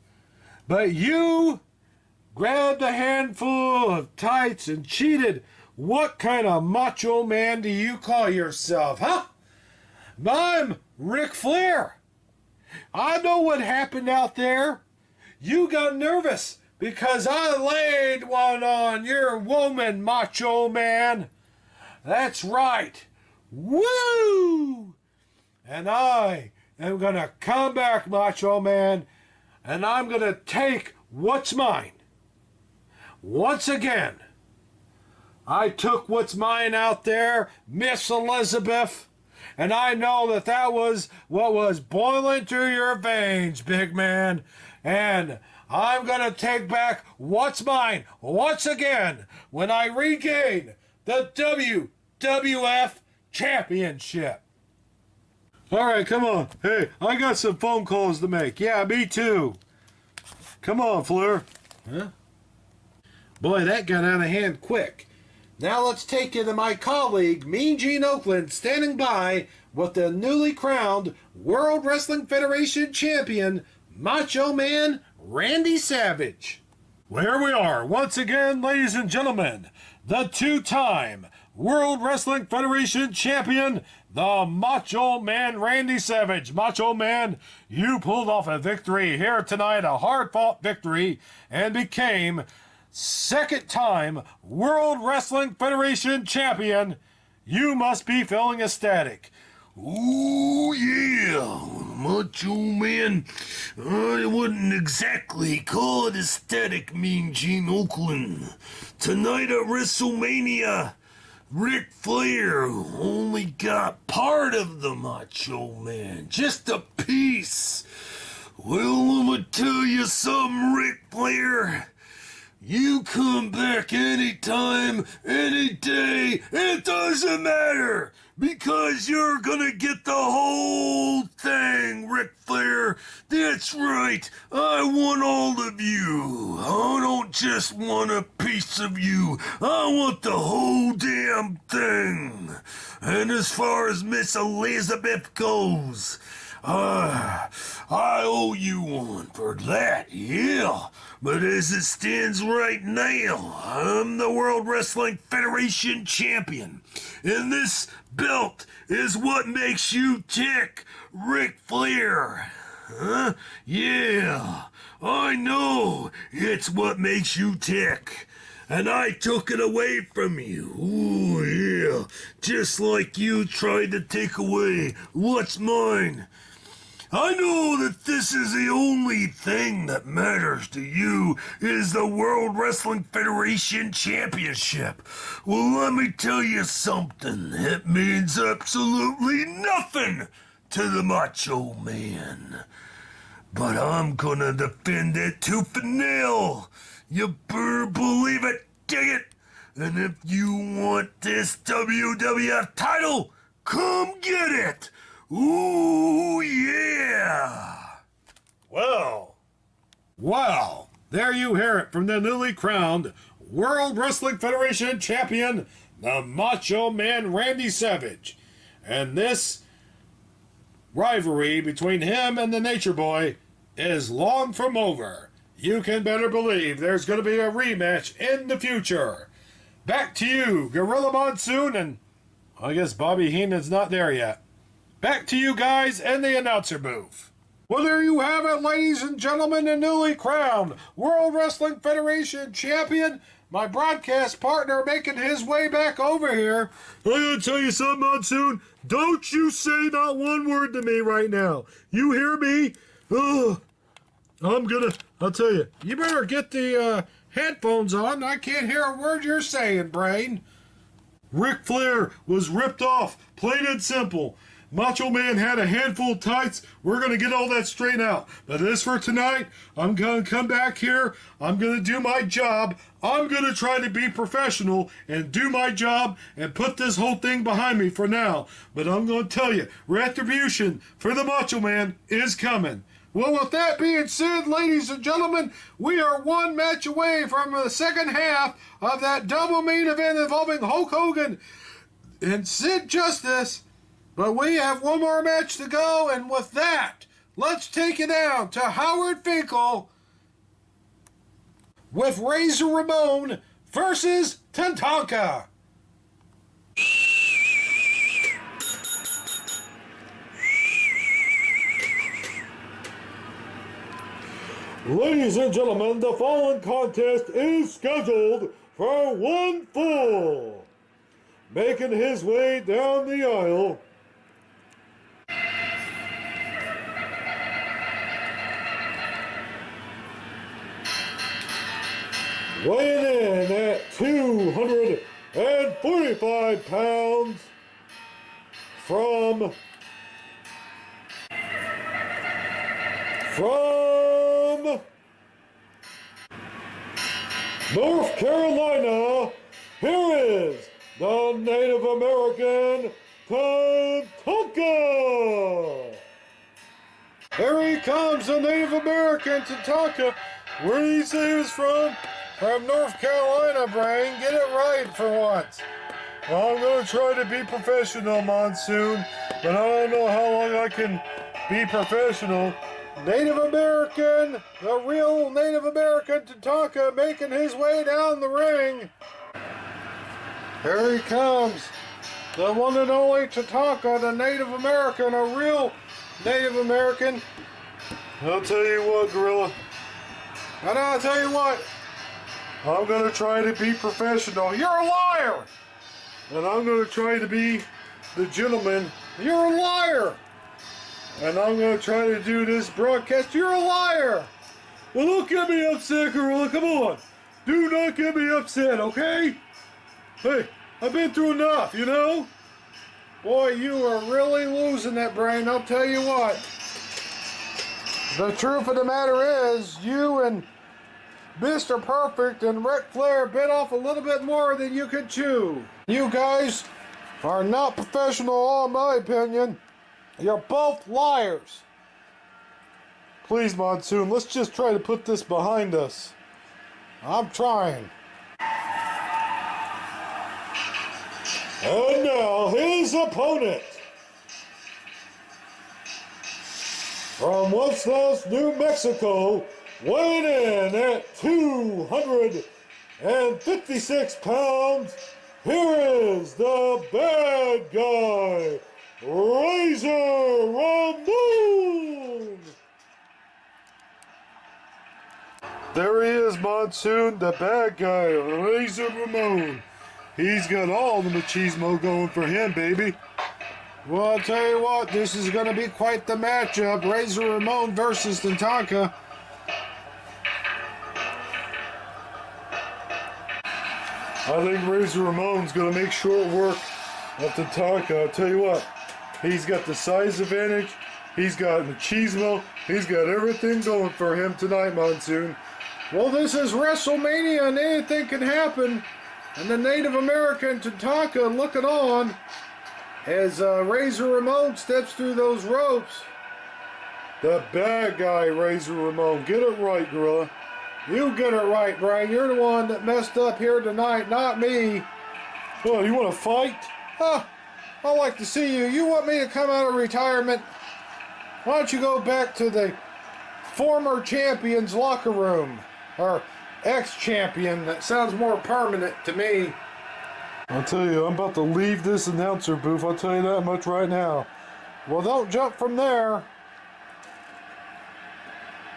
But you grabbed a handful of tights and cheated. What kind of Macho Man do you call yourself, huh? I'm Ric Flair. I know what happened out there. You got nervous because I laid one on your woman, Macho Man. That's right. Woo! And I am going to come back, Macho Man, and I'm going to take what's mine. Once again, I took what's mine out there, Miss Elizabeth. And I know that that was what was boiling through your veins, big man. And I'm going to take back what's mine once again when I regain the WWF Championship. All right, come on. Hey, I got some phone calls to make. Yeah, me too. Come on, Flair. Huh? Boy, that got out of hand quick. Now let's take you to my colleague, Mean Gene Oakland, standing by with the newly crowned World Wrestling Federation champion, Macho Man Randy Savage. Well, here we are, once again, ladies and gentlemen, the two-time World Wrestling Federation champion, the Macho Man Randy Savage. Macho Man, you pulled off a victory here tonight, a hard-fought victory, and became second-time World Wrestling Federation champion. You must be feeling ecstatic. Ooh, yeah, Macho Man. I wouldn't exactly call it aesthetic, Mean Gene Oakland. Tonight at WrestleMania, Ric Flair only got part of the Macho Man, just a piece. Well, I'ma tell you something, Ric Flair. You come back anytime, any day, it doesn't matter, because you're gonna get the whole thing, Ric Flair. That's right, I want all of you. I don't just want a piece of you, I want the whole damn thing. And as far as Miss Elizabeth goes, I owe you one for that, yeah. But as it stands right now, I'm the World Wrestling Federation champion. And this belt is what makes you tick, Ric Flair. Huh? Yeah, I know it's what makes you tick. And I took it away from you. Ooh, yeah. Just like you tried to take away what's mine. I know that this is the only thing that matters to you is the World Wrestling Federation Championship. Well, let me tell you something. It means absolutely nothing to the Macho Man. But I'm gonna defend it tooth and nail. You better believe it, dig it. And if you want this WWF title, come get it. Ooh, yeah! Well, there you hear it from the newly crowned World Wrestling Federation champion, the Macho Man Randy Savage. And this rivalry between him and the Nature Boy is long from over. You can better believe there's going to be a rematch in the future. Back to you, Gorilla Monsoon, and I guess Bobby Heenan's not there yet. Back to you guys and the announcer booth. Well, there you have it, ladies and gentlemen, the newly crowned World Wrestling Federation champion, my broadcast partner making his way back over here. I gotta tell you something, Monsoon. Don't you say not one word to me right now. You hear me? Ugh. I'll tell you. You better get the headphones on. I can't hear a word you're saying, Brain. Ric Flair was ripped off, plain and simple. Macho Man had a handful of tights. We're going to get all that straightened out. But as for tonight, I'm going to come back here. I'm going to do my job. I'm going to try to be professional and do my job and put this whole thing behind me for now. But I'm going to tell you, retribution for the Macho Man is coming. Well, with that being said, ladies and gentlemen, we are one match away from the second half of that double main event involving Hulk Hogan and Sid Justice. But we have one more match to go, and with that, let's take it down to Howard Finkel with Razor Ramon versus Tatanka. Ladies and gentlemen, the following contest is scheduled for one fall. Making his way down the aisle, weighing in at 245 pounds from North Carolina, here is the Native American Tatanka. Here he comes, the Native American Tatanka. Where did he say he was from? From North Carolina, Brain. Get it right for once. Well, I'm going to try to be professional, Monsoon, but I don't know how long I can be professional. Native American, the real Native American Tatanka making his way down the ring. Here he comes, the one and only Tatanka, the Native American, a real Native American. I'll tell you what, Gorilla. And I'll tell you what, I'm going to try to be professional. you're a liar. And I'm going to try to be the gentleman. You're a liar. And I'm going to try to do this broadcast. You're a liar. Well, don't get me upset, Gorilla. Come on. Do not get me upset, okay? Hey, I've been through enough, you know? Boy, you are really losing that, Brain. I'll tell you what. The truth of the matter is, you and Mr. Perfect and Ric Flair bit off a little bit more than you could chew. You guys are not professional, in my opinion. You're both liars. Please, Monsoon, let's just try to put this behind us. I'm trying. And now, his opponent. From Westlaws, New Mexico, weighing in at 256 pounds, here is the bad guy, Razor Ramon. There he is, Monsoon, the bad guy, Razor Ramon. He's got all the machismo going for him, baby. Well, I'll tell you what, this is going to be quite the matchup. Razor Ramon versus Tatanka. I think Razor Ramon's going to make short work of Tatanka. I'll tell you what, he's got the size advantage, he's got machismo, he's got everything going for him tonight, Monsoon. Well, this is WrestleMania and anything can happen. And the Native American Tatanka looking on as Razor Ramon steps through those ropes. The bad guy, Razor Ramon. Get it right, Gorilla. You get it right, Brian. You're the one that messed up here tonight, not me. Oh, you want to fight? Huh. I'd like to see you. You want me to come out of retirement? Why don't you go back to the former champion's locker room? Or ex-champion. That sounds more permanent to me. I'll tell you, I'm about to leave this announcer booth. I'll tell you that much right now. Well, don't jump from there.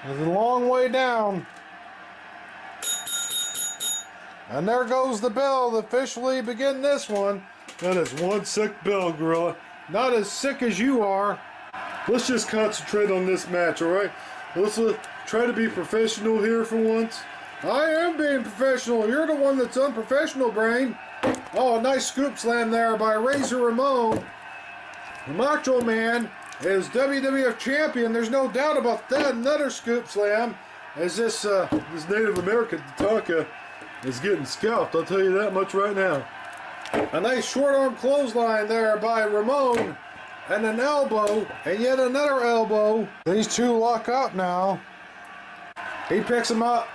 It's a long way down. And there goes the bell to officially begin this one. That is one sick bell, Gorilla. Not as sick as you are. Let's just concentrate on this match, alright? Let's try to be professional here for once. I am being professional. You're the one that's unprofessional, Brain. Oh, a nice scoop slam there by Razor Ramon. The Macho Man is WWF champion. There's no doubt about that. Another scoop slam as this Native American Tatanka is getting scalped. I'll tell you that much right now. a nice short arm clothesline there by Ramon. And an elbow, and yet another elbow. These two lock up now. He picks him up.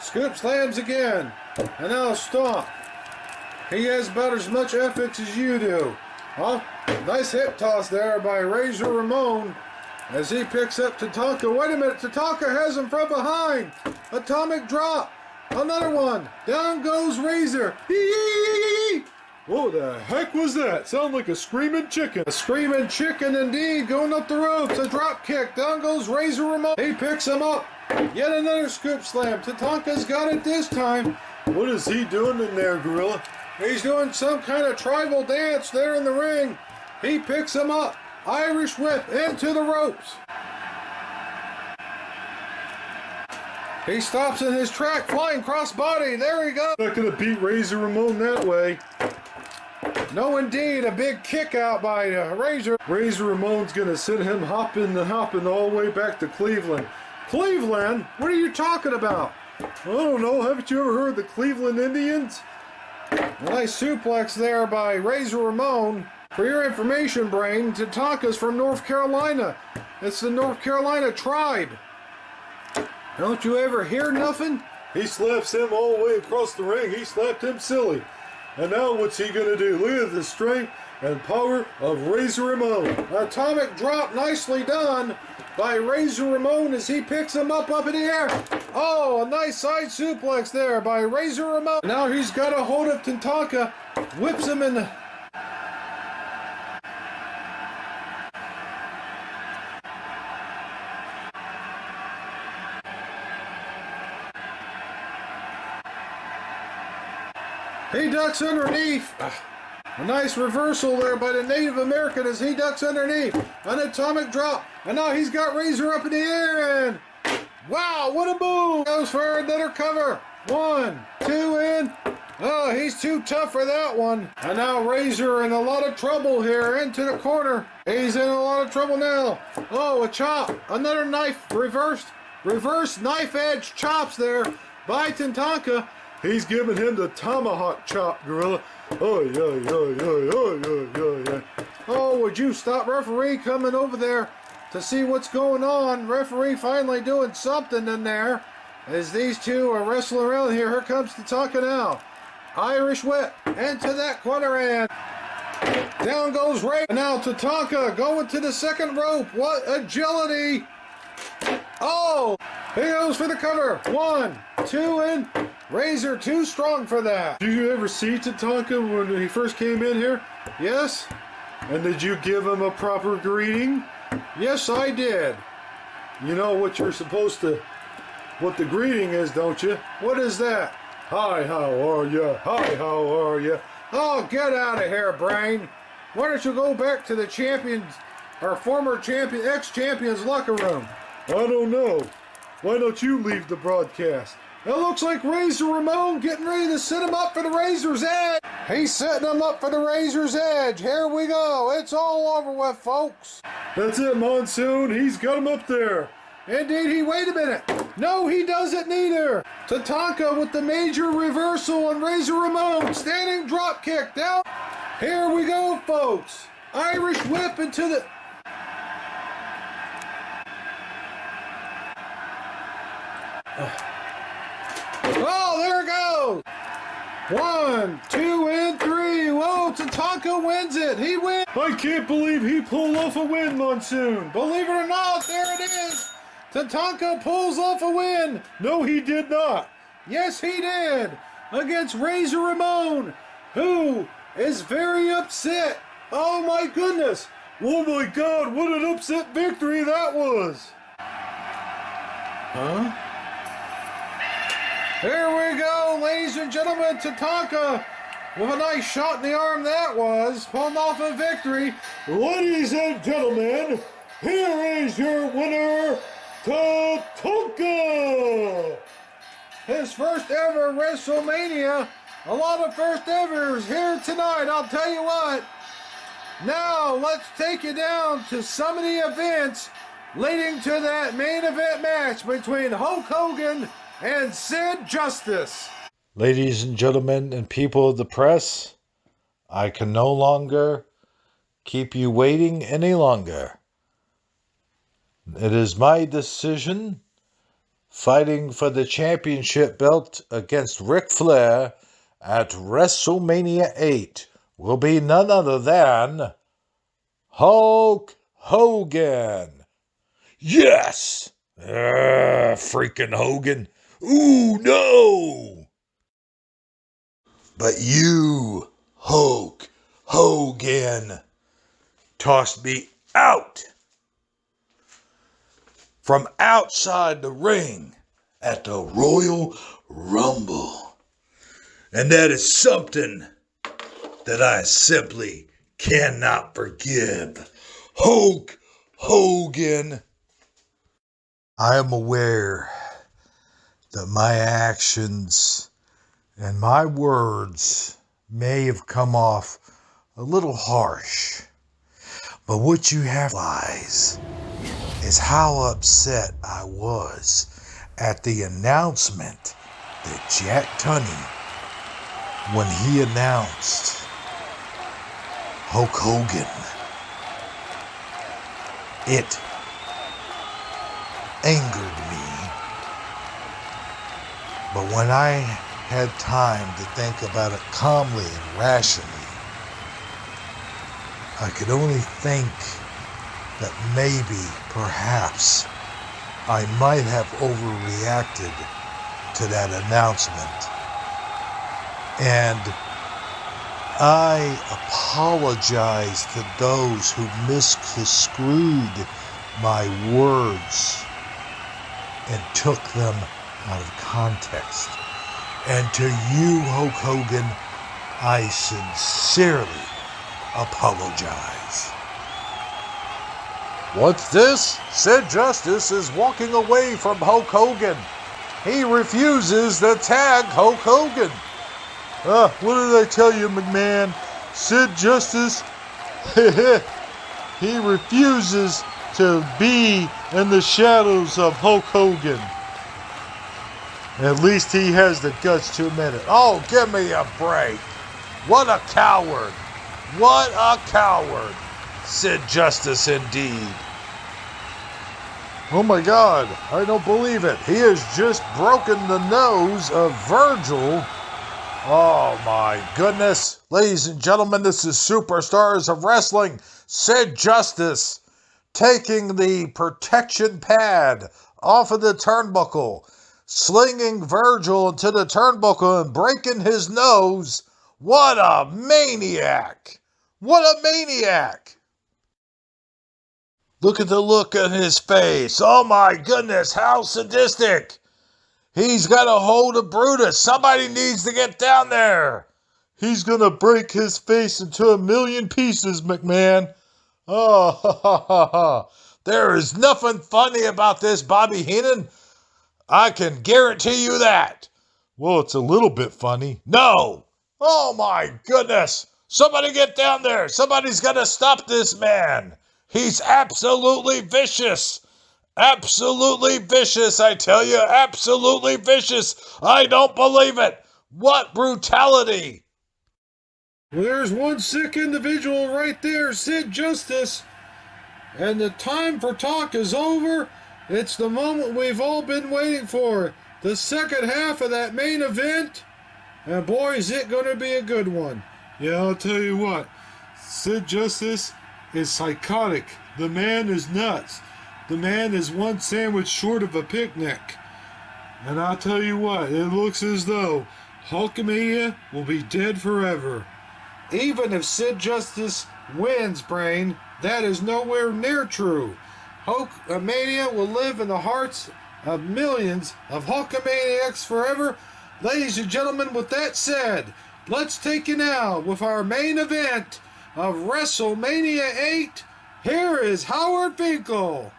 Scoop slams again. And now a stomp. He has about as much ethics as you do. Oh, nice hip toss there by Razor Ramon as he picks up Tatanka. Wait a minute, Tatanka has him from behind. Atomic drop. Another one. Down goes Razor. What the heck was that? Sound like a screaming chicken. A screaming chicken indeed, going up the ropes. A drop kick. Down goes Razor Ramon. He picks him up. Yet another scoop slam. Tatanka's got it this time. What is he doing in there, Gorilla? He's doing some kind of tribal dance there in the ring. He picks him up. Irish whip into the ropes. He stops in his track, flying crossbody. There he goes. Not gonna beat Razor Ramon that way. No, indeed, a big kick out by Razor. Razor Ramon's gonna send him hopping all the way back to Cleveland. Cleveland? What are you talking about? I don't know. Haven't you ever heard of the Cleveland Indians? A nice suplex there by Razor Ramon. For your information, Brain, Tatanka's from North Carolina. It's the North Carolina tribe. Don't you ever hear nothing? He slaps him all the way across the ring. He slapped him silly. And now what's he going to do? Look at the strength and power of Razor Ramon. Atomic drop nicely done by Razor Ramon as he picks him up in the air. Oh, a nice side suplex there by Razor Ramon. Now he's got a hold of Tatanka, whips him in the... He ducks underneath. A nice reversal there by the Native American as he ducks underneath. An atomic drop. And now he's got Razor up in the air. And wow, what a move. Goes for another cover. 1, 2, and... Oh, he's too tough for that one. And now Razor in a lot of trouble here into the corner. He's in a lot of trouble now. Oh, a chop. Another knife reversed. Reverse knife edge chops there by Tatanka. He's giving him the tomahawk chop, Gorilla. Oh, yeah. Oh, would you stop referee coming over there to see what's going on? Referee finally doing something in there. As these two are wrestling around here, here comes Tatanka now. Irish whip into that corner and down goes Ray. Now Tatanka going to the second rope. What agility. Oh, he goes for the cover. 1, 2, and Razor too strong for that. Did you ever see Tatanka when he first came in here? Yes, And did you give him a proper greeting? yes I did. You know what you're supposed to, what the greeting is, don't you? What is that? Hi, how are ya? Hi, how are ya? Oh, get out of here, Brain. Why don't you go back to the champions, or former champion, ex-champions locker room? I don't know. Why don't you leave the broadcast? It looks like Razor Ramon getting ready to set him up for the Razor's Edge. He's setting him up for the Razor's Edge. Here we go. It's all over with, folks. That's it, Monsoon. He's got him up there. Indeed, wait a minute. No, he doesn't neither. Tatanka with the major reversal on Razor Ramon. Standing drop kick down. Here we go, folks. Irish whip into the... Oh, there it goes. 1, 2, and 3. Whoa, Tatanka wins it. He wins. I can't believe he pulled off a win, Monsoon. Believe it or not, there it is. Tatanka pulls off a win. No, he did not. Yes, he did. Against Razor Ramon, who is very upset. Oh, my goodness. Oh my God, what an upset victory that was. Huh? Here we go, ladies and gentlemen. Tatanka with a nice shot in the arm that was. Pulling off a victory. Ladies and gentlemen, here is your winner, Tatanka. His first ever WrestleMania. A lot of first evers here tonight, I'll tell you what. Now, let's take you down to some of the events leading to that main event match between Hulk Hogan and Sid Justice. Ladies and gentlemen and people of the press, I can no longer keep you waiting any longer. It is my decision, fighting for the championship belt against Ric Flair at WrestleMania 8 will be none other than Hulk Hogan. Yes! Freaking Hogan. Ooh, no! But you, Hulk Hogan, tossed me out from outside the ring at the Royal Rumble. And that is something that I simply cannot forgive. Hulk Hogan. I am aware that my actions and my words may have come off a little harsh. But what you have to realize is how upset I was at the announcement that Jack Tunney, when he announced Hulk Hogan, it angered me. But when I had time to think about it calmly and rationally, I could only think that maybe, perhaps, I might have overreacted to that announcement. And I apologize to those who misconstrued my words and took them out of context. And to you, Hulk Hogan, I sincerely apologize. What's this? Sid Justice is walking away from Hulk Hogan. He refuses to tag Hulk Hogan. What did I tell you, McMahon? Sid Justice, he refuses to be in the shadows of Hulk Hogan. At least he has the guts to admit it. Oh, give me a break. What a coward. What a coward. Sid Justice indeed. Oh my God, I don't believe it. He has just broken the nose of Virgil. Oh my goodness. Ladies and gentlemen, this is Superstars of Wrestling. Sid Justice taking the protection pad off of the turnbuckle, slinging Virgil into the turnbuckle and breaking his nose. What a maniac. What a maniac. Look at the look on his face. Oh my goodness, how sadistic. He's got a hold of Brutus. Somebody needs to get down there. He's going to break his face into a million pieces, McMahon. Oh, ha, ha, ha, ha. There is nothing funny about this, Bobby Heenan. I can guarantee you that. Well, it's a little bit funny. No. Oh my goodness. Somebody get down there. Somebody's got to stop this man. He's absolutely vicious. Absolutely vicious, I tell you. Absolutely vicious. I don't believe it. What brutality. Well, there's one sick individual right there, Sid Justice. And the time for talk is over. It's the moment we've all been waiting for. The second half of that main event. And boy, is it going to be a good one. Yeah, I'll tell you what. Sid Justice is psychotic. The man is nuts. The man is one sandwich short of a picnic. And I'll tell you what, it looks as though Hulkamania will be dead forever. Even if Sid Justice wins, Brain, that is nowhere near true. Hulkamania will live in the hearts of millions of Hulkamaniacs forever. Ladies and gentlemen, with that said, let's take you now with our main event of WrestleMania 8. Here is Howard Finkel.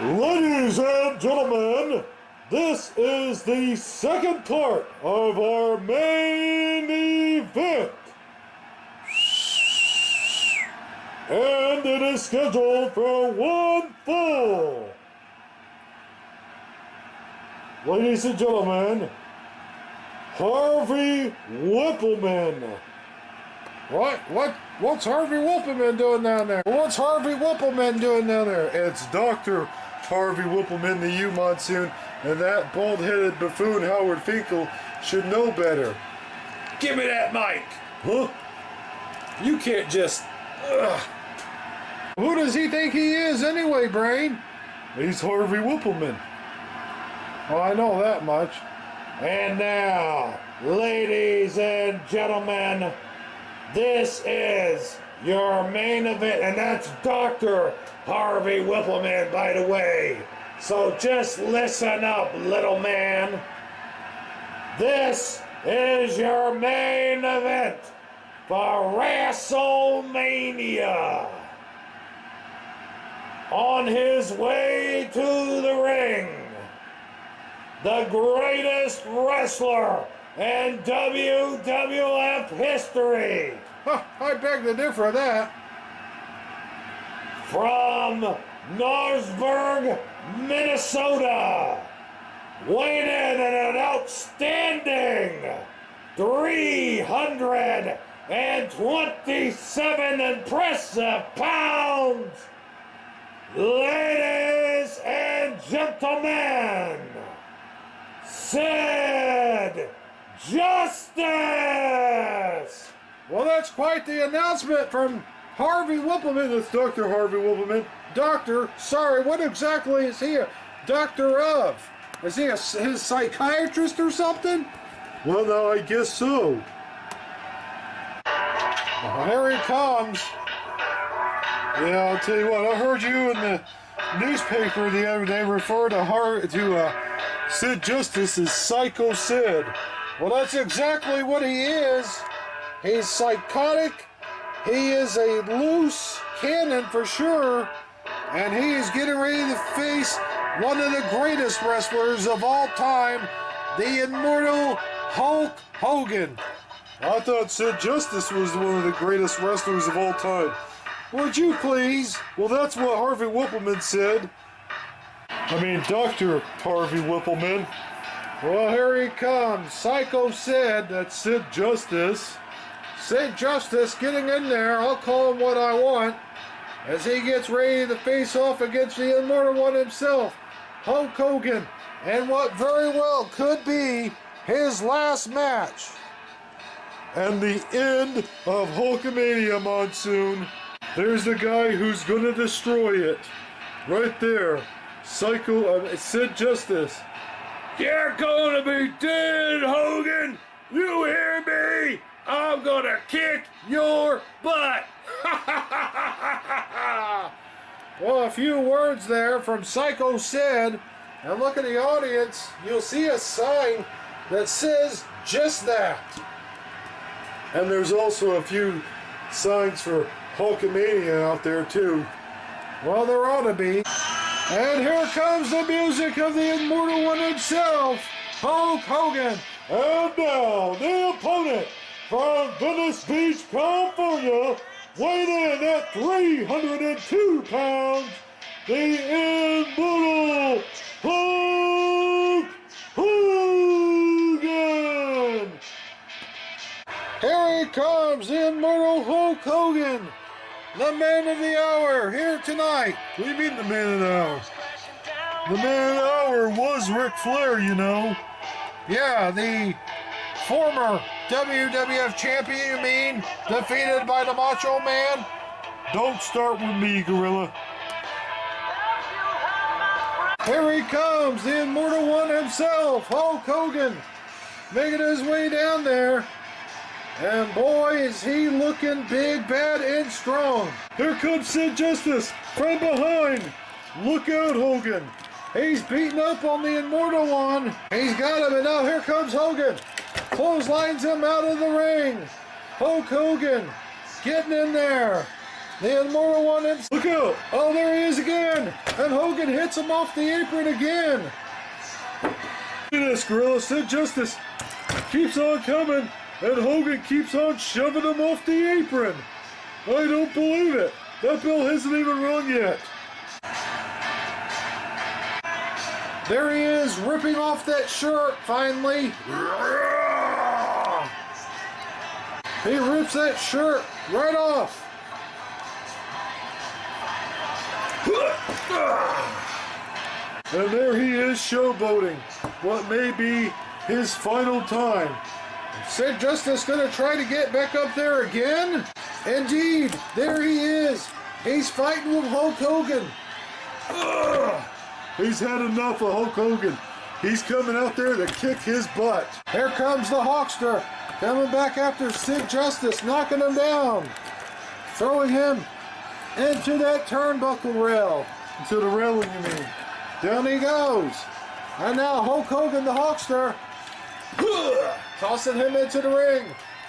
Ladies and gentlemen, this is the second part of our main event. And it is scheduled for one fall. Ladies and gentlemen, Harvey Whippleman. What's Harvey Whippleman doing down there? What's Harvey Whippleman doing down there? It's Dr. Harvey Whippleman, the U-Monsoon, and that bald-headed buffoon Howard Finkel should know better. Give me that mic. Huh? You can't just... Who does he think he is anyway, Brain? He's Harvey Whippleman. Oh, I know that much. And now, ladies and gentlemen, this is your main event, and that's Dr. Harvey Whippleman, by the way. So just listen up, little man. This is your main event for WrestleMania. On his way to the ring, the greatest wrestler in WWF history. I beg to differ of that. From Norrisburg, Minnesota, weighing in at an outstanding 327 impressive pounds. Ladies and gentlemen, Sid Justice! Well, that's quite the announcement from Harvey Whippleman. It's Dr. Harvey Whippleman. Doctor, sorry, what exactly is he a doctor of? Is he his psychiatrist or something? Well, now, I guess so. Well, here he comes. Yeah, I'll tell you what, I heard you in the newspaper the other day refer to Sid Justice as Psycho Sid. Well, that's exactly what he is. He's psychotic. He is a loose cannon for sure. And he is getting ready to face one of the greatest wrestlers of all time, the immortal Hulk Hogan. I thought Sid Justice was one of the greatest wrestlers of all time. Would you please? Well, that's what Harvey Whippleman said. I mean, Dr. Harvey Whippleman. Well, here he comes. Psycho Sid. That's Sid Justice. Sid Justice getting in there. I'll call him what I want. As he gets ready to face off against the immortal one himself, Hulk Hogan. And what very well could be his last match. And the end of Hulkamania, Monsoon. There's the guy who's going to destroy it. Right there. Sid Justice. You're gonna be dead, Hogan! You hear me? I'm gonna kick your butt! Well, a few words there from Psycho Sid. And look at the audience. You'll see a sign that says just that. And there's also a few signs for Hulkamania out there too. Well, there ought to be. And here comes the music of the immortal one himself, Hulk Hogan. And now, the opponent from Venice Beach, California, weighing in at 302 pounds, the immortal Hulk Hogan. Here he comes, the immortal Hulk Hogan, the man of the hour, here tonight. What do you mean the man of the hour? The man of the hour was Ric Flair, you know. Yeah, the former WWF champion, you mean, defeated by the Macho Man. Don't start with me, Gorilla. Here he comes, the immortal one himself, Hulk Hogan, making his way down there. And boy, is he looking big, bad, and strong. Here comes Sid Justice from behind. Look out, Hogan. He's beating up on the immortal one. He's got him, and now here comes Hogan. Clotheslines him out of the ring. Hulk Hogan getting in there. The immortal one himself. Look out. Oh, there he is again. And Hogan hits him off the apron again. Look at this, Gorilla. Sid Justice keeps on coming. And Hogan keeps on shoving him off the apron. I don't believe it. That bell hasn't even rung yet. There he is, ripping off that shirt, finally. He rips that shirt right off. And there he is showboating what may be his final time. Sid Justice gonna try to get back up there again? Indeed, there he is. He's fighting with Hulk Hogan. He's had enough of Hulk Hogan. He's coming out there to kick his butt. Here comes the Hulkster, coming back after Sid Justice, knocking him down. Throwing him into that turnbuckle rail. To the railing, you mean? Down he goes. And now Hulk Hogan, the Hulkster, tossing him into the ring.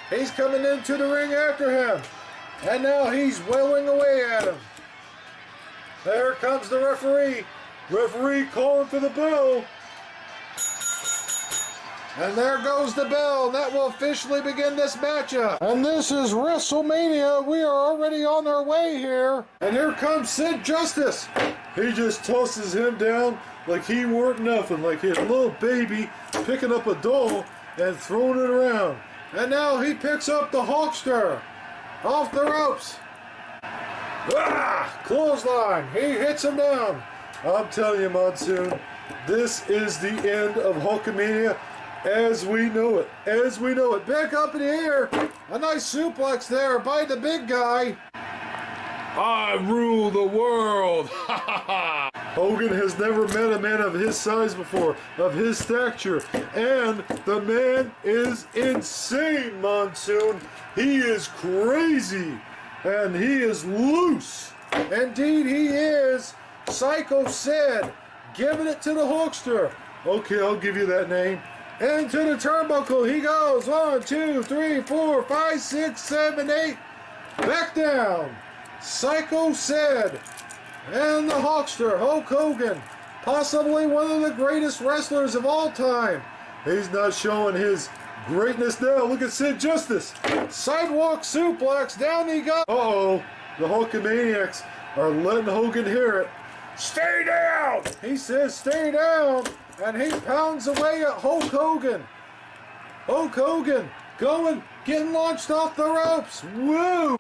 He's coming into the ring after him. And now he's wailing away at him. There comes the referee. Referee calling for the bell. And there goes the bell. And that will officially begin this matchup. And this is WrestleMania. We are already on our way here. And here comes Sid Justice. He just tosses him down like he weren't nothing, like his little baby picking up a doll and throwing it around. And now he picks up the Hulkster off the ropes. Clothesline. He hits him down. I'm telling you, Monsoon, this is the end of Hulkamania as we know it. As we know it. Back up in the air. A nice suplex there by the big guy. I rule the world! Hogan has never met a man of his size before, of his stature, and the man is insane, Monsoon. He is crazy, and he is loose. Indeed he is. Psycho Sid giving it to the Hulkster. Okay, I'll give you that name. Into the turnbuckle he goes. 1, 2, 3, 4, 5, 6, 7, 8. Back down. Psycho Sid and the Hulkster, Hulk Hogan, possibly one of the greatest wrestlers of all time. He's not showing his greatness now. Look at Sid Justice. Sidewalk suplex, down he goes. Uh-oh, the Hulkamaniacs are letting Hogan hear it. Stay down! He says stay down, and he pounds away at Hulk Hogan. Hulk Hogan going, getting launched off the ropes. Woo!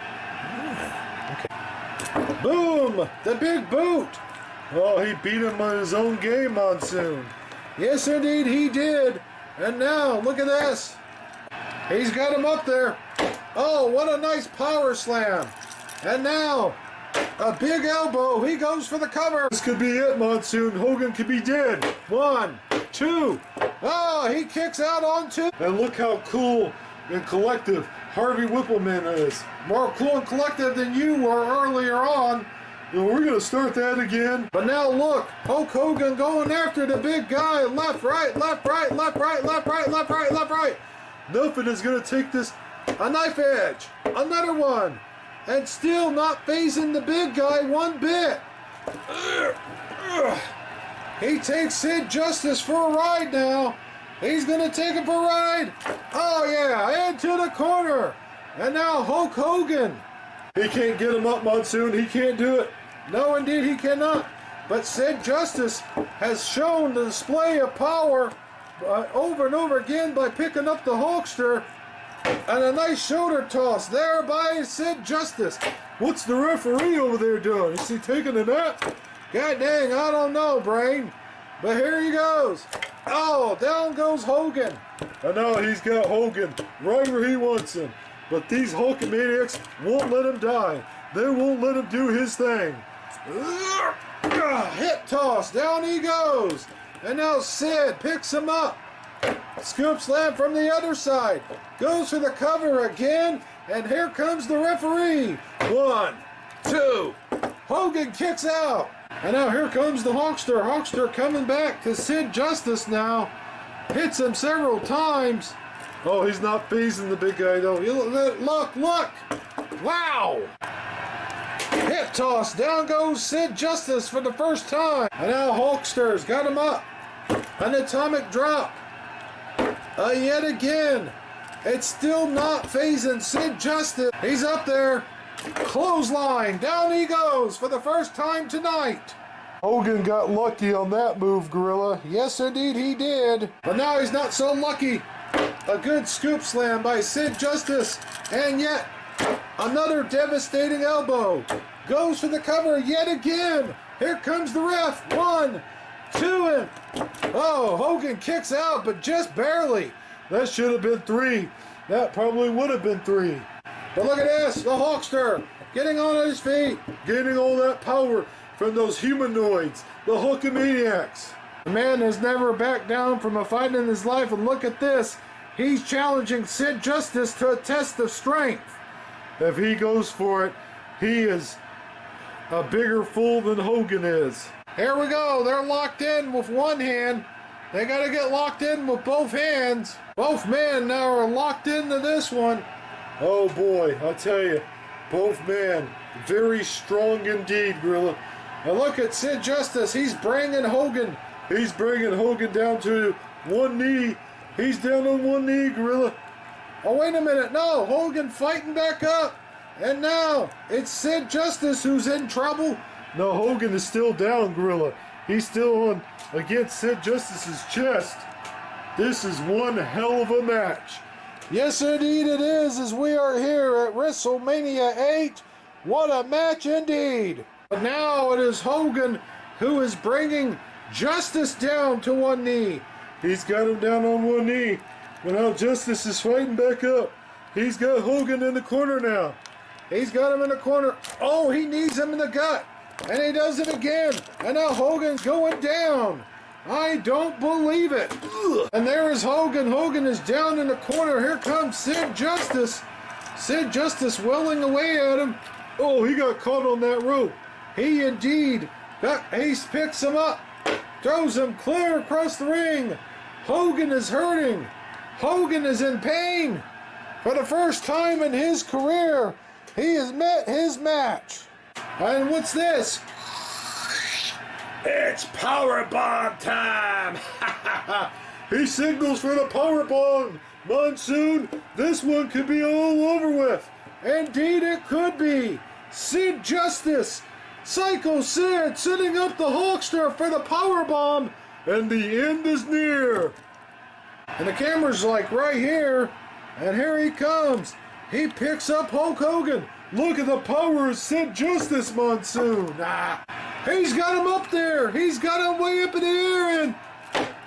Boom! The big boot. Oh, he beat him on his own game, Monsoon. Yes, indeed, he did. And now, look at this. He's got him up there. Oh, what a nice power slam. And now, a big elbow. He goes for the cover. This could be it, Monsoon. Hogan could be dead. 1, 2. Oh, he kicks out on 2. And look how cool and collective Harvey Whippleman is. More cool and collective than you were earlier on. And we're going to start that again. But now look, Hulk Hogan going after the big guy. Left, right, left, right, left, right, left, right, left, right, left, right. Nothing is going to take this. A knife edge. Another one. And still not phasing the big guy one bit. He takes Sid Justice for a ride now. He's going to take him for a ride. Oh, yeah, into the corner. And now Hulk Hogan. He can't get him up, Monsoon. He can't do it. No, indeed, he cannot. But Sid Justice has shown the display of power over and over again by picking up the Hulkster. And a nice shoulder toss there by Sid Justice. What's the referee over there doing? Is he taking a nap? God dang, I don't know, Brain. But here he goes. Oh, down goes Hogan. And now he's got Hogan right where he wants him. But these Hulkamaniacs won't let him die. They won't let him do his thing. Hip toss, down he goes. And now Sid picks him up. Scoop slam from the other side. Goes for the cover again. And here comes the referee. 1, 2. Hogan kicks out. And now here comes the Hulkster. Hulkster coming back to Sid Justice now. Hits him several times. Oh, he's not phasing the big guy, though. Look. Wow. Hip toss. Down goes Sid Justice for the first time. And now Hulkster's got him up. An atomic drop. Yet again. It's still not phasing Sid Justice. He's up there. Clothesline. Down he goes for the first time tonight. Hogan got lucky on that move, Gorilla. Yes, indeed he did. But now he's not so lucky. A good scoop slam by Sid Justice. And yet, another devastating elbow. Goes for the cover yet again. Here comes the ref. 1, 2, and... Oh, Hogan kicks out, but just barely. That should have been 3. That probably would have been 3. But look at this, the Hulkster getting on his feet. Gaining all that power from those humanoids, the Hulkamaniacs. The man has never backed down from a fight in his life, and look at this. He's challenging Sid Justice to a test of strength. If he goes for it, he is a bigger fool than Hogan is. Here we go. They're locked in with one hand. They got to get locked in with both hands. Both men now are locked into this one. Oh boy, I tell you, both men, very strong indeed, Gorilla. And look at Sid Justice. He's bringing Hogan. He's bringing Hogan down to one knee. He's down on one knee, Gorilla. Oh, wait a minute. No, Hogan fighting back up. And now it's Sid Justice who's in trouble. No, Hogan is still down, Gorilla. He's still on against Sid Justice's chest. This is one hell of a match. Yes, indeed it is, as we are here at WrestleMania 8. What a match indeed. But now it is Hogan who is bringing Justice down to one knee. He's got him down on one knee. But now Justice is fighting back up. He's got Hogan in the corner now. He's got him in the corner. Oh, he needs him in the gut. And he does it again. And now Hogan's going down. I don't believe it. Ugh. And there is Hogan. Hogan is down in the corner. Here comes Sid Justice. Sid Justice welling away at him. Oh, he got caught on that rope. He indeed. He picks him up. Throws him clear across the ring. Hogan is hurting. Hogan is in pain. For the first time in his career, he has met his match. And what's this? It's powerbomb time! He signals for the powerbomb. Monsoon, this one could be all over with. Indeed it could be. Sid Justice, Psycho Sid setting up the Hulkster for the powerbomb. And the end is near. And the camera's like right here. And here he comes. He picks up Hulk Hogan. Look at the power of Sid Justice, Monsoon. He's got him up there. He's got him way up in the air and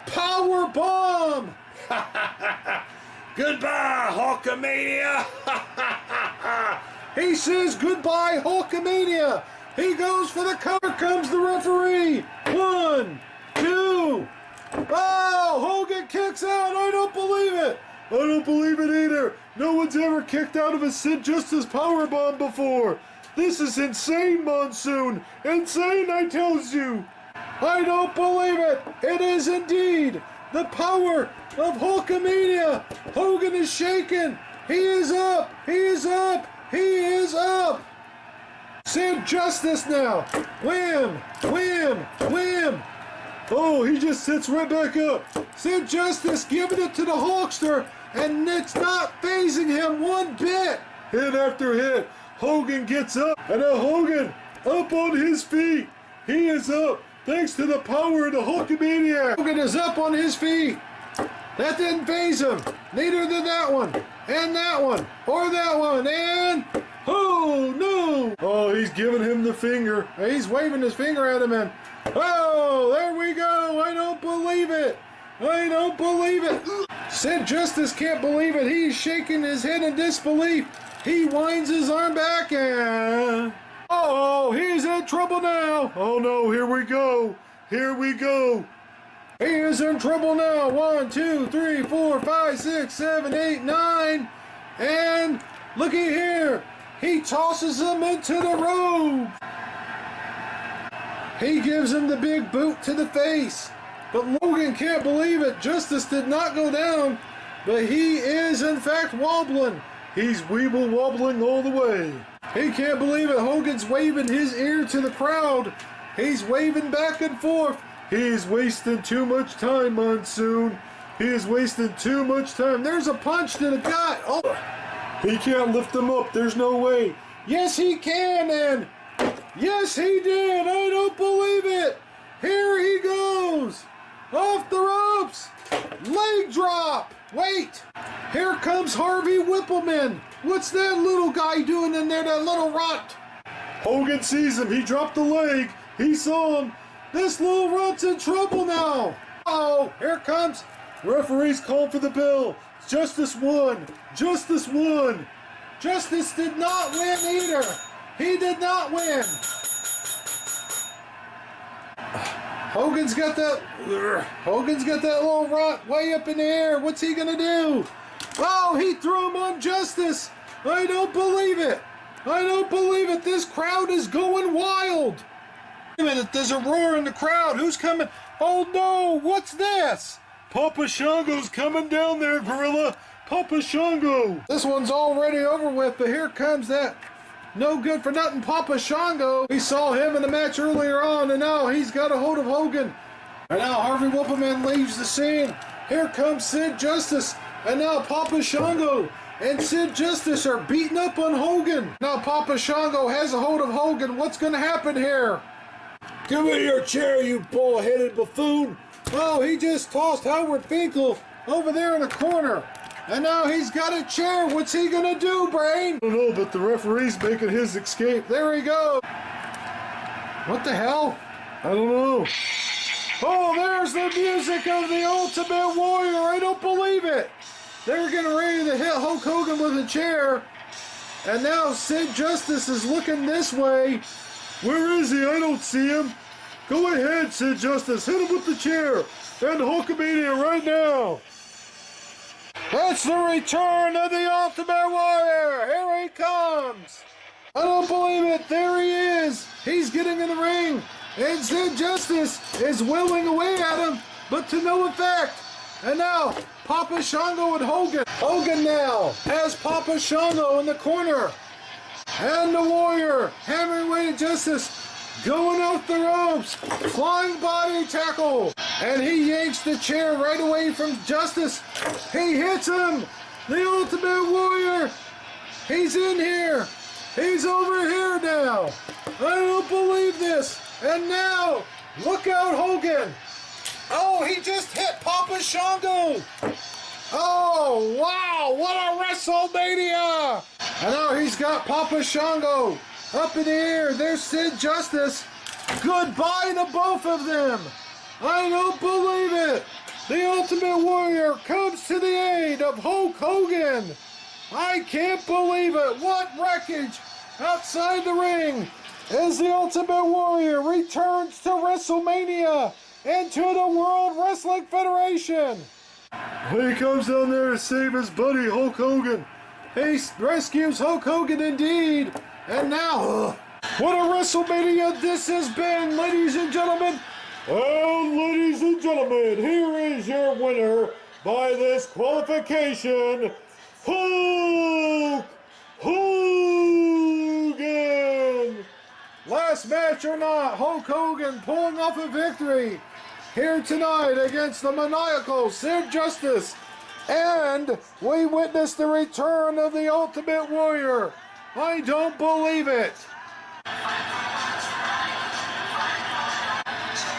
power bomb. Goodbye, Hulkamania! He says goodbye, Hulkamania. He goes for the cover. Comes the referee. 1, 2. Oh, Hogan kicks out. I don't believe it. I don't believe it either. No one's ever kicked out of a Sid Justice powerbomb before. This is insane, Monsoon. Insane, I tells you. I don't believe it. It is indeed the power of Hulkamania. Hogan is shaken. He is up. He is up. He is up. Sid Justice now. Wham, wham, wham. Oh, he just sits right back up. Sid Justice giving it to the Hulkster, and it's not phasing him one bit. Hit after hit. Hogan gets up, and now Hogan up on his feet. He is up thanks to the power of the Hulkamaniac. Hogan is up on his feet. That didn't phase him. Neither did that one, and that one, or that one, and oh no! Oh, he's giving him the finger. He's waving his finger at him, and oh, there we go. I don't believe it. I don't believe it. Sid Justice can't believe it. He's shaking his head in disbelief. He winds his arm back and oh, he's in trouble now. Oh no, here we go. Here we go. He is in trouble now. 1, 2, 3, 4, 5, 6, 7, 8, 9. And looky here. He tosses him into the robe. He gives him the big boot to the face. But Logan can't believe it. Justice did not go down, but he is in fact wobbling. He's weeble wobbling all the way. He can't believe it. Hogan's waving his ear to the crowd. He's waving back and forth. He's wasting too much time, Monsoon. He is wasting too much time. There's a punch to the gut. Oh, he can't lift him up. There's no way. yes, he can, and yes, he did. I don't believe it. Here he goes. Off the ropes. Leg drop. Wait. Here comes Harvey Whippleman. What's that little guy doing in there, that little runt? Hogan sees him. He dropped the leg. He saw him. This little runt's in trouble now. Oh, here it comes. Referee's calling for the bell. Justice won. Justice won. Justice did not win either. He did not win. Hogan's got that little runt way up in the air. What's he gonna do? Oh, he threw him on Justice. I don't believe it. I don't believe it. This crowd is going wild. Wait a minute, there's a roar in the crowd. Who's coming? Oh no, what's this? Papa Shango's coming down there, Gorilla. Papa Shango. This one's already over with, but here comes that no good for nothing Papa Shango. We saw him in the match earlier on, and now he's got a hold of Hogan. And now Harvey Whippleman leaves the scene. Here comes Sid Justice, and now Papa Shango and Sid Justice are beating up on Hogan. Now Papa Shango has a hold of Hogan. What's going to happen here? Give me your chair, you bull-headed buffoon! Oh, he just tossed Howard Finkel over there in the corner. And now he's got a chair. What's he gonna do, Brain? I don't know, but the referee's making his escape. There he goes. What the hell? I don't know. Oh, there's the music of the Ultimate Warrior. I don't believe it. They're getting ready to hit Hulk Hogan with a chair. And now Sid Justice is looking this way. Where is he? I don't see him. Go ahead, Sid Justice. Hit him with the chair. And Hulkamania right now. That's the return of the Ultimate Warrior. Here he comes. I don't believe it. There he is. He's getting in the ring. And Sid Justice is wailing away at him, but to no effect. And now, Papa Shango and Hogan. Hogan now has Papa Shango in the corner. And the Warrior hammering away at Justice. going off the ropes, flying body tackle, and he yanks the chair right away from Justice. He hits him, the Ultimate Warrior. He's in here. He's over here now. I don't believe this. And now, look out, Hogan. Oh, he just hit Papa Shango. Oh, wow, what a WrestleMania. And now he's got Papa Shango up in the air. There's Sid Justice. Goodbye to both of them. I don't believe it. The Ultimate Warrior comes to the aid of Hulk Hogan. I can't believe it. What wreckage outside the ring as the Ultimate Warrior returns to WrestleMania and to the World Wrestling Federation. He comes down there to save his buddy Hulk Hogan. He rescues Hulk Hogan indeed. And now, what a WrestleMania this has been, ladies and gentlemen. And ladies and gentlemen, here is your winner by this qualification, Hulk Hogan. Last match or not, Hulk Hogan pulling off a victory here tonight against the maniacal Sid Justice. And we witnessed the return of the Ultimate Warrior. I don't believe it.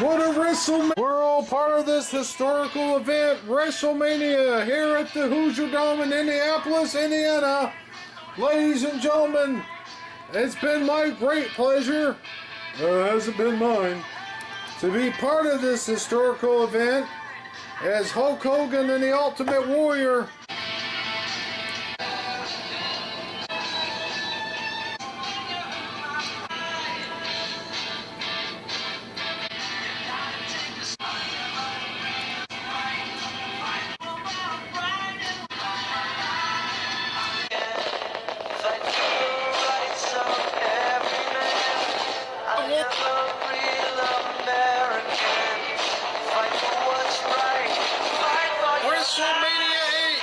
What a WrestleMania. We're all part of this historical event, WrestleMania, here at the Hoosier Dome in Indianapolis, Indiana. Ladies and gentlemen, it's been my great pleasure, It hasn't been mine. to be part of this historical event as Hulk Hogan and the Ultimate Warrior WrestleMania 8.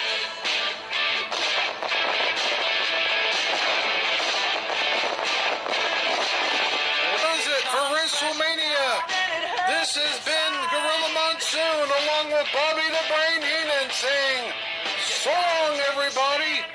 What is it for WrestleMania? This has been Gorilla Monsoon along with Bobby the Brain Heenan saying, so long everybody.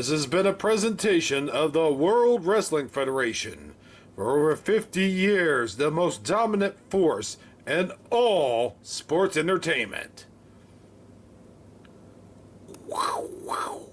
This has been a presentation of the World Wrestling Federation. For over 50 years, the most dominant force in all sports entertainment. Wow, wow.